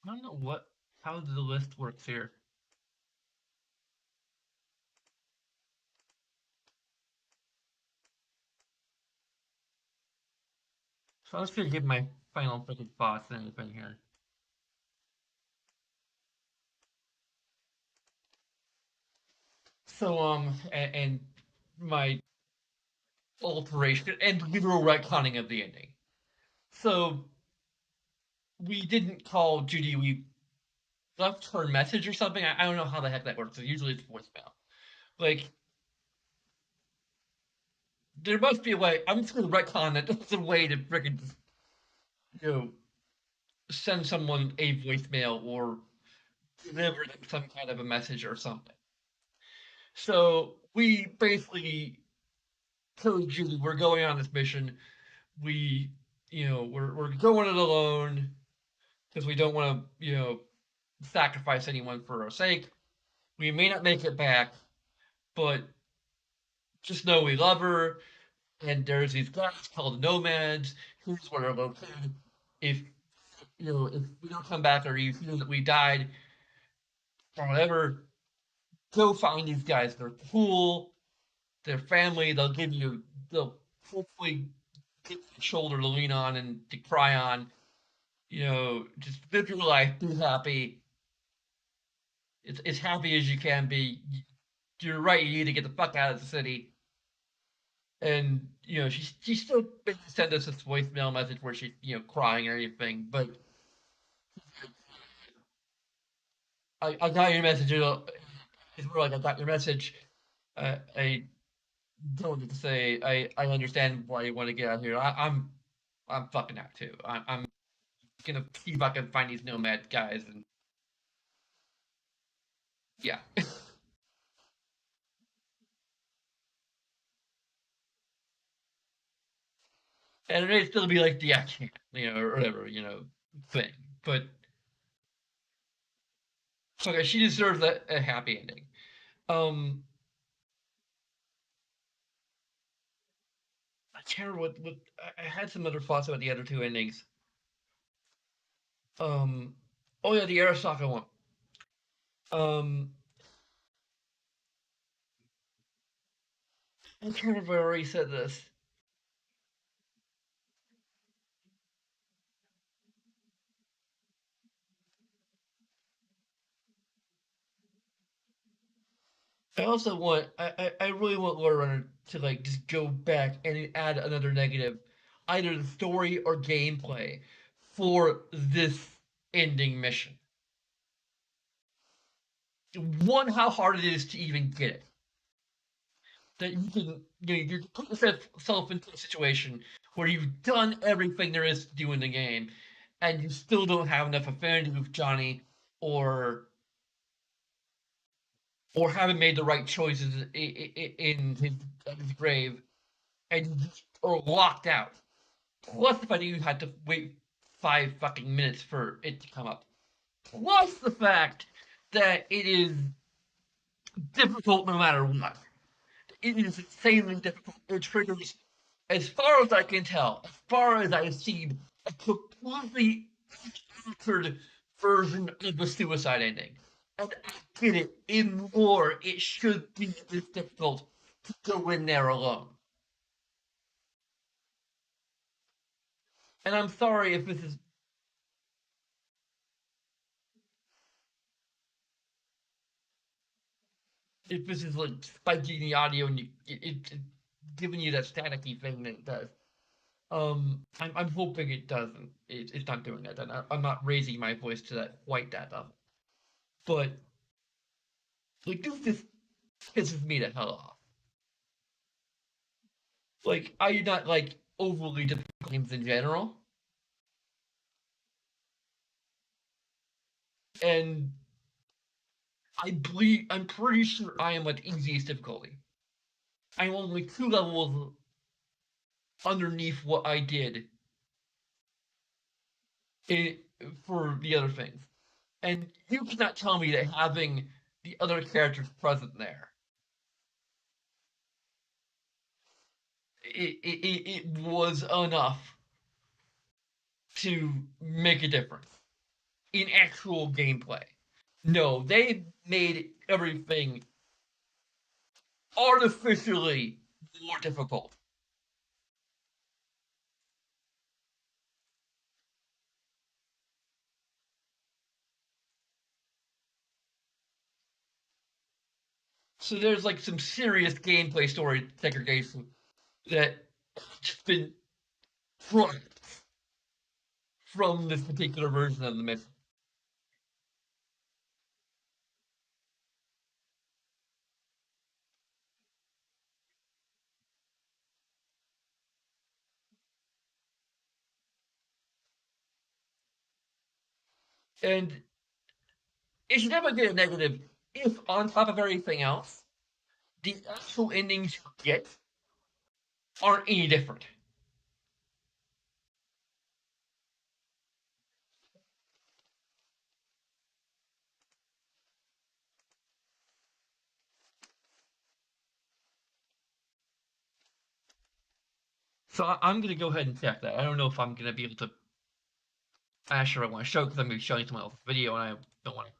I don't know how the list works here. So I'm just gonna give my final freaking thoughts and everything here. So and my alteration and literal retconning of the ending. So we didn't call Judy. We left her a message or something. I don't know how the heck that works. Usually it's voicemail. Like there must be a way. I'm just gonna retcon that there's a way to freaking you know send someone a voicemail or deliver them some kind of a message or something. So we basically told Julie we're going on this mission. We we're going it alone because we don't want to sacrifice anyone for our sake. We may not make it back, but just know we love her. And there's these guys called nomads. Here's where they're located. If if we don't come back or you feel that we died or whatever, go find these guys. They're cool. They're family. They'll hopefully give you a shoulder to lean on and to cry on. Just live your life, be happy, as happy as you can be. You're right. You need to get the fuck out of the city. And she still sent us this voicemail message where she's crying or anything. But I got your message. It's more like I got your message. I don't need to say I understand why you want to get out here. I'm fucking out too. I'm gonna see if I can find these nomad guys and yeah. And it may still be like the action, or whatever, thing. But okay, she deserves a happy ending. Um, I can't remember what I had some other thoughts about the other two endings. Um, oh yeah, the Arasaka one. Um, I can't remember if I already said this. I really want Lore Runner to like just go back and add another negative, either the story or gameplay for this ending mission. One, how hard it is to even get it. That you can you put yourself into a situation where you've done everything there is to do in the game, and you still don't have enough affinity with Johnny, or haven't made the right choices in his grave, and you just are locked out. Plus the fact that you had to wait 5 fucking minutes for it to come up. Plus the fact that it is difficult no matter what. It is insanely difficult. It triggers as far as I can tell, as far as I've seen, a completely altered version of the suicide ending. And I get it, in lore, it should be this difficult to go in there alone. And I'm sorry if this is like spiking the audio and it giving you that staticky thing that it does. I'm hoping it doesn't. It's not doing that. And I'm not raising my voice to that quite that level. But like this just pisses me the hell off. Like I'm not like overly difficult games in general, and I'm pretty sure I am at easiest difficulty. I'm only 2 levels underneath what I did it, for the other things. And you cannot tell me that having the other characters present there, it was enough to make a difference in actual gameplay. No, they made everything artificially more difficult. So there's like some serious gameplay story segregation that just been dropped from this particular version of the mission. And it should never get a negative if, on top of everything else, the actual endings you get aren't any different. So I'm going to go ahead and check that. I don't know if I'm going to be able to. I'm sure I want to show because I'm going to be showing someone else's video and I don't want to.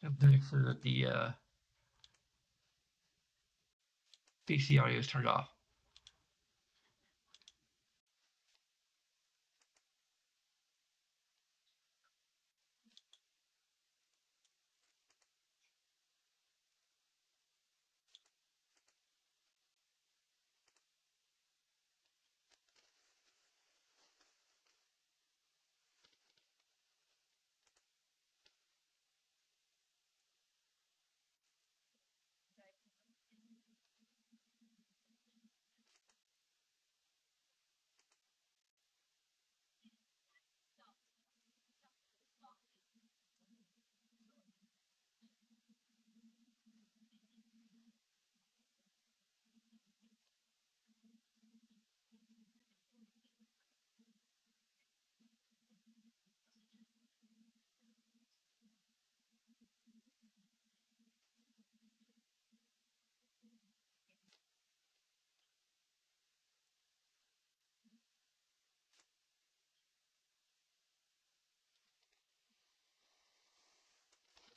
I'm make sure that the PC audio is turned off.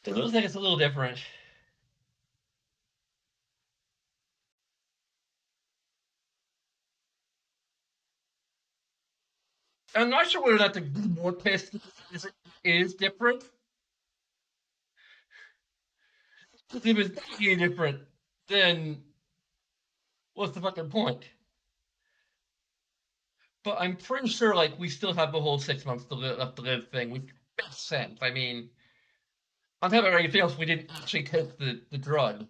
It looks like it's a little different. I'm not sure whether or not to be more pissed because it is different. Because if it's not any different, then what's the fucking point? But I'm pretty sure, like, we still have the whole 6 months to left to live thing, which makes sense. I mean, on top of everything else, we didn't actually take the drug.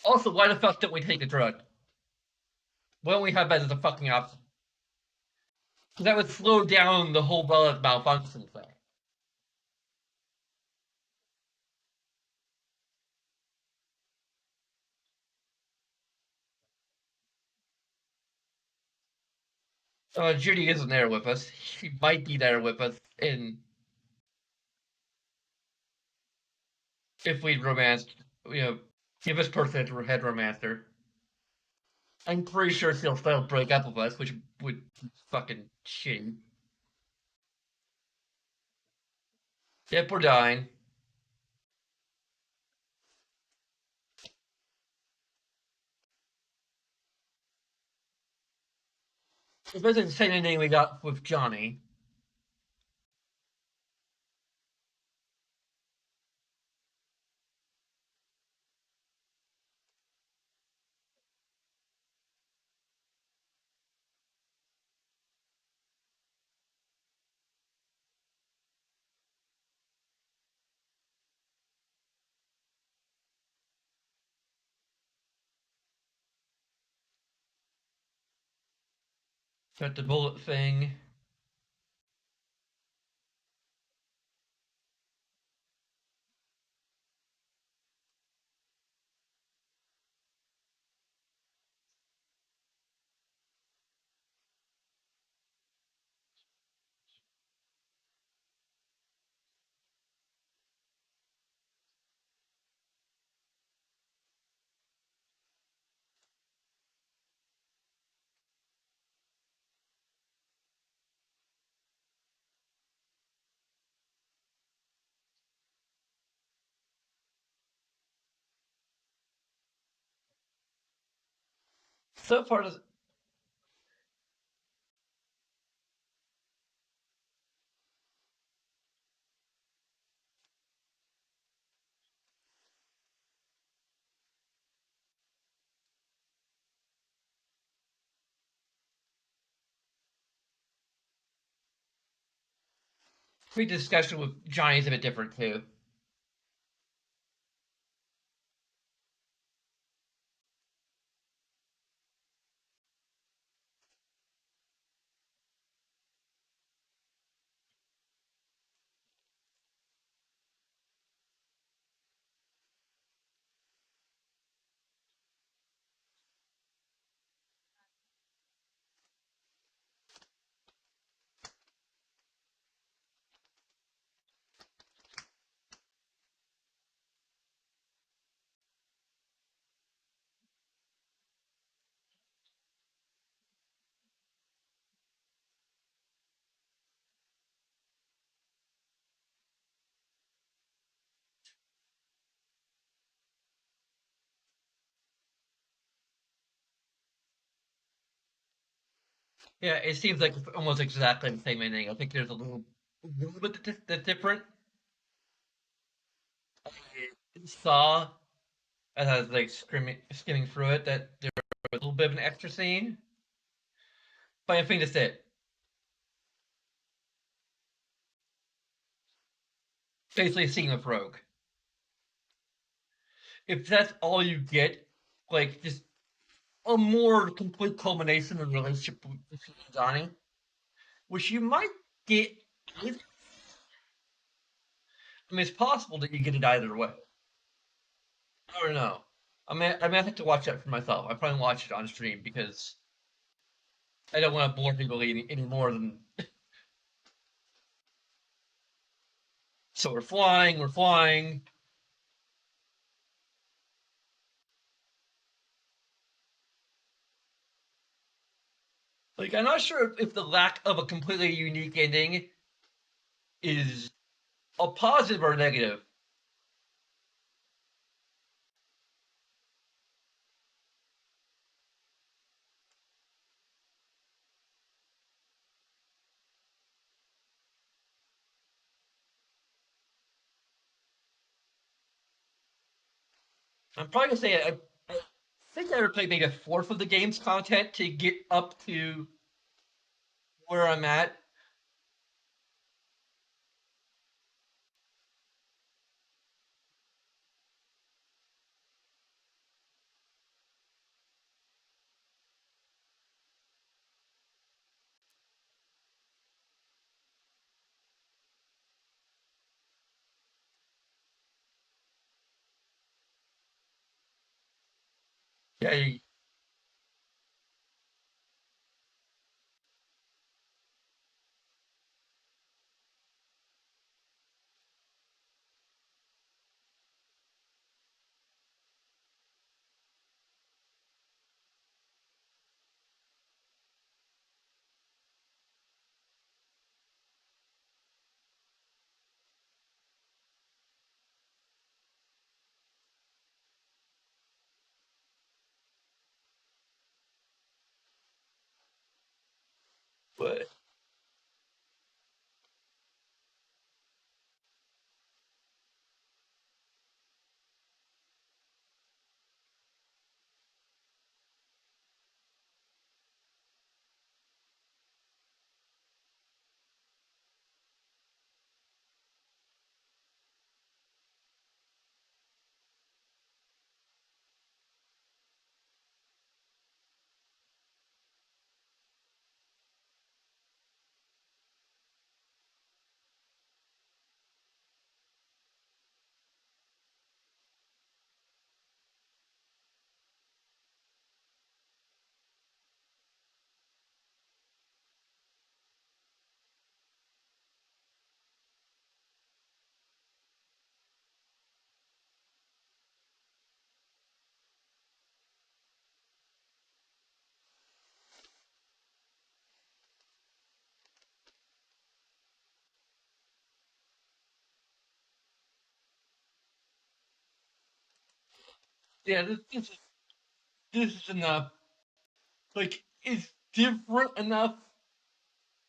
Also, why the fuck don't we take the drug? Why don't we have that as a fucking option? Because that would slow down the whole malfunction thing. Judy isn't there with us. She might be there with us in if we romanced, you know, if this person had romanced her. I'm pretty sure she'll still break up with us, which would be fucking shitty. Yep, we're dying. It doesn't say anything we got with Johnny. Got the bullet thing. So far, pre-discussion with Johnny's a bit different too. Yeah, it seems like it's almost exactly the same ending. I think there's little bit that's different. I saw as I was like skimming through it that there was a little bit of an extra scene, but I think that's it. Basically, a scene with Rogue. If that's all you get, like just a more complete culmination of the relationship with Johnny, which you might get. I mean, it's possible that you get it either way. I don't know. I have to watch that for myself. I probably watch it on stream because I don't want to bore people any more than. So we're flying. We're flying. Like I'm not sure if the lack of a completely unique ending is a positive or a negative. I'm probably gonna say I think I would play maybe a fourth of the game's content to get up to where I'm at. Yeah, but yeah, this is enough. Like, it's different enough.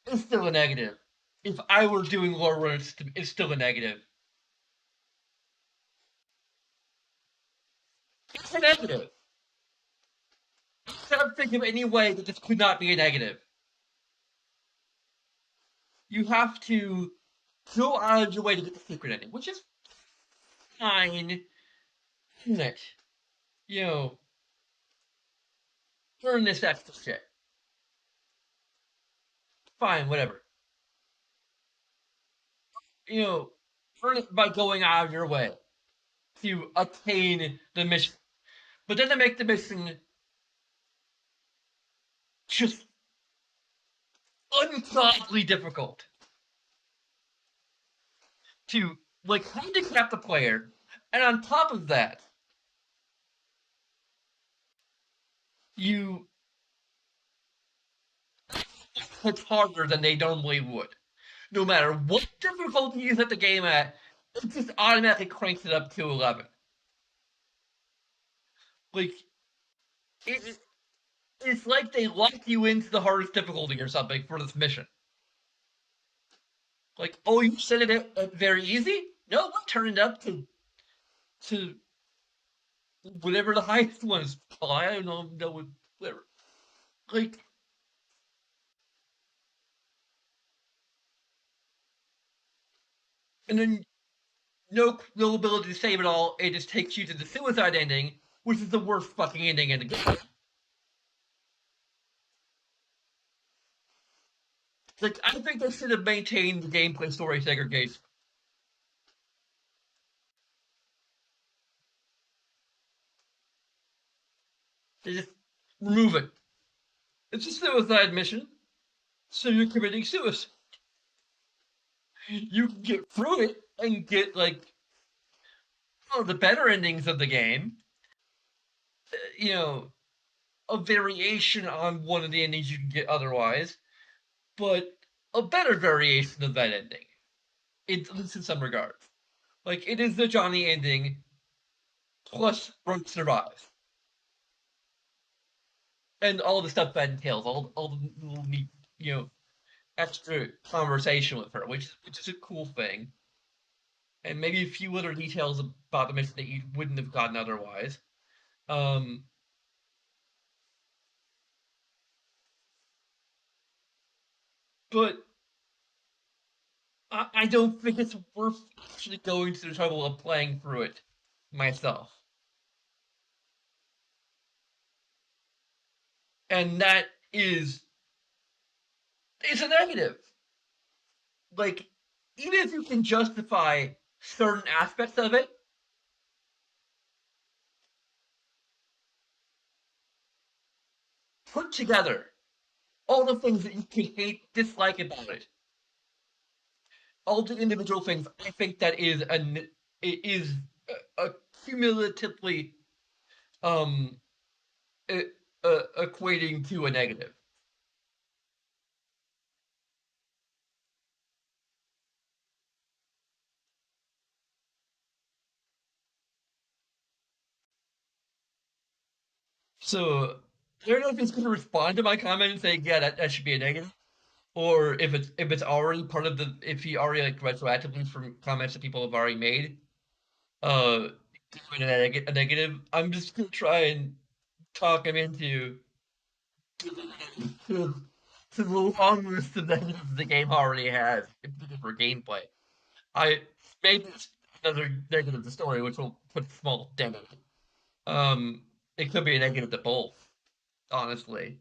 It's still a negative. If I were doing lore run, it's still a negative. It's a negative. I can't think of any way that this could not be a negative. You have to go out of your way to get the secret ending, which is fine, isn't it? You know, earn this extra shit. Fine, whatever. You know, earn it by going out of your way to attain the mission. But then to make the mission just ungodly difficult to like handicap the player, and on top of that, you hit harder than they normally would. No matter what difficulty you set the game at, it just automatically cranks it up to 11. Like, it, it's like they locked you into the hardest difficulty or something for this mission. Like, oh, you set it at very easy? No, we'll turn it up to whatever the highest one is. Oh, I don't know, whatever. Like, and then no ability to save it all. It just takes you to the suicide ending, which is the worst fucking ending in the game. Like, I think they should have maintained the gameplay story segregation. They just remove it. It's a suicide mission, so you're committing suicide. You can get through it and get like the better endings of the game. You know, a variation on one of the endings you can get otherwise, but a better variation of that ending. At least in some regards. Like, it is the Johnny ending plus Brooke survives. And all the stuff that entails, all the little neat, extra conversation with her, which is a cool thing. And maybe a few other details about the mission that you wouldn't have gotten otherwise. Um, but I don't think it's worth actually going to the trouble of playing through it myself. And that is it's a negative. Like, even if you can justify certain aspects of it, put together all the things that you can hate, dislike about it, all the individual things, I think that it is cumulatively um uh, equating to a negative. So I don't know if he's going to respond to my comment and say, "Yeah, that should be a negative," or if it's already part of the if he already like retroactively from comments that people have already made, uh, giving it a negative. I'm just gonna try and talk him into to, to the long list of negatives the game already has for gameplay. I maybe it's another negative to the story, which will put a small dent in it. It could be a negative to both, honestly.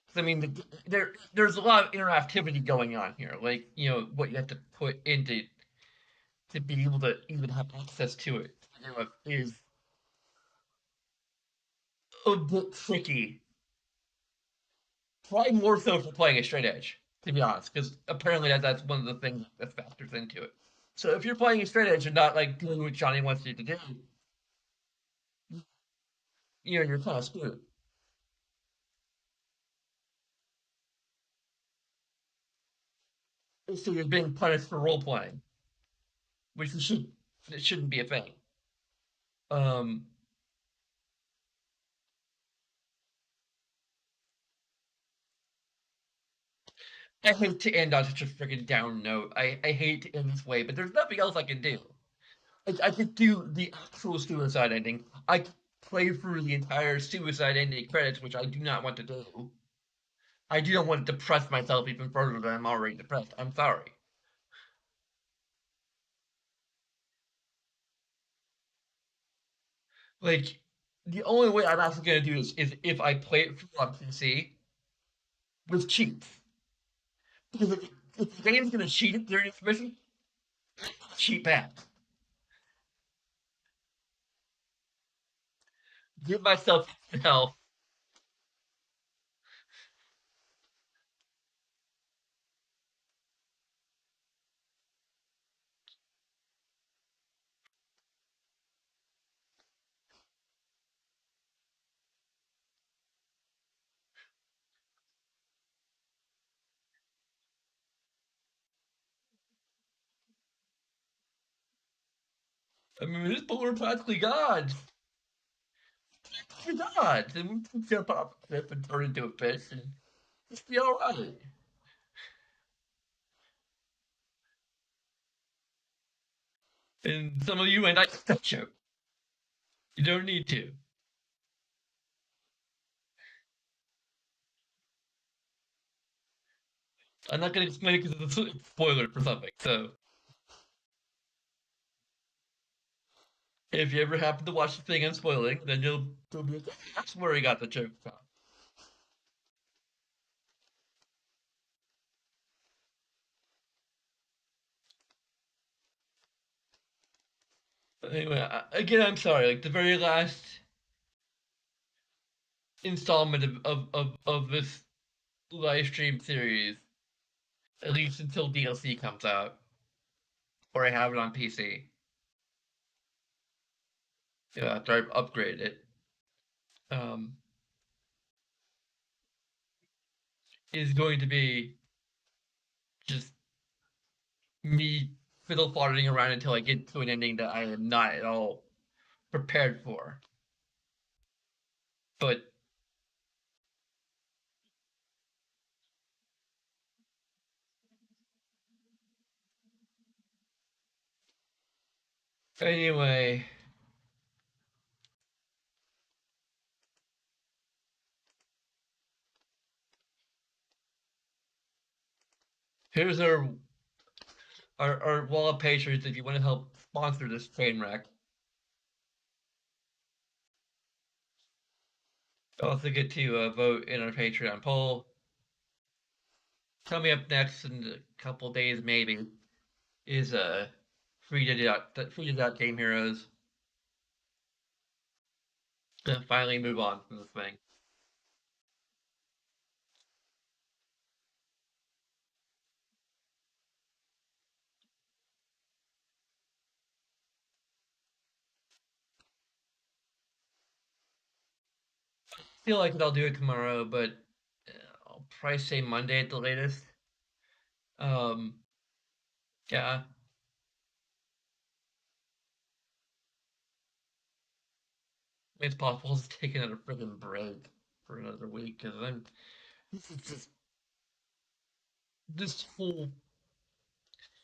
'Cause, I mean, there's a lot of interactivity going on here. Like, what you have to put into to be able to even have access to it, is a bit tricky. Probably more so for playing a straight edge, to be honest, because apparently that's one of the things that factors into it. So if you're playing a straight edge and not like doing what Johnny wants you to do, you're kind of screwed. So you're being punished for role playing, which it shouldn't be a thing. Um, I hate to end on such a freaking down note. I hate to end this way, but there's nothing else I can do. I could do the actual suicide ending. I could play through the entire suicide ending credits, which I do not want to do. I do not want to depress myself even further than I'm already depressed. I'm sorry. Like, the only way I'm actually going to do this is if I play it through on PC with cheats. Because if the game's going to cheat it during its mission, cheat back. Give myself hell. I mean, these people are practically gods. They're gods. And we can jump off a cliff and turn into a fish and just be alright. And some of you and I that you. You don't need to. I'm not going to explain it because it's a spoiler for something. So, if you ever happen to watch the thing I'm spoiling, then you'll be like, that's where he got the joke from. But anyway, again, I'm sorry. Like, the very last installment of this live stream series, at least until DLC comes out, or I have it on PC. After I've upgraded it, um, is going to be just me fiddle farting around until I get to an ending that I am not at all prepared for. But anyway, here's our wall of patrons if you want to help sponsor this train wreck. Also get to vote in our Patreon poll. Coming up next in a couple days, maybe, is free to dot Game Heroes. Gonna finally move on from this thing. feel like I'll do it tomorrow, but I'll probably say Monday at the latest. Um, yeah, it's possible I'll just take another friggin' break for another week because I'm this is just this whole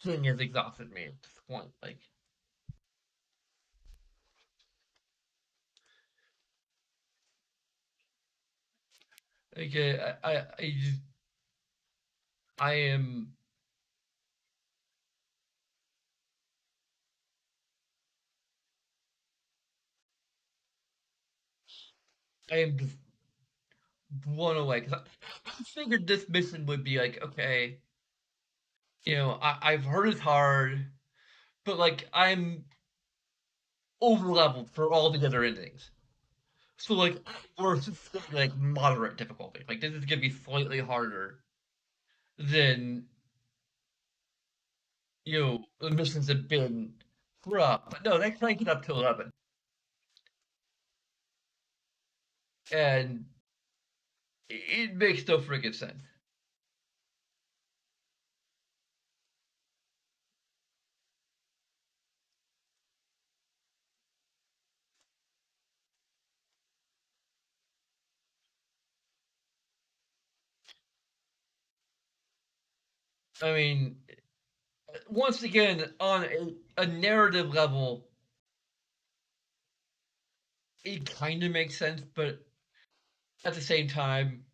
thing has exhausted me at this point. I just I am I am just blown away because I figured this mission would be like okay, I've heard it's hard, but like I'm over leveled for all the other endings. So like we're just like moderate difficulty. Like this is gonna be slightly harder than the missions have been rough. But no, they crank it up to 11, and it makes no freaking sense. I mean, once again, on a narrative level, it kind of makes sense, but at the same time,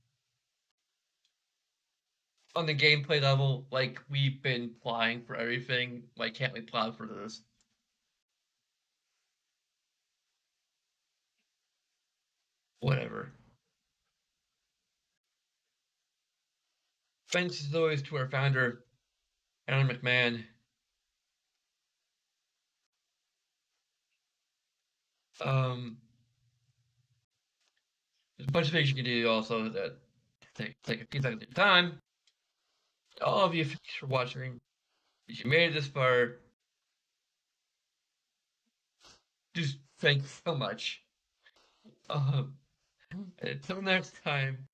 on the gameplay level, like we've been flying for everything. Why can't we plow for this? Whatever. Thanks as always to our founder, Alan McMahon. Um, there's a bunch of things you can do also that take a few seconds of your time. All of you, thanks for watching. If you made it this far, just thanks so much. Um, until next time.